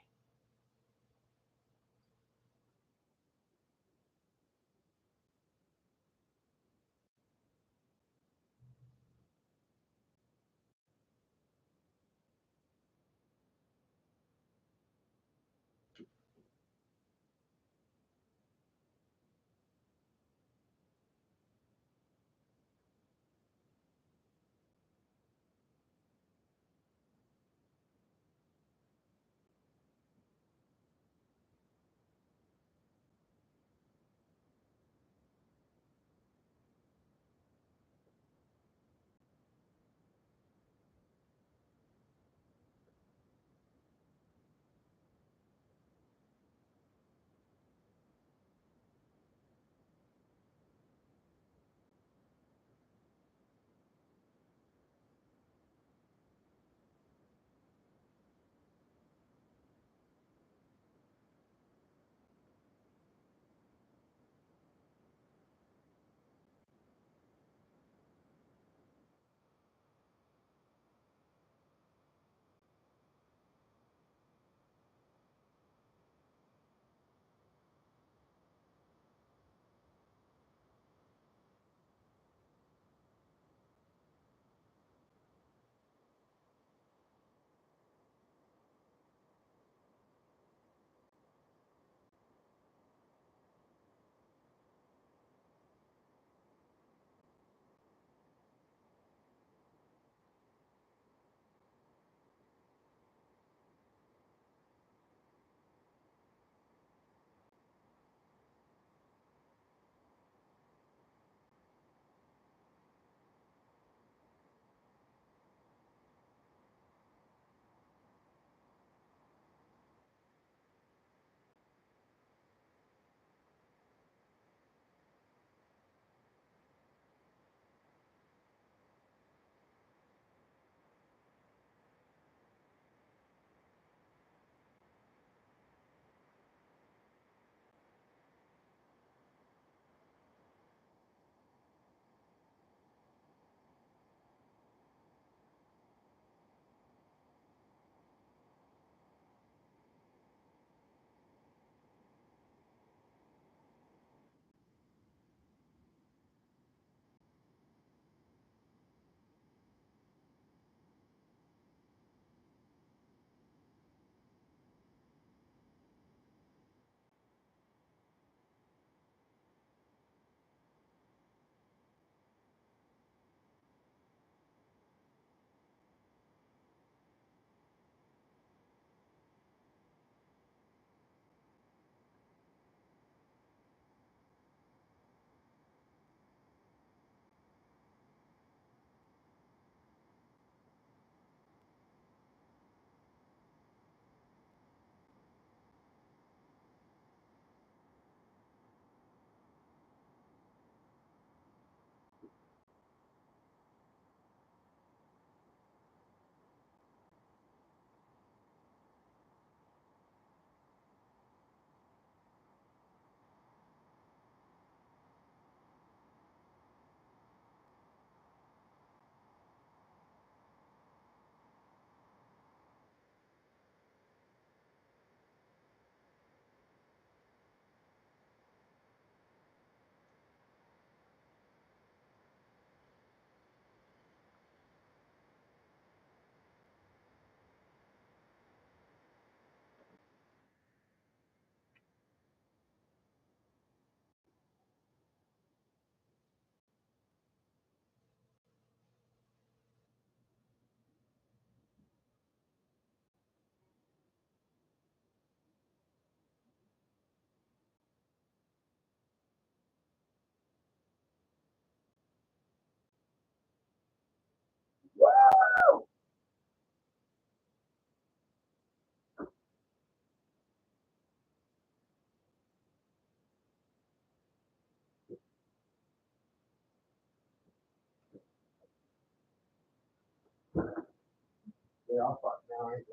They're all fucked now, ain't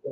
they?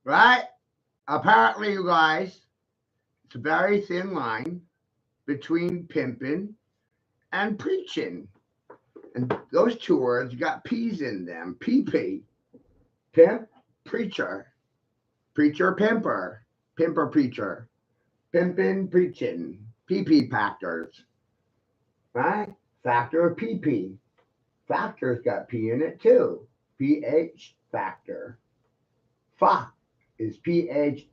right? Apparently, you guys, it's a very thin line between pimping and preaching. And those two words got P's in them. PP. Pimp, preacher. Preacher, pimper. Pimper, preacher. Pimpin', preaching. PP factors. Right? Factor of PP. Factor's got P in it too. PH factor. Fa is PHACTOR.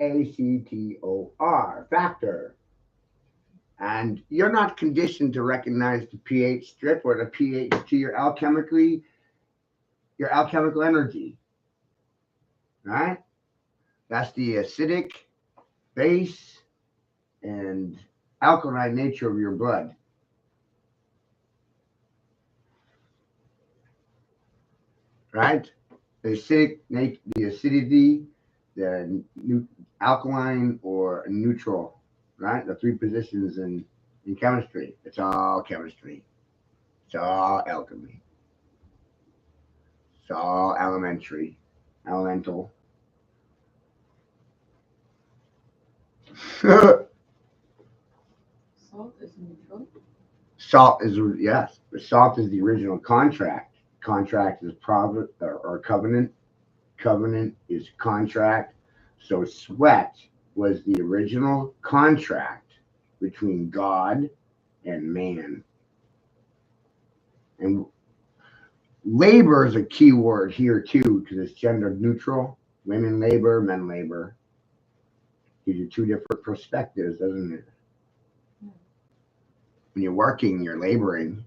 Factor. And you're not conditioned to recognize the pH strip or the pH to your alchemical energy. Right? That's the acidic, base, and alkaline nature of your blood. Right? The acidity, the alkaline or neutral, right? The three positions in chemistry. It's all chemistry. It's all alchemy. It's all elementary, elemental. Salt is neutral. Salt is, yes, but salt is the original contract. Contract is provident or covenant. Covenant is contract. So sweat was the original contract between God and man. And labor is a key word here too, because it's gender neutral. Women labor, men labor. Gives you two different perspectives, doesn't it? When you're working, you're laboring.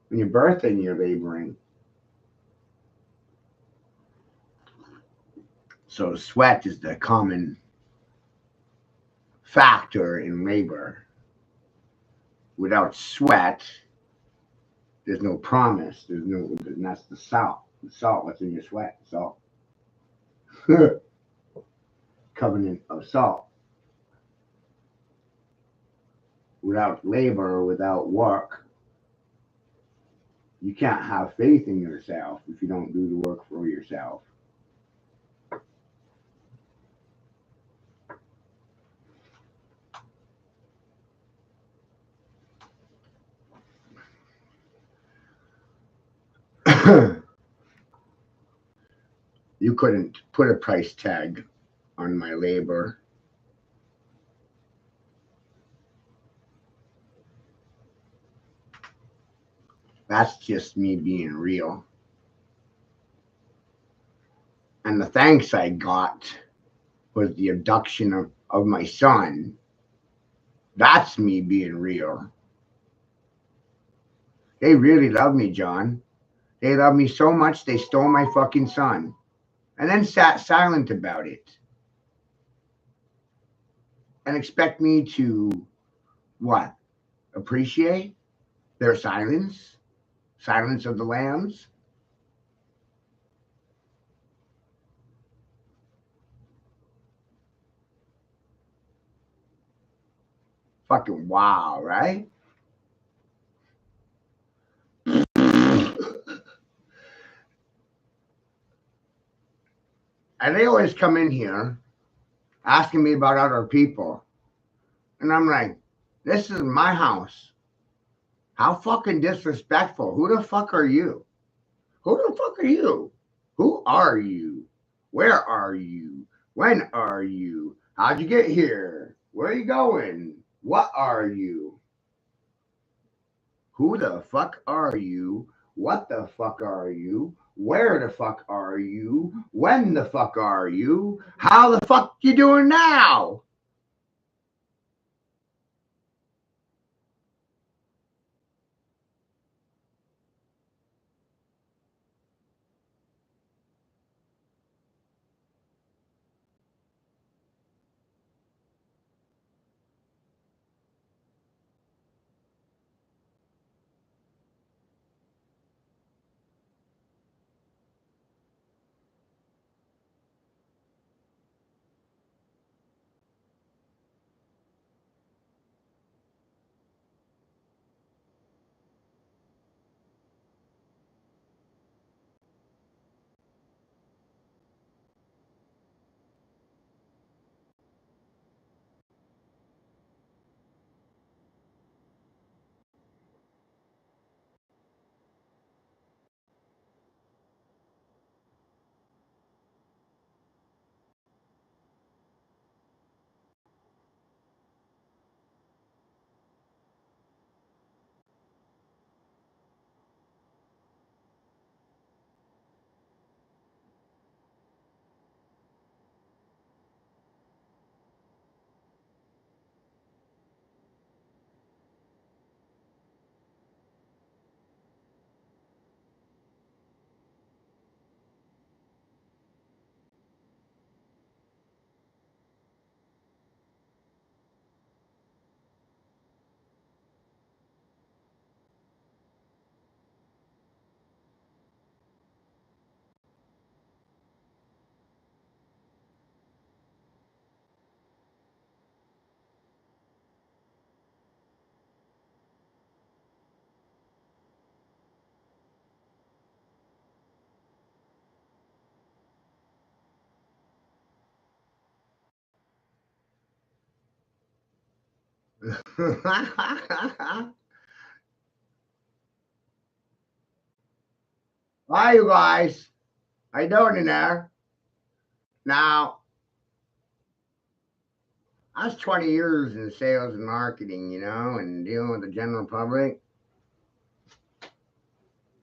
When you're birthing, you're laboring. So sweat is the common factor in labor. Without sweat, there's no promise. And that's the salt. The salt, what's in your sweat? Salt. Covenant of salt. Without labor, without work, you can't have faith in yourself if you don't do the work for yourself. You couldn't put a price tag on my labor. That's just me being real. And the thanks I got was the abduction of my son. That's me being real. They really love me, John. They love me so much they stole my fucking son and then sat silent about it and expect me to, what, appreciate their silence? Silence of the lambs? Fucking wow, right? And they always come in here asking me about other people. And I'm like, this is my house. How fucking disrespectful. Who the fuck are you? Who the fuck are you? Who are you? Where are you? When are you? How'd you get here? Where are you going? What are you? Who the fuck are you? What the fuck are you? Where the fuck are you? When the fuck are you? How the fuck you doing now? Hi, you guys. How you doing in there? Now, I was 20 years in sales and marketing, and dealing with the general public.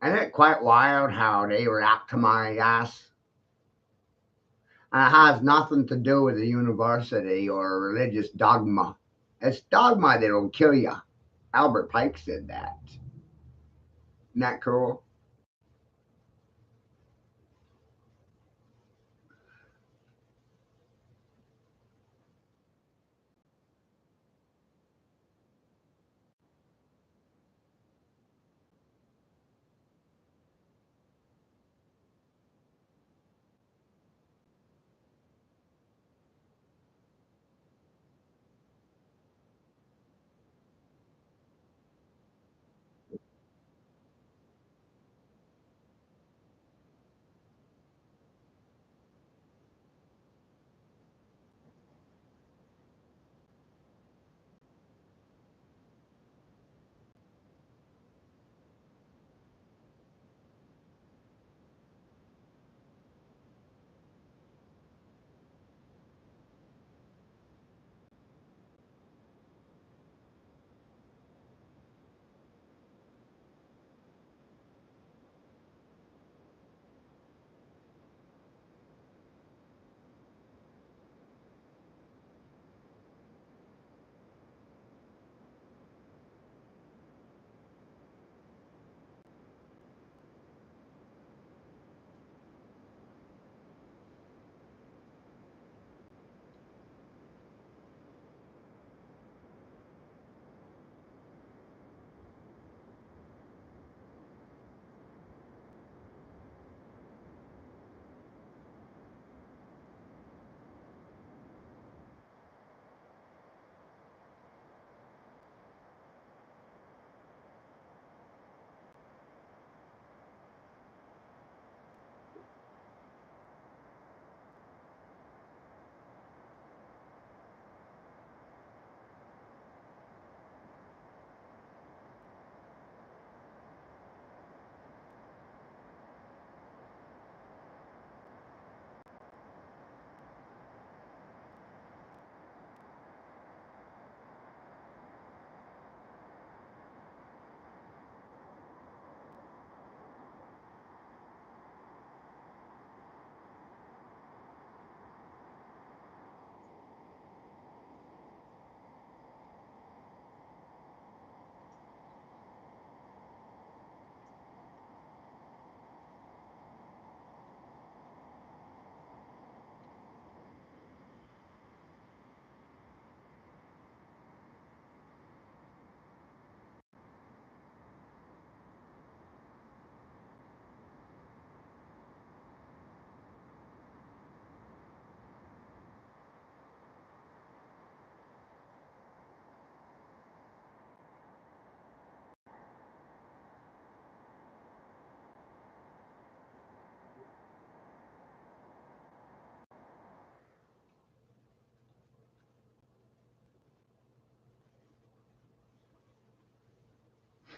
And it's quite wild how they react to my ass. And it has nothing to do with the university or religious dogma. It's dogma that'll kill you. Albert Pike said that. Isn't that cool?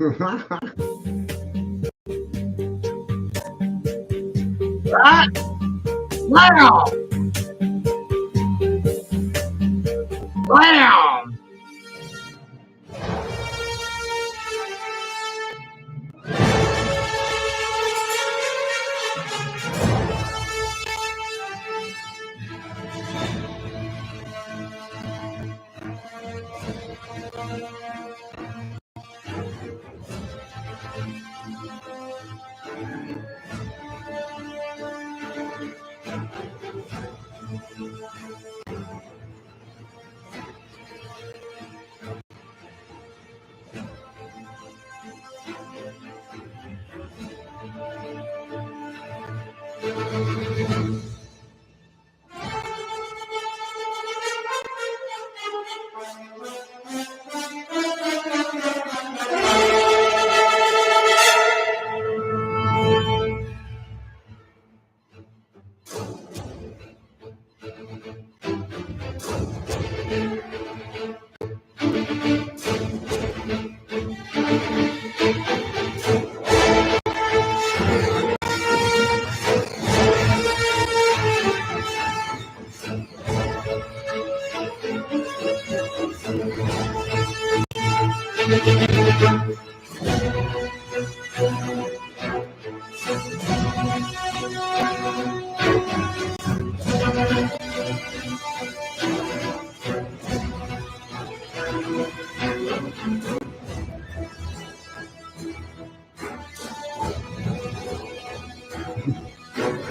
Right? Wow! Wow!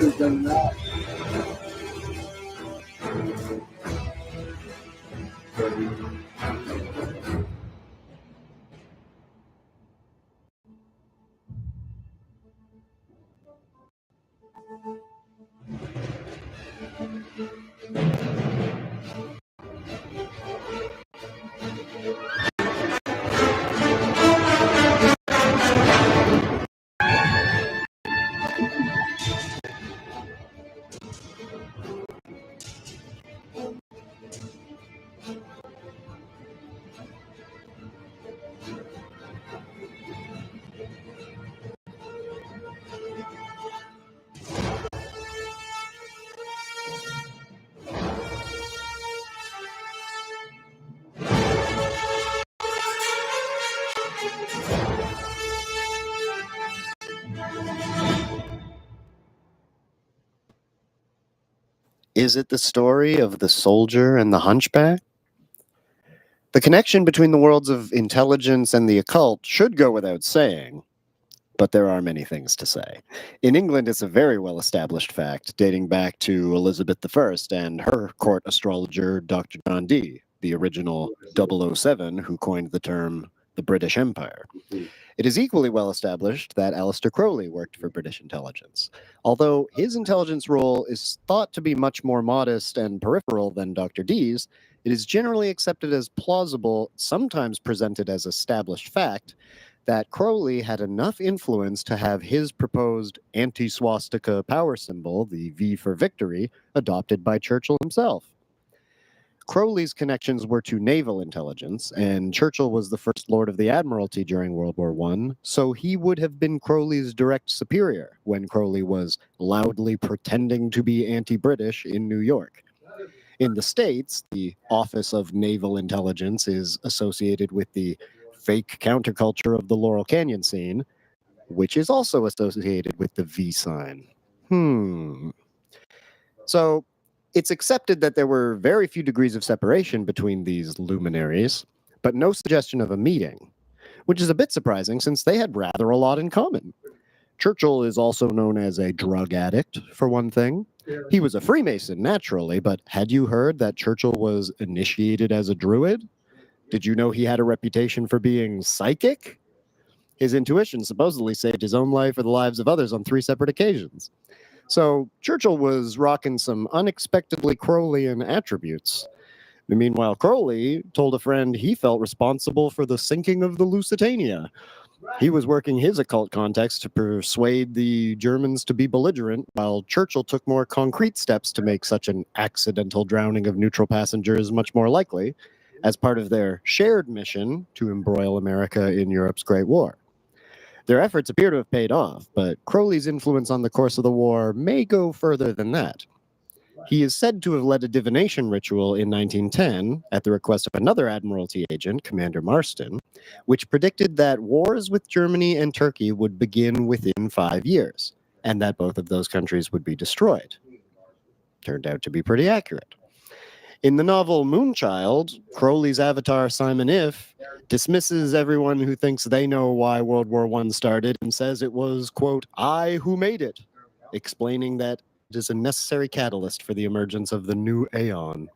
Who's done that? Is it the story of the soldier and the hunchback? The connection between the worlds of intelligence and the occult should go without saying, but there are many things to say. In England, it's a very well-established fact, dating back to Elizabeth I and her court astrologer, Dr. John Dee, the original 007 who coined the term the British Empire. It is equally well established that Aleister Crowley worked for British intelligence. Although his intelligence role is thought to be much more modest and peripheral than Dr. Dee's, it is generally accepted as plausible, sometimes presented as established fact, that Crowley had enough influence to have his proposed anti-swastika power symbol, the V for victory, adopted by Churchill himself. Crowley's connections were to naval intelligence, and Churchill was the First Lord of the Admiralty during World War I, so he would have been Crowley's direct superior when Crowley was loudly pretending to be anti-British in New York. In the States, the Office of Naval Intelligence is associated with the fake counterculture of the Laurel Canyon scene, which is also associated with the V sign. So, it's accepted that there were very few degrees of separation between these luminaries, but no suggestion of a meeting, which is a bit surprising since they had rather a lot in common. Churchill is also known as a drug addict, for one thing. He was a Freemason, naturally, but had you heard that Churchill was initiated as a druid? Did you know he had a reputation for being psychic? His intuition supposedly saved his own life or the lives of others on 3 separate occasions. So Churchill was rocking some unexpectedly Crowleyan attributes. Meanwhile, Crowley told a friend he felt responsible for the sinking of the Lusitania. He was working his occult contacts to persuade the Germans to be belligerent, while Churchill took more concrete steps to make such an accidental drowning of neutral passengers much more likely, as part of their shared mission to embroil America in Europe's Great War. Their efforts appear to have paid off, but Crowley's influence on the course of the war may go further than that. He is said to have led a divination ritual in 1910 at the request of another Admiralty agent, Commander Marston, which predicted that wars with Germany and Turkey would begin within 5 years, and that both of those countries would be destroyed. Turned out to be pretty accurate. In the novel Moonchild, Crowley's avatar Simon If dismisses everyone who thinks they know why World War I started and says it was, quote, I who made it, explaining that it is a necessary catalyst for the emergence of the new aeon.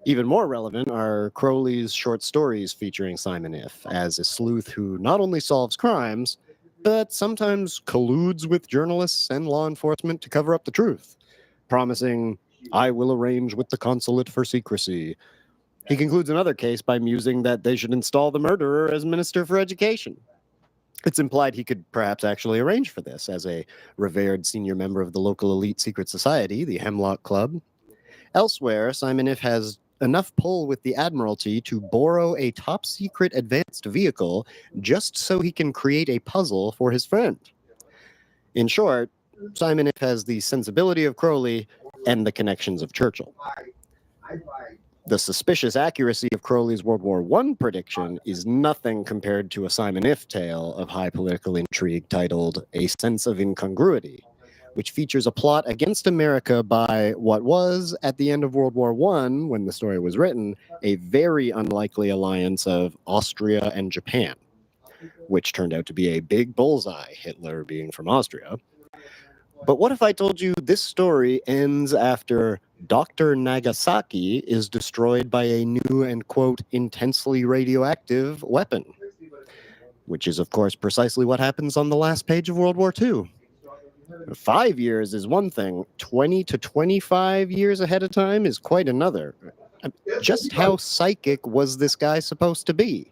Even more relevant are Crowley's short stories featuring Simon If as a sleuth who not only solves crimes, but sometimes colludes with journalists and law enforcement to cover up the truth, promising, I will arrange with the consulate for secrecy. He concludes another case by musing that they should install the murderer as Minister for Education. It's implied he could perhaps actually arrange for this as a revered senior member of the local elite secret society, the Hemlock Club. Elsewhere, Simon If has enough pull with the Admiralty to borrow a top-secret advanced vehicle just so he can create a puzzle for his friend. In short, Simon If has the sensibility of Crowley, and the connections of Churchill. The suspicious accuracy of Crowley's World War I prediction is nothing compared to a Simon If tale of high political intrigue titled A Sense of Incongruity, which features a plot against America by what was, at the end of World War I, when the story was written, a very unlikely alliance of Austria and Japan, which turned out to be a big bullseye, Hitler being from Austria. But what if I told you this story ends after Dr. Nagasaki is destroyed by a new and, quote, intensely radioactive weapon? Which is, of course, precisely what happens on the last page of World War II. 5 years is one thing. 20 to 25 years ahead of time is quite another. Just how psychic was this guy supposed to be?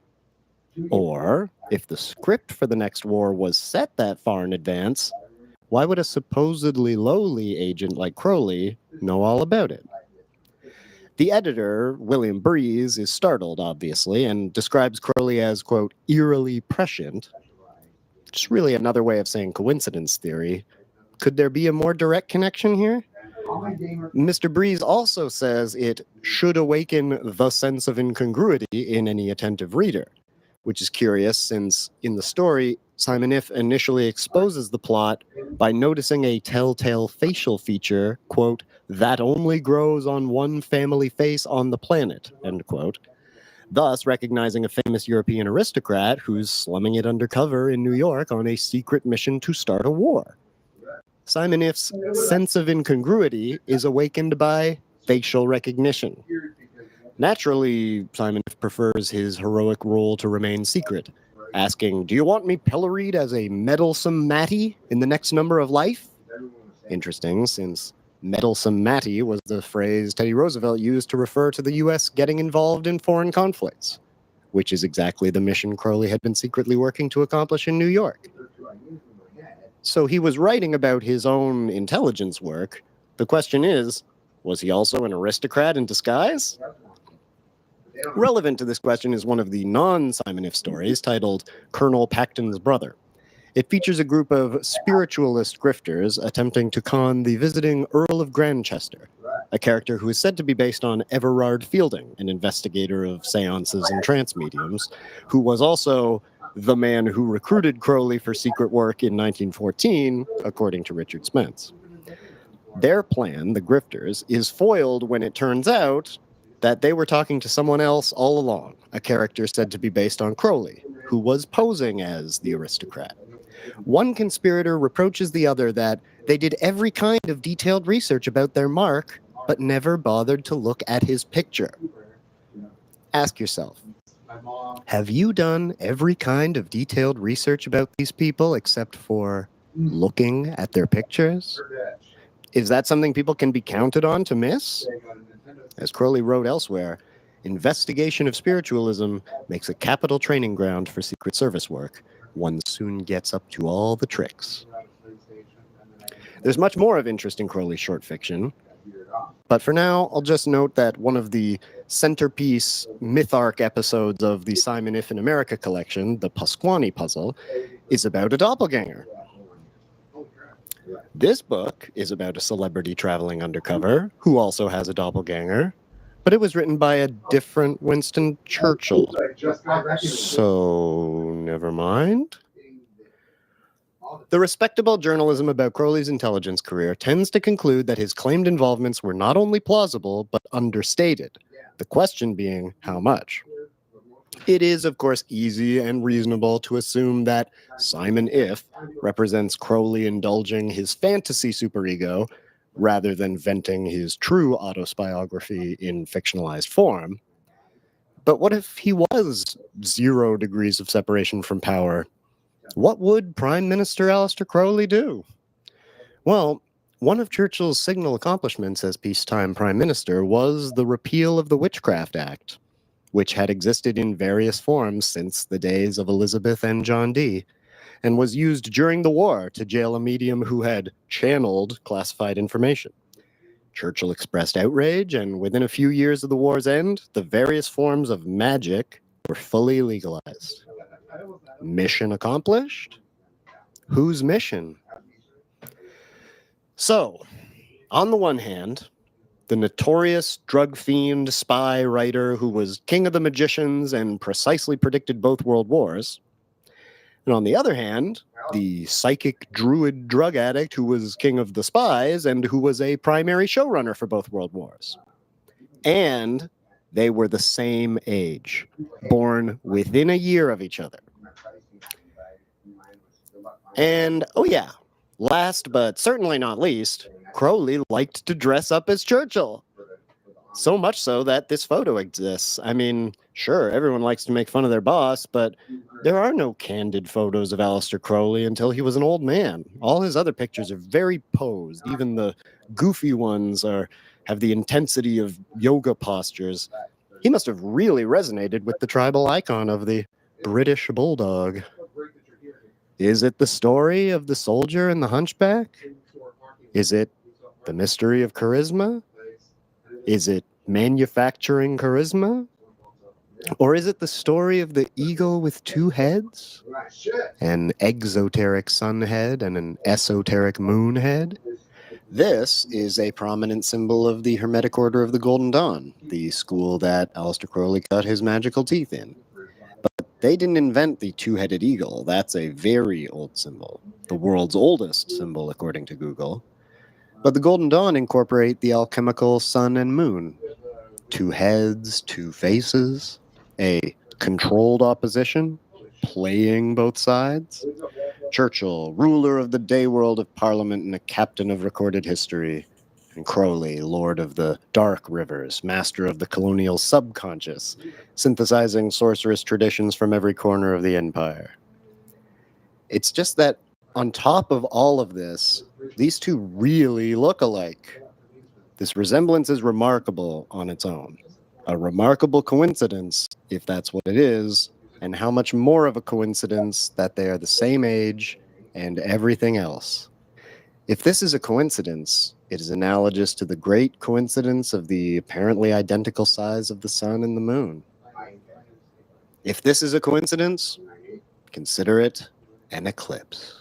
Or, if the script for the next war was set that far in advance, why would a supposedly lowly agent like Crowley know all about it? The editor, William Breeze, is startled, obviously, and describes Crowley as, quote, eerily prescient. Just really another way of saying coincidence theory. Could there be a more direct connection here? Mr. Breeze also says it should awaken the sense of incongruity in any attentive reader, which is curious since in the story, Simon If initially exposes the plot by noticing a telltale facial feature, quote, that only grows on one family face on the planet, end quote, thus recognizing a famous European aristocrat who's slumming it undercover in New York on a secret mission to start a war. Simon If's sense of incongruity is awakened by facial recognition. Naturally, Simon If prefers his heroic role to remain secret, asking, do you want me pilloried as a meddlesome Matty in the next number of Life? Interesting, since meddlesome Matty was the phrase Teddy Roosevelt used to refer to the U.S. getting involved in foreign conflicts, which is exactly the mission Crowley had been secretly working to accomplish in New York. So he was writing about his own intelligence work. The question is, was he also an aristocrat in disguise? Relevant to this question is one of the non-Simon If stories titled Colonel Pacton's Brother. It features a group of spiritualist grifters attempting to con the visiting Earl of Grandchester, a character who is said to be based on Everard Fielding, an investigator of seances and trance mediums, who was also the man who recruited Crowley for secret work in 1914, according to Richard Spence. Their plan, the grifters, is foiled when it turns out that they were talking to someone else all along, a character said to be based on Crowley, who was posing as the aristocrat. One conspirator reproaches the other that they did every kind of detailed research about their mark, but never bothered to look at his picture. Ask yourself, have you done every kind of detailed research about these people except for looking at their pictures? Is that something people can be counted on to miss? As Crowley wrote elsewhere, investigation of spiritualism makes a capital training ground for Secret Service work. One soon gets up to all the tricks. There's much more of interest in Crowley's short fiction, but for now, I'll just note that one of the centerpiece myth arc episodes of the Simon If in America collection, the Pasquani Puzzle, is about a doppelganger. This book is about a celebrity traveling undercover who also has a doppelganger, but it was written by a different Winston Churchill. So, never mind. The respectable journalism about Crowley's intelligence career tends to conclude that his claimed involvements were not only plausible, but understated. The question being, how much? It is, of course, easy and reasonable to assume that Simon If represents Crowley indulging his fantasy superego rather than venting his true autobiography in fictionalized form. But what if he was 0 degrees of separation from power? What would Prime Minister Aleister Crowley do? Well, one of Churchill's signal accomplishments as peacetime Prime Minister was the repeal of the Witchcraft Act, which had existed in various forms since the days of Elizabeth and John Dee, and was used during the war to jail a medium who had channeled classified information. Churchill expressed outrage, and within a few years of the war's end, the various forms of magic were fully legalized. Mission accomplished? Whose mission? So, On the one hand, the notorious drug fiend spy writer who was king of the magicians and precisely predicted both world wars. And on the other hand, the psychic druid drug addict who was king of the spies and who was a primary showrunner for both world wars. And they were the same age, born within a year of each other. And, oh yeah, last but certainly not least, Crowley liked to dress up as Churchill. So much so that this photo exists. I mean, sure, everyone likes to make fun of their boss, but there are no candid photos of Aleister Crowley until he was an old man. All his other pictures are very posed. Even the goofy ones have the intensity of yoga postures. He must have really resonated with the tribal icon of the British bulldog. Is it the story of the soldier and the hunchback? Is it the mystery of charisma? Is it manufacturing charisma? Or is it the story of the eagle with two heads? An exoteric sun head and an esoteric moon head? This is a prominent symbol of the Hermetic Order of the Golden Dawn, the school that Aleister Crowley cut his magical teeth in. But they didn't invent the two-headed eagle. That's a very old symbol, the world's oldest symbol according to Google. But the Golden Dawn incorporate the alchemical sun and moon. Two heads, two faces, a controlled opposition, playing both sides. Churchill, ruler of the day world of Parliament and a captain of recorded history. And Crowley, lord of the dark rivers, master of the colonial subconscious, synthesizing sorcerous traditions from every corner of the empire. It's just that on top of all of this, these two really look alike. This resemblance is remarkable on its own. A remarkable coincidence, if that's what it is, and how much more of a coincidence that they are the same age and everything else. If this is a coincidence, it is analogous to the great coincidence of the apparently identical size of the sun and the moon. If this is a coincidence, consider it an eclipse.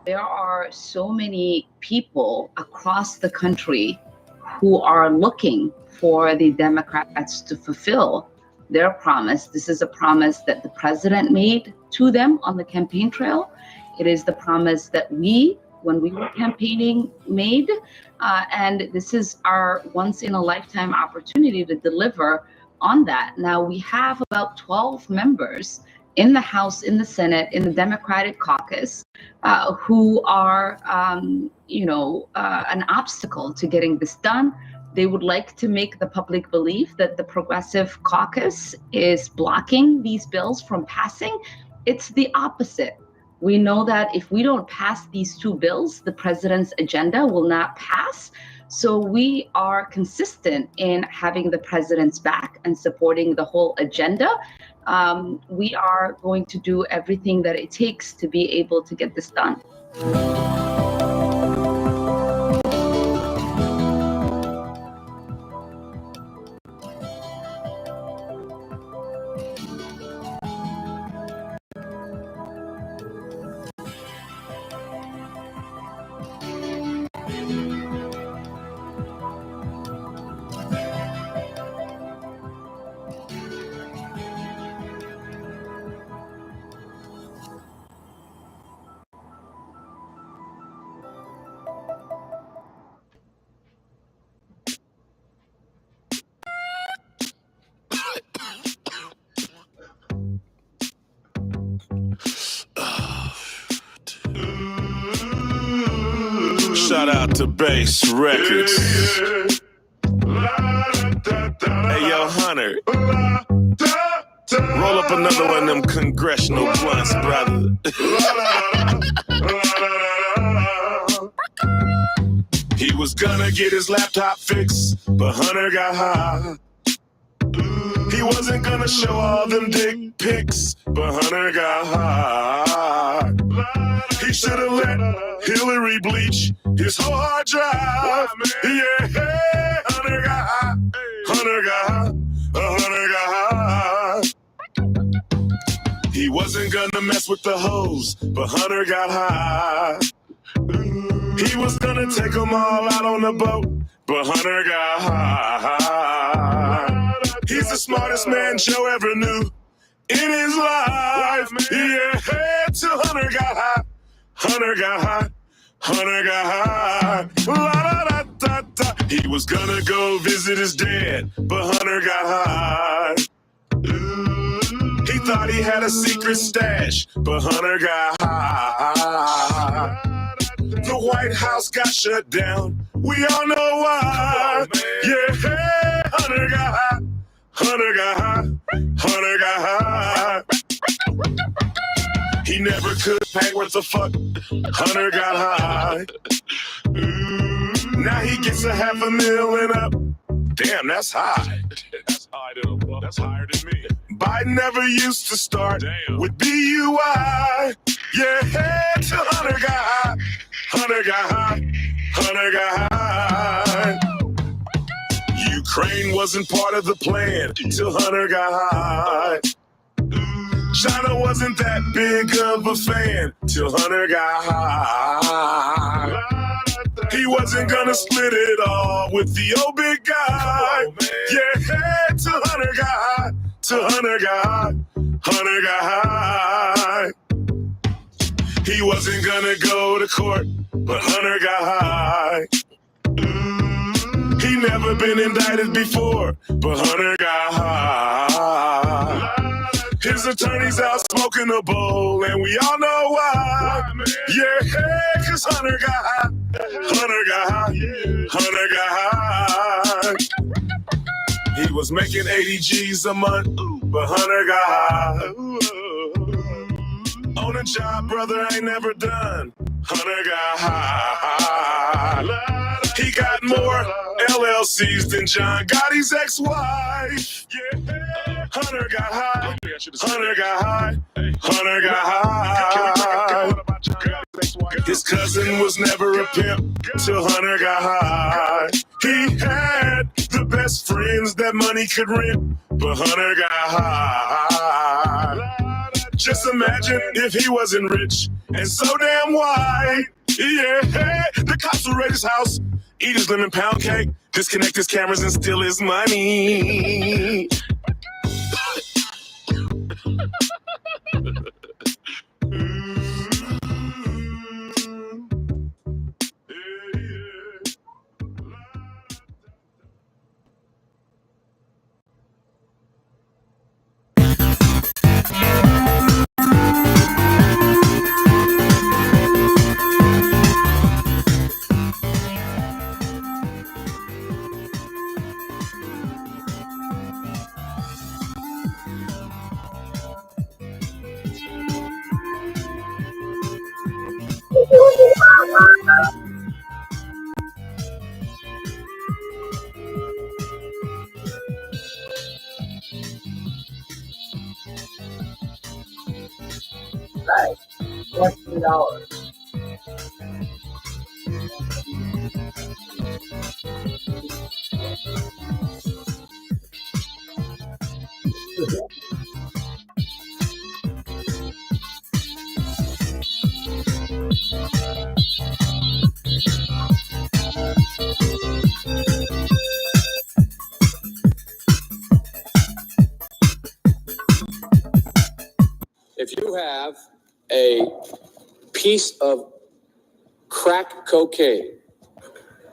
There are so many people across the country who are looking for the Democrats to fulfill their promise. This is a promise that the president made to them on the campaign trail. It is the promise that we when we were campaigning made. And this is our once in a lifetime opportunity to deliver on that. Now we have about 12 members in the House, in the Senate, in the Democratic caucus, who are, an obstacle to getting this done. They would like to make the public believe that the Progressive Caucus is blocking these bills from passing. It's the opposite. We know that if we don't pass these two bills, the president's agenda will not pass. So we are consistent in having the president's back and supporting the whole agenda. We are going to do everything that it takes to be able to get this done. Shout out to Bass Records. Hey, yo, Hunter. Roll up another one of them congressional blunts, brother. He was gonna get his laptop fixed, but Hunter got high. He wasn't gonna show all them dick pics, but Hunter got high. He should've let Hillary bleach his whole hard drive. Yeah, Hunter got high. Hunter got high. Hunter got high. He wasn't gonna mess with the hoes, but Hunter got high. He was gonna take them all out on the boat, but Hunter got high. He's the smartest man Joe ever knew in his life. Yeah, till Hunter got high. Hunter got high. Hunter got high. La, da, da, da, da. He was gonna go visit his dad, but Hunter got high. He thought he had a secret stash, but Hunter got high. The White House got shut down. We all know why. Yeah, Hunter got high. Hunter got high. Hunter got high. He never could pay what the fuck. Hunter got high. Now he gets $500,000 and up. Damn, that's high. That's high to the That's higher than me. Biden never used to start with BUI. Yeah, till Hunter got high. Hunter got high. Hunter got high. Ukraine wasn't part of the plan till Hunter got high. China wasn't that big of a fan till Hunter got high. He wasn't gonna split it all with the old big guy. Yeah, till Hunter got high. Till Hunter got high. Hunter got high. He wasn't gonna go to court, but Hunter got high. He never been indicted before, but Hunter got high. His attorney's out smoking a bowl, and we all know why. Yeah, cause Hunter got high. Hunter got high. Hunter got high. He was making 80 G's a month, but Hunter got high. On a job brother ain't never done. Hunter got high. He got more LLCs than John Gotti's ex-wife. Yeah, Hunter got high. Hunter got high. Hunter got high. His cousin was never a pimp till Hunter got high. He had the best friends that money could rent, but Hunter got high. Just imagine if he wasn't rich and so damn white. Yeah, the cops will raid his house, eat his lemon pound cake, disconnect his cameras and steal his money. Hey, what's $2? If you have a piece of crack cocaine,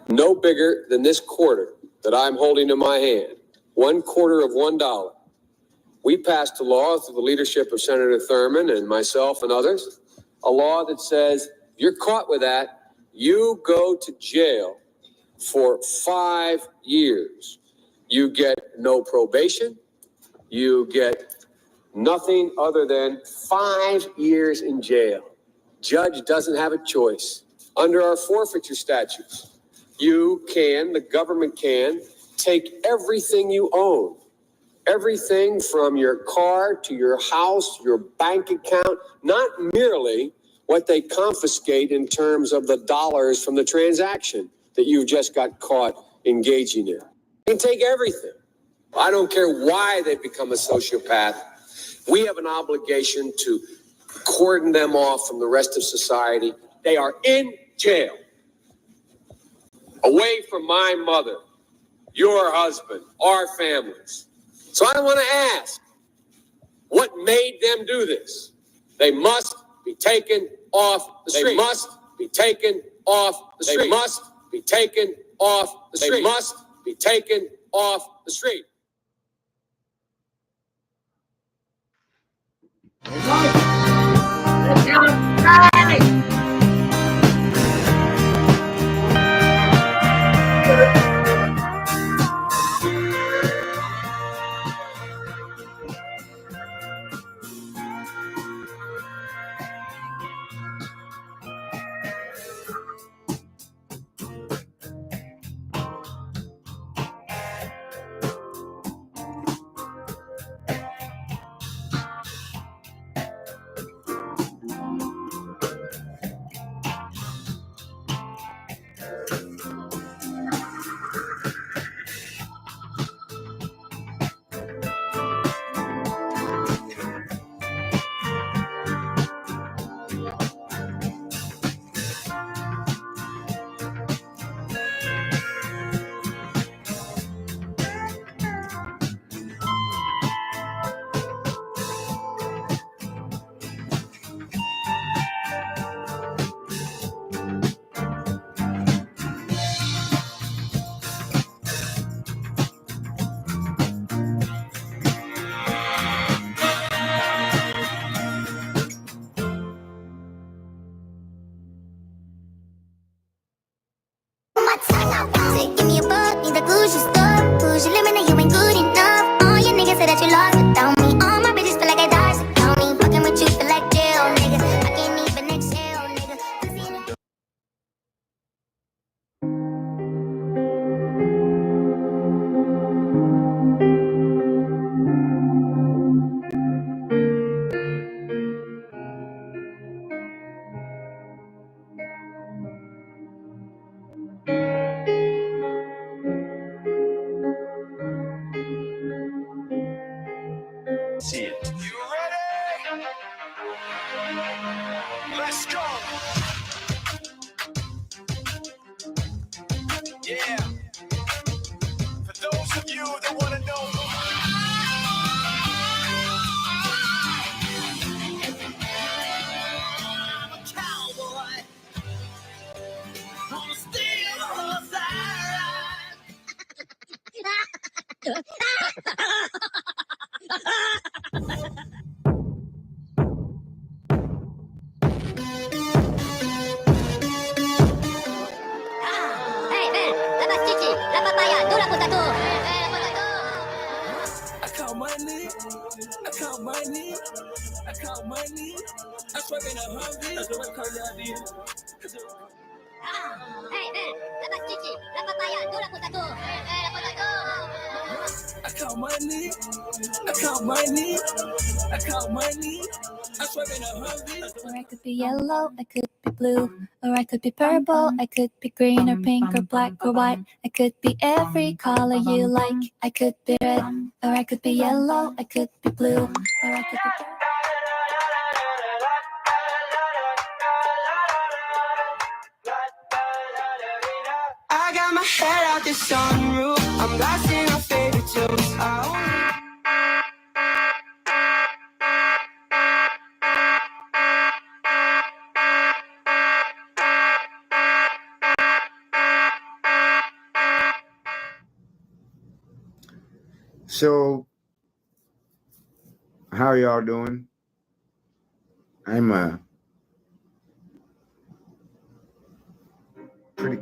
no bigger than this quarter that I'm holding in my hand, 1/4 of $1, we passed a law through the leadership of Senator Thurmond and myself and others, a law that says if you're caught with that, you go to jail for 5 years. You get no probation. You get nothing other than 5 years in jail. Judge doesn't have a choice. Under our forfeiture statutes, the government can take everything you own, everything from your car to your house, your bank account, not merely what they confiscate in terms of the dollars from the transaction that you just got caught engaging in. They can take everything. I don't care why they become a sociopath. We have an obligation to cordon them off from the rest of society. They are in jail, away from my mother, your husband, our families. So I want to ask, what made them do this? They must be taken off the street. They must be taken off the street. They must be taken off the street. They must be taken off the street. Give me a buck, need the Gucci stuff. Push your limit and you ain't good enough. All your niggas say that you lost without me. All my bitches feel like I died without me. Fucking with you feel like jail, nigga. I can't even exhale, nigga. See it. You ready? Let's go. Yeah. For those of you that want to know. I'm a cowboy. On a steel horse I I count money, I count money, I count money. I swear in a hungry, that's what I call y'all deal. I count money, I count money, I count money, Or I could be yellow, I could be blue, or I could be purple, I could be green or pink or black or white. I could be every color you like. I could be red, or I could be yellow, I could be blue, or I could be purple. I got my head out the sunroof. I'm blasting our favorite tunes. So, how y'all doing? I'm pretty.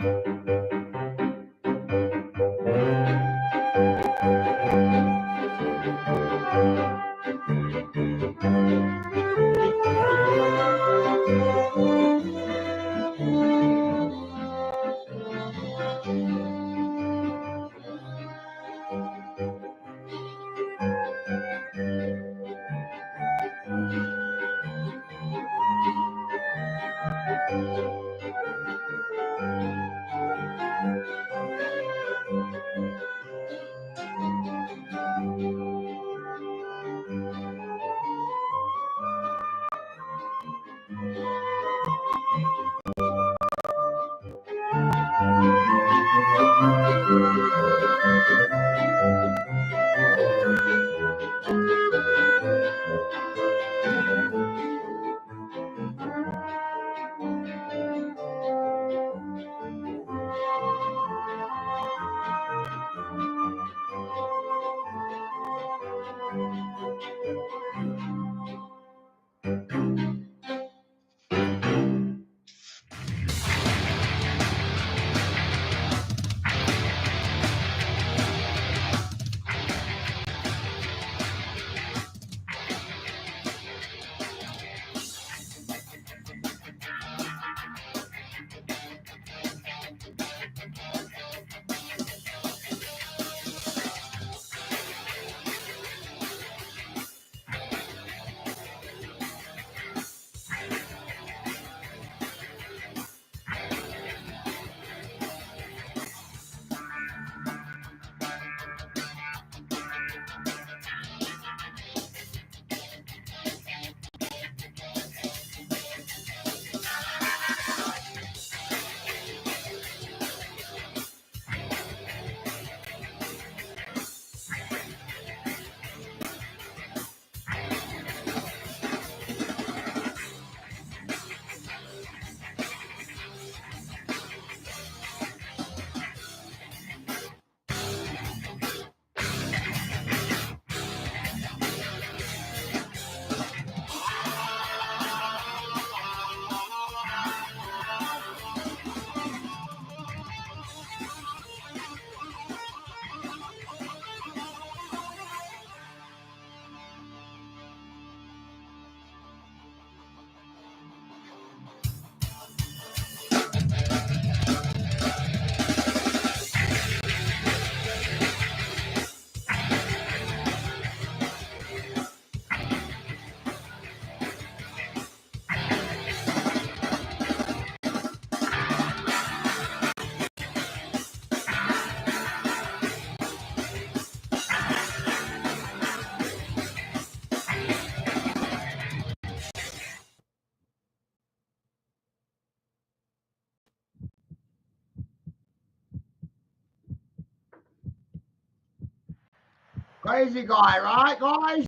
Crazy guy, right, guys?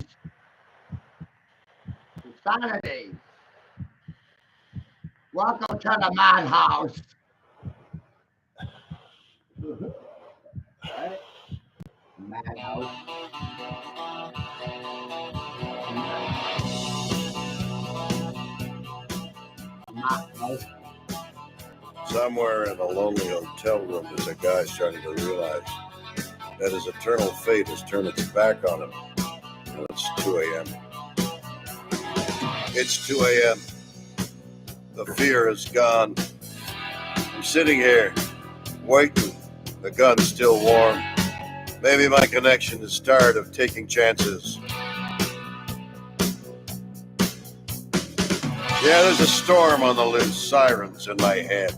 Insanity. Welcome to the madhouse. Right? Madhouse. Madhouse. Somewhere in a lonely hotel room, there's a guy starting to realize that his eternal fate has turned its back on him. And it's 2 a.m. It's 2 a.m. The fear is gone. I'm sitting here, waiting. The gun's still warm. Maybe my connection is tired of taking chances. Yeah, there's a storm on the loose, sirens in my head.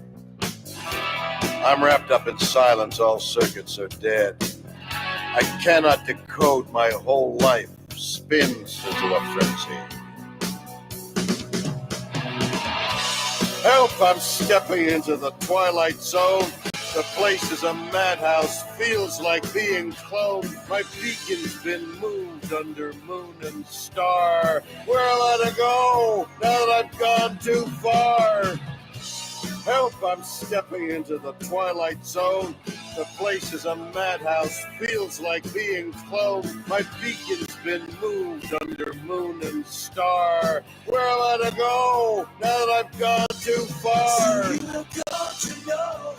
I'm wrapped up in silence, all circuits are dead. I cannot decode, my whole life spins into a frenzy. Help, I'm stepping into the twilight zone. The place is a madhouse, feels like being cloned. My beacon's been moved under moon and star. Where will I go now that I've gone too far? Help, I'm stepping into the twilight zone. The place is a madhouse, feels like being cloned. My beacon's been moved under moon and star. Where will I go now that I've gone too far? So you will go to know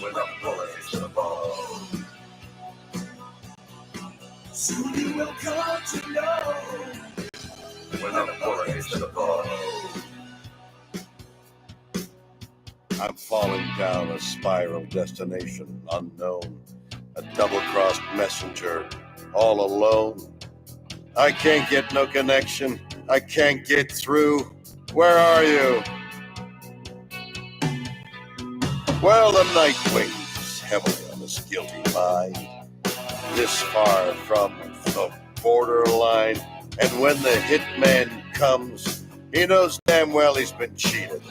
when the bullet hits the bone. Soon you will come to know when the bullet hits the bone. I'm falling down a spiral destination unknown, a double-crossed messenger, all alone. I can't get no connection, I can't get through. Where are you? Well, the night weighs heavily on this guilty mind, this far from the borderline. And when the hitman comes, he knows damn well he's been cheated.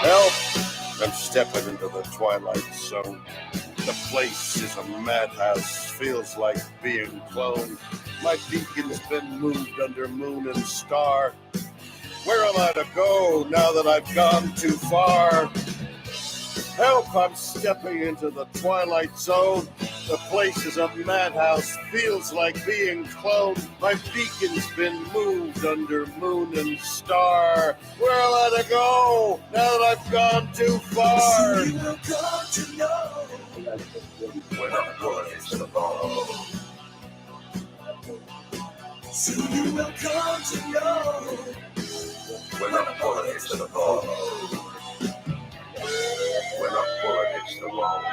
Help! I'm stepping into the twilight zone. The place is a madhouse, feels like being cloned. My beacon's been moved under moon and star. Where am I to go now that I've gone too far? Help, I'm stepping into the twilight zone. The place is a madhouse, feels like being cloned. My beacon's been moved under moon and star. Where am I to go now that I've gone too far? So you will come to know when the bullet hits the bone. Soon you will come to know when the bullet hits the bone. When the bullet hits the bone.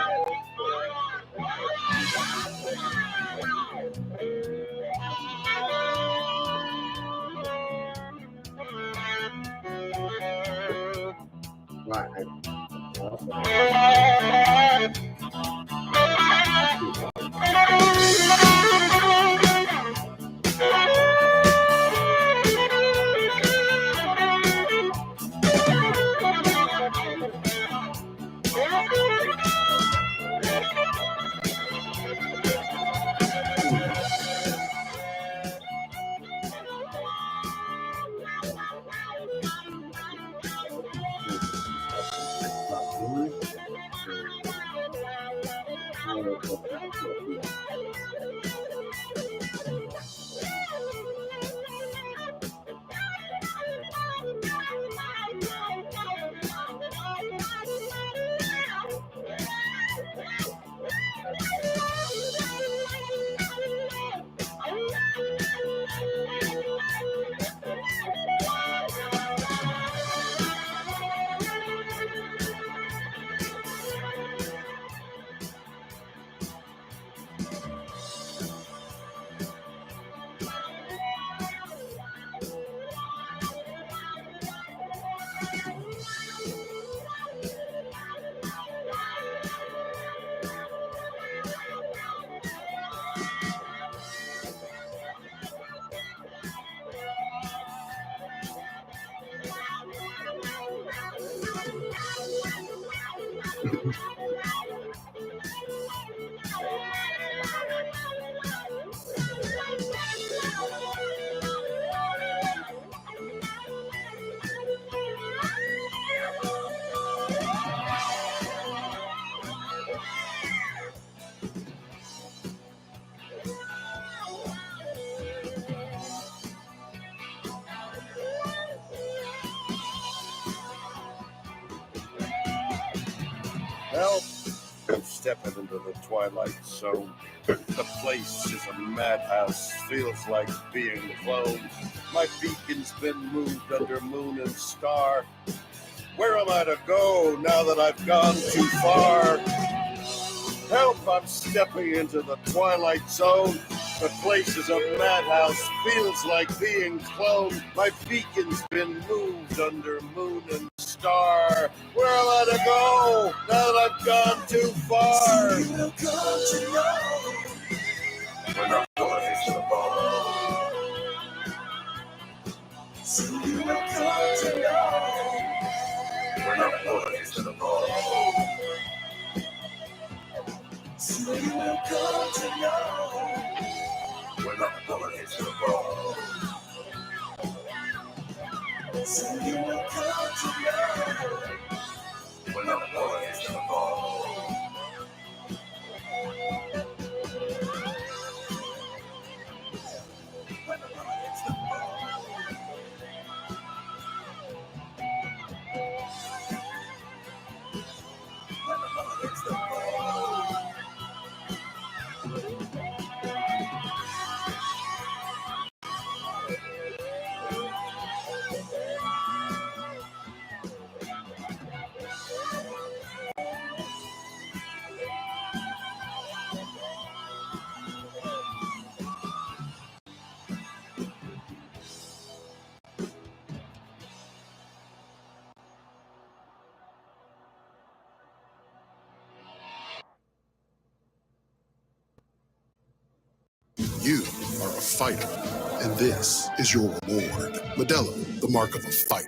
Help! I'm stepping into the twilight zone. The place is a madhouse, feels like being cloned. My beacon's been moved under moon and star. Where am I to go now that I've gone too far? Help, I'm stepping into the twilight zone. The place is a madhouse, feels like being cloned. My beacon's been moved under moon and star. Where will I go now that I've gone too far? We're not going to the ball. So you will come to know. We're not going to the ball. So you will come to know. We're not going to the ball. So you will come to know. We're not going to the ball. You are a fighter, and this is your reward. Modelo, the mark of a fighter.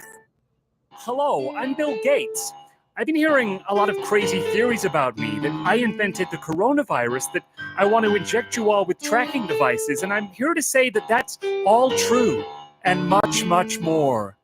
Hello, I'm Bill Gates. I've been hearing a lot of crazy theories about me, that I invented the coronavirus, that I want to inject you all with tracking devices, and I'm here to say that that's all true, and much, much more.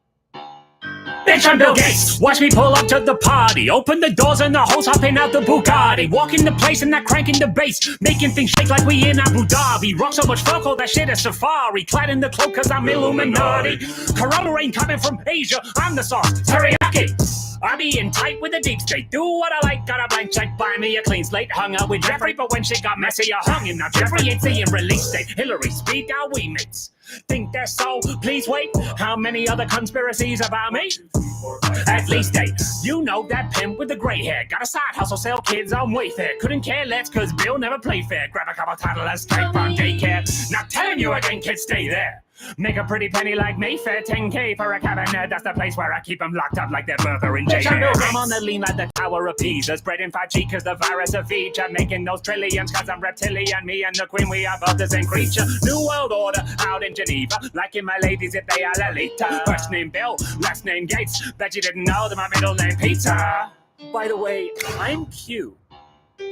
Bitch, I'm Bill Gates. Watch me pull up to the party. Open the doors and the hoes hopping out the Bugatti. Walking the place and not cranking the bass. Making things shake like we in Abu Dhabi. Rock so much Falco, that shit is safari. Clad in the cloak cause I'm Illuminati. Corona ain't coming from Asia. I'm the sauce, teriyaki. I be in tight with the deep state. Do what I like, got a blank check, buy me a clean slate. Hung out with Jeffrey, but when shit got messy, I hung him. Now Jeffrey ain't seeing release date. Hillary, speak out, we mates. Think they're so, please wait. How many other conspiracies about me? At least 8. You know that pimp with the gray hair. Got a side hustle, sell kids on Wayfair. Couldn't care less cause Bill never played fair. Grab a couple titles, escape from daycare. Not telling you again, kids, stay there. Make a pretty penny like Mayfair, 10K for a cabinet. That's the place where I keep them locked up like their brother in jail. I'm on the lean like the Tower of Pisa, spreading 5G cause the virus of each. I'm making those trillions cause I'm reptilian. Me and the queen, we are both the same creature. New world order out in Geneva, liking my ladies if they are Lolita. First name Bill, last name Gates. Bet you didn't know that my middle name Pizza. By the way, I'm Q.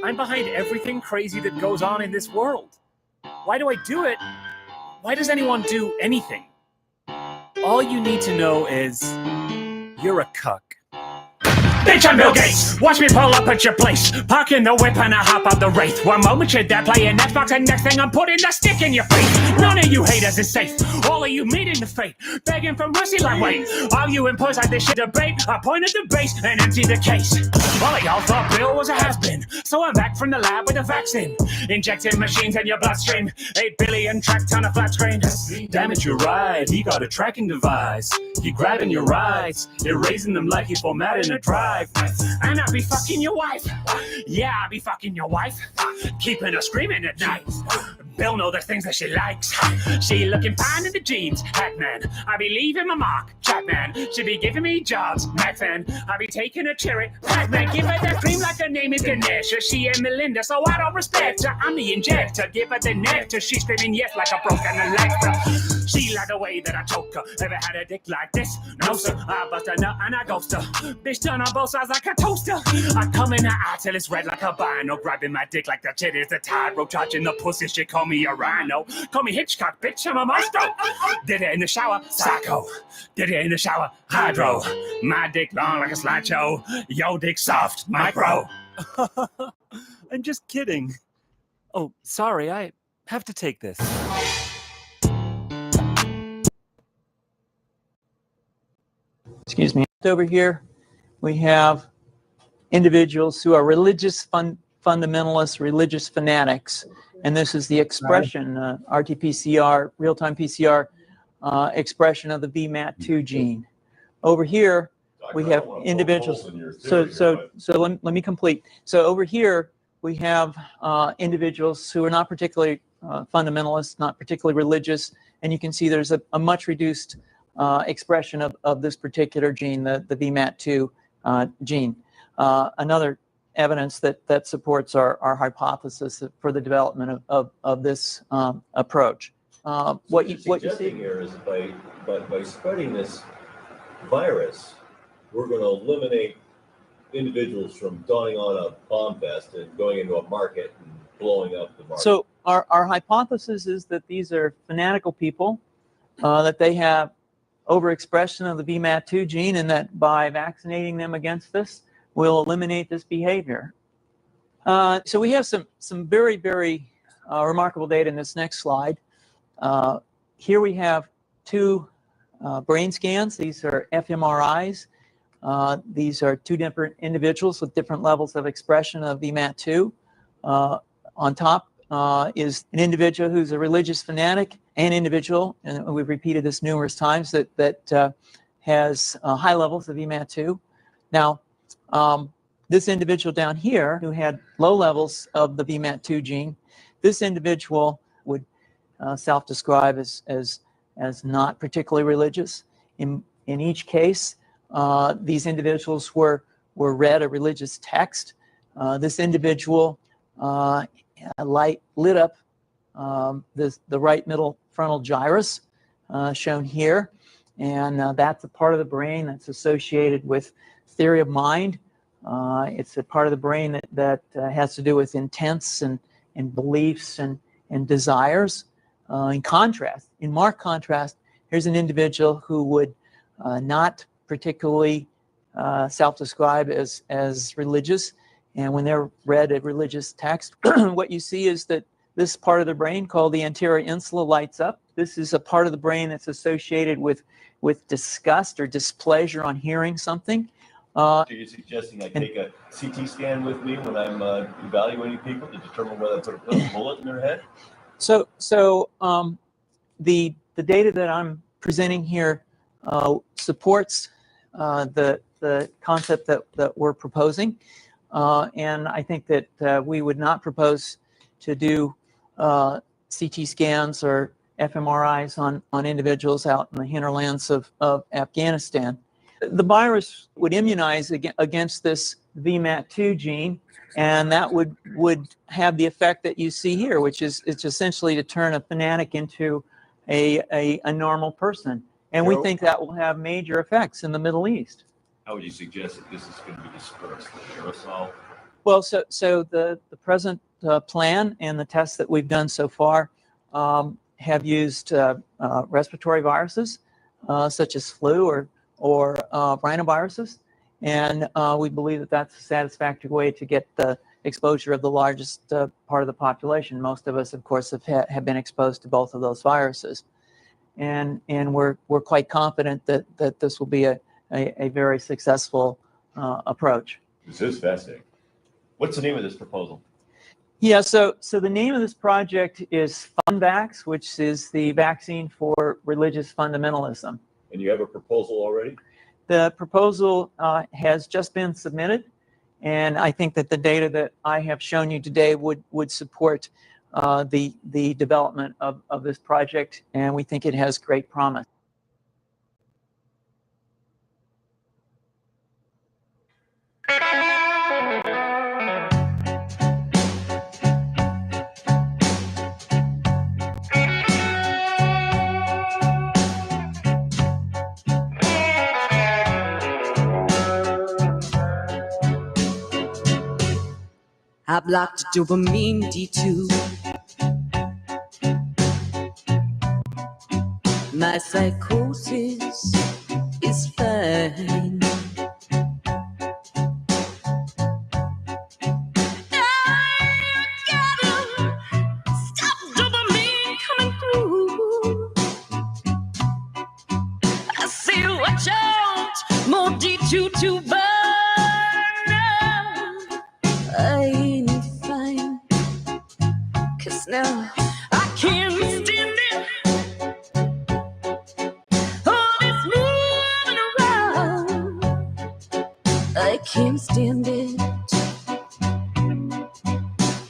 I'm behind everything crazy that goes on in this world. Why do I do it? Why does anyone do anything? All you need to know is you're a cuck. Bitch, I'm Bill Gates. Watch me pull up at your place. Park in the whip and I hop out the Wraith. One moment you're there playing Xbox and next thing I'm putting the stick in your face. None of you haters is safe. All of you meeting the fate. Begging for mercy like wait. All you impose like this shit debate. I point at the base and empty the case. All of y'all thought Bill was a has-been. So I'm back from the lab with a vaccine. Injecting machines in your bloodstream. 8 billion track ton of flat screen. Damn it, you're right. He got a tracking device. He grabbing your rights. Erasing them like he's formatting a drive. And I'll be fucking your wife. Yeah, I'll be fucking your wife. Keeping her screaming at night. Bill know the things that she likes. She looking fine in the jeans. Hat man, I be leaving my mark. Chat man, she be giving me jobs. Mac fan, I be taking a cherry. Pac man, give her that cream like her name is Ganesha. She and Melinda, so I don't respect her. I'm the injector, give her the nectar. She screaming yes like a broken electra. She like the way that I choke her. Ever had a dick like this? No sir, I bust a nut and I ghost her. Bitch done on both sides like a toaster. I come in her eye till it's red like a bino. Grabbing my dick like the shit is the tide rope. Charging the pussy, she call me a rhino. Call me Hitchcock, bitch, I'm a maestro. Did it in the shower, psycho. Did it in the shower, hydro. My dick long like a slideshow. Yo dick soft, micro. I'm just kidding. Oh, sorry, I have to take this. Excuse me. Over here, we have individuals who are religious fundamentalists, religious fanatics, and this is the expression, RT-PCR, real-time PCR expression of the VMAT2 gene. Over here, we have individuals. So let me complete. So over here, we have individuals who are not particularly fundamentalist, not particularly religious, and you can see there's a much reduced expression of this particular gene, the VMAT2 gene. Another evidence that supports our hypothesis for the development of this approach. What you see here is by spreading this virus, we're going to eliminate individuals from donning on a bomb vest and going into a market and blowing up the market. So our hypothesis is that these are fanatical people, that they have overexpression of the VMAT2 gene, and that by vaccinating them against this, we'll eliminate this behavior. So we have some very, very remarkable data in this next slide. Here we have two brain scans. These are fMRIs. These are two different individuals with different levels of expression of VMAT2. On top is an individual who's a religious fanatic, an individual, and we've repeated this numerous times, that has high levels of VMAT2. Now, this individual down here who had low levels of the VMAT2 gene, this individual would self-describe as not particularly religious. In each case, these individuals were read a religious text. This individual lit up the right middle frontal gyrus, shown here, and that's a part of the brain that's associated with theory of mind. It's a part of the brain that has to do with intents and beliefs and desires. In marked contrast, here's an individual who would not particularly self-describe as religious, and when they're read a religious text, what you see is that this part of the brain called the anterior insula lights up. This is a part of the brain that's associated with disgust or displeasure on hearing something. So you're suggesting I take a CT scan with me when I'm evaluating people to determine whether I put a bullet in their head? So the data that I'm presenting here supports the concept that we're proposing, and I think that we would not propose to do CT scans or fMRIs on individuals out in the hinterlands of Afghanistan. The virus would immunize against this VMAT2 gene, and that would have the effect that you see here, which is it's essentially to turn a fanatic into a normal person. And we think that will have major effects in the Middle East. How would you suggest that this is going to be dispersed? The aerosol? Well, so the present plan and the tests that we've done so far have used respiratory viruses such as flu or rhinoviruses, and we believe that that's a satisfactory way to get the exposure of the largest part of the population. Most of us, of course, have been exposed to both of those viruses, and we're quite confident that this will be a very successful approach. This is fascinating. What's the name of this proposal? Yeah, so the name of this project is FunVax, which is the vaccine for religious fundamentalism. And you have a proposal already? The proposal has just been submitted, and I think that the data that I have shown you today would support the development of this project, and we think it has great promise. I blocked dopamine D2. My psychosis is fine. I gotta stop dopamine coming through. I say watch out, more D2 to burn. I ain't fine, 'cause now I can't stand it. All this moving around, I can't stand it.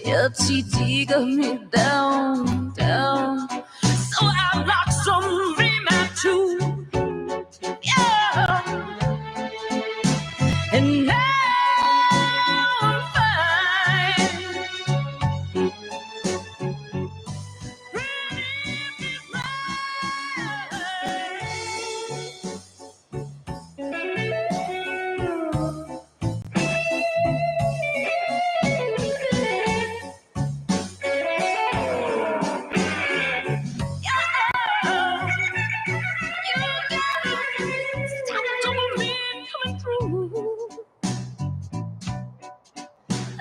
LTD got me down. down. So I blocked some remap too. Yeah. And now I'm fine.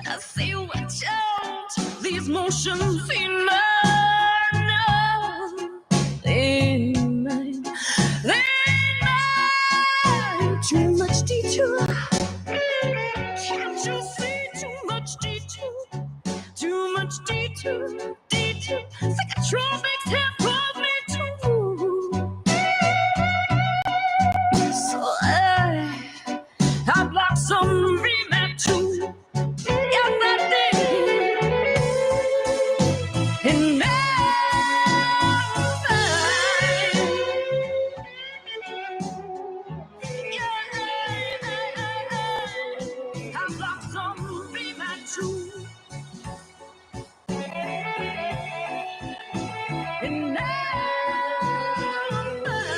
I say watch out, these motions in my nose. They might too much detour. Can't you see too much detour? Too much detour, detour. Psychotropics have caused me to move. So I blocked some remap too. Yes, I did. And now I'm fine. I blocked some remap too. And now I'm fine.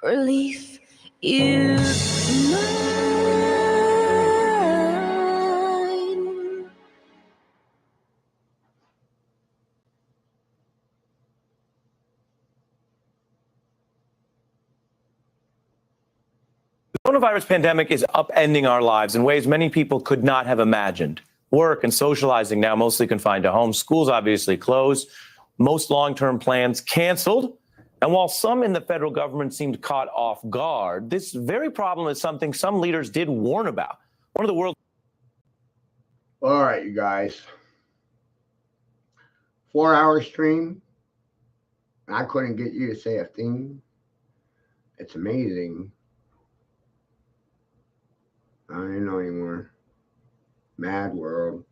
Relief is mine. The coronavirus pandemic is upending our lives in ways many people could not have imagined. Work and socializing now mostly confined to home. Schools obviously closed. Most long-term plans canceled. And while some in the federal government seemed caught off guard, this very problem is something some leaders did warn about. One of the world's... All right, you guys. 4-hour stream. I couldn't get you to say a thing. It's amazing. I don't even know anymore. Mad world.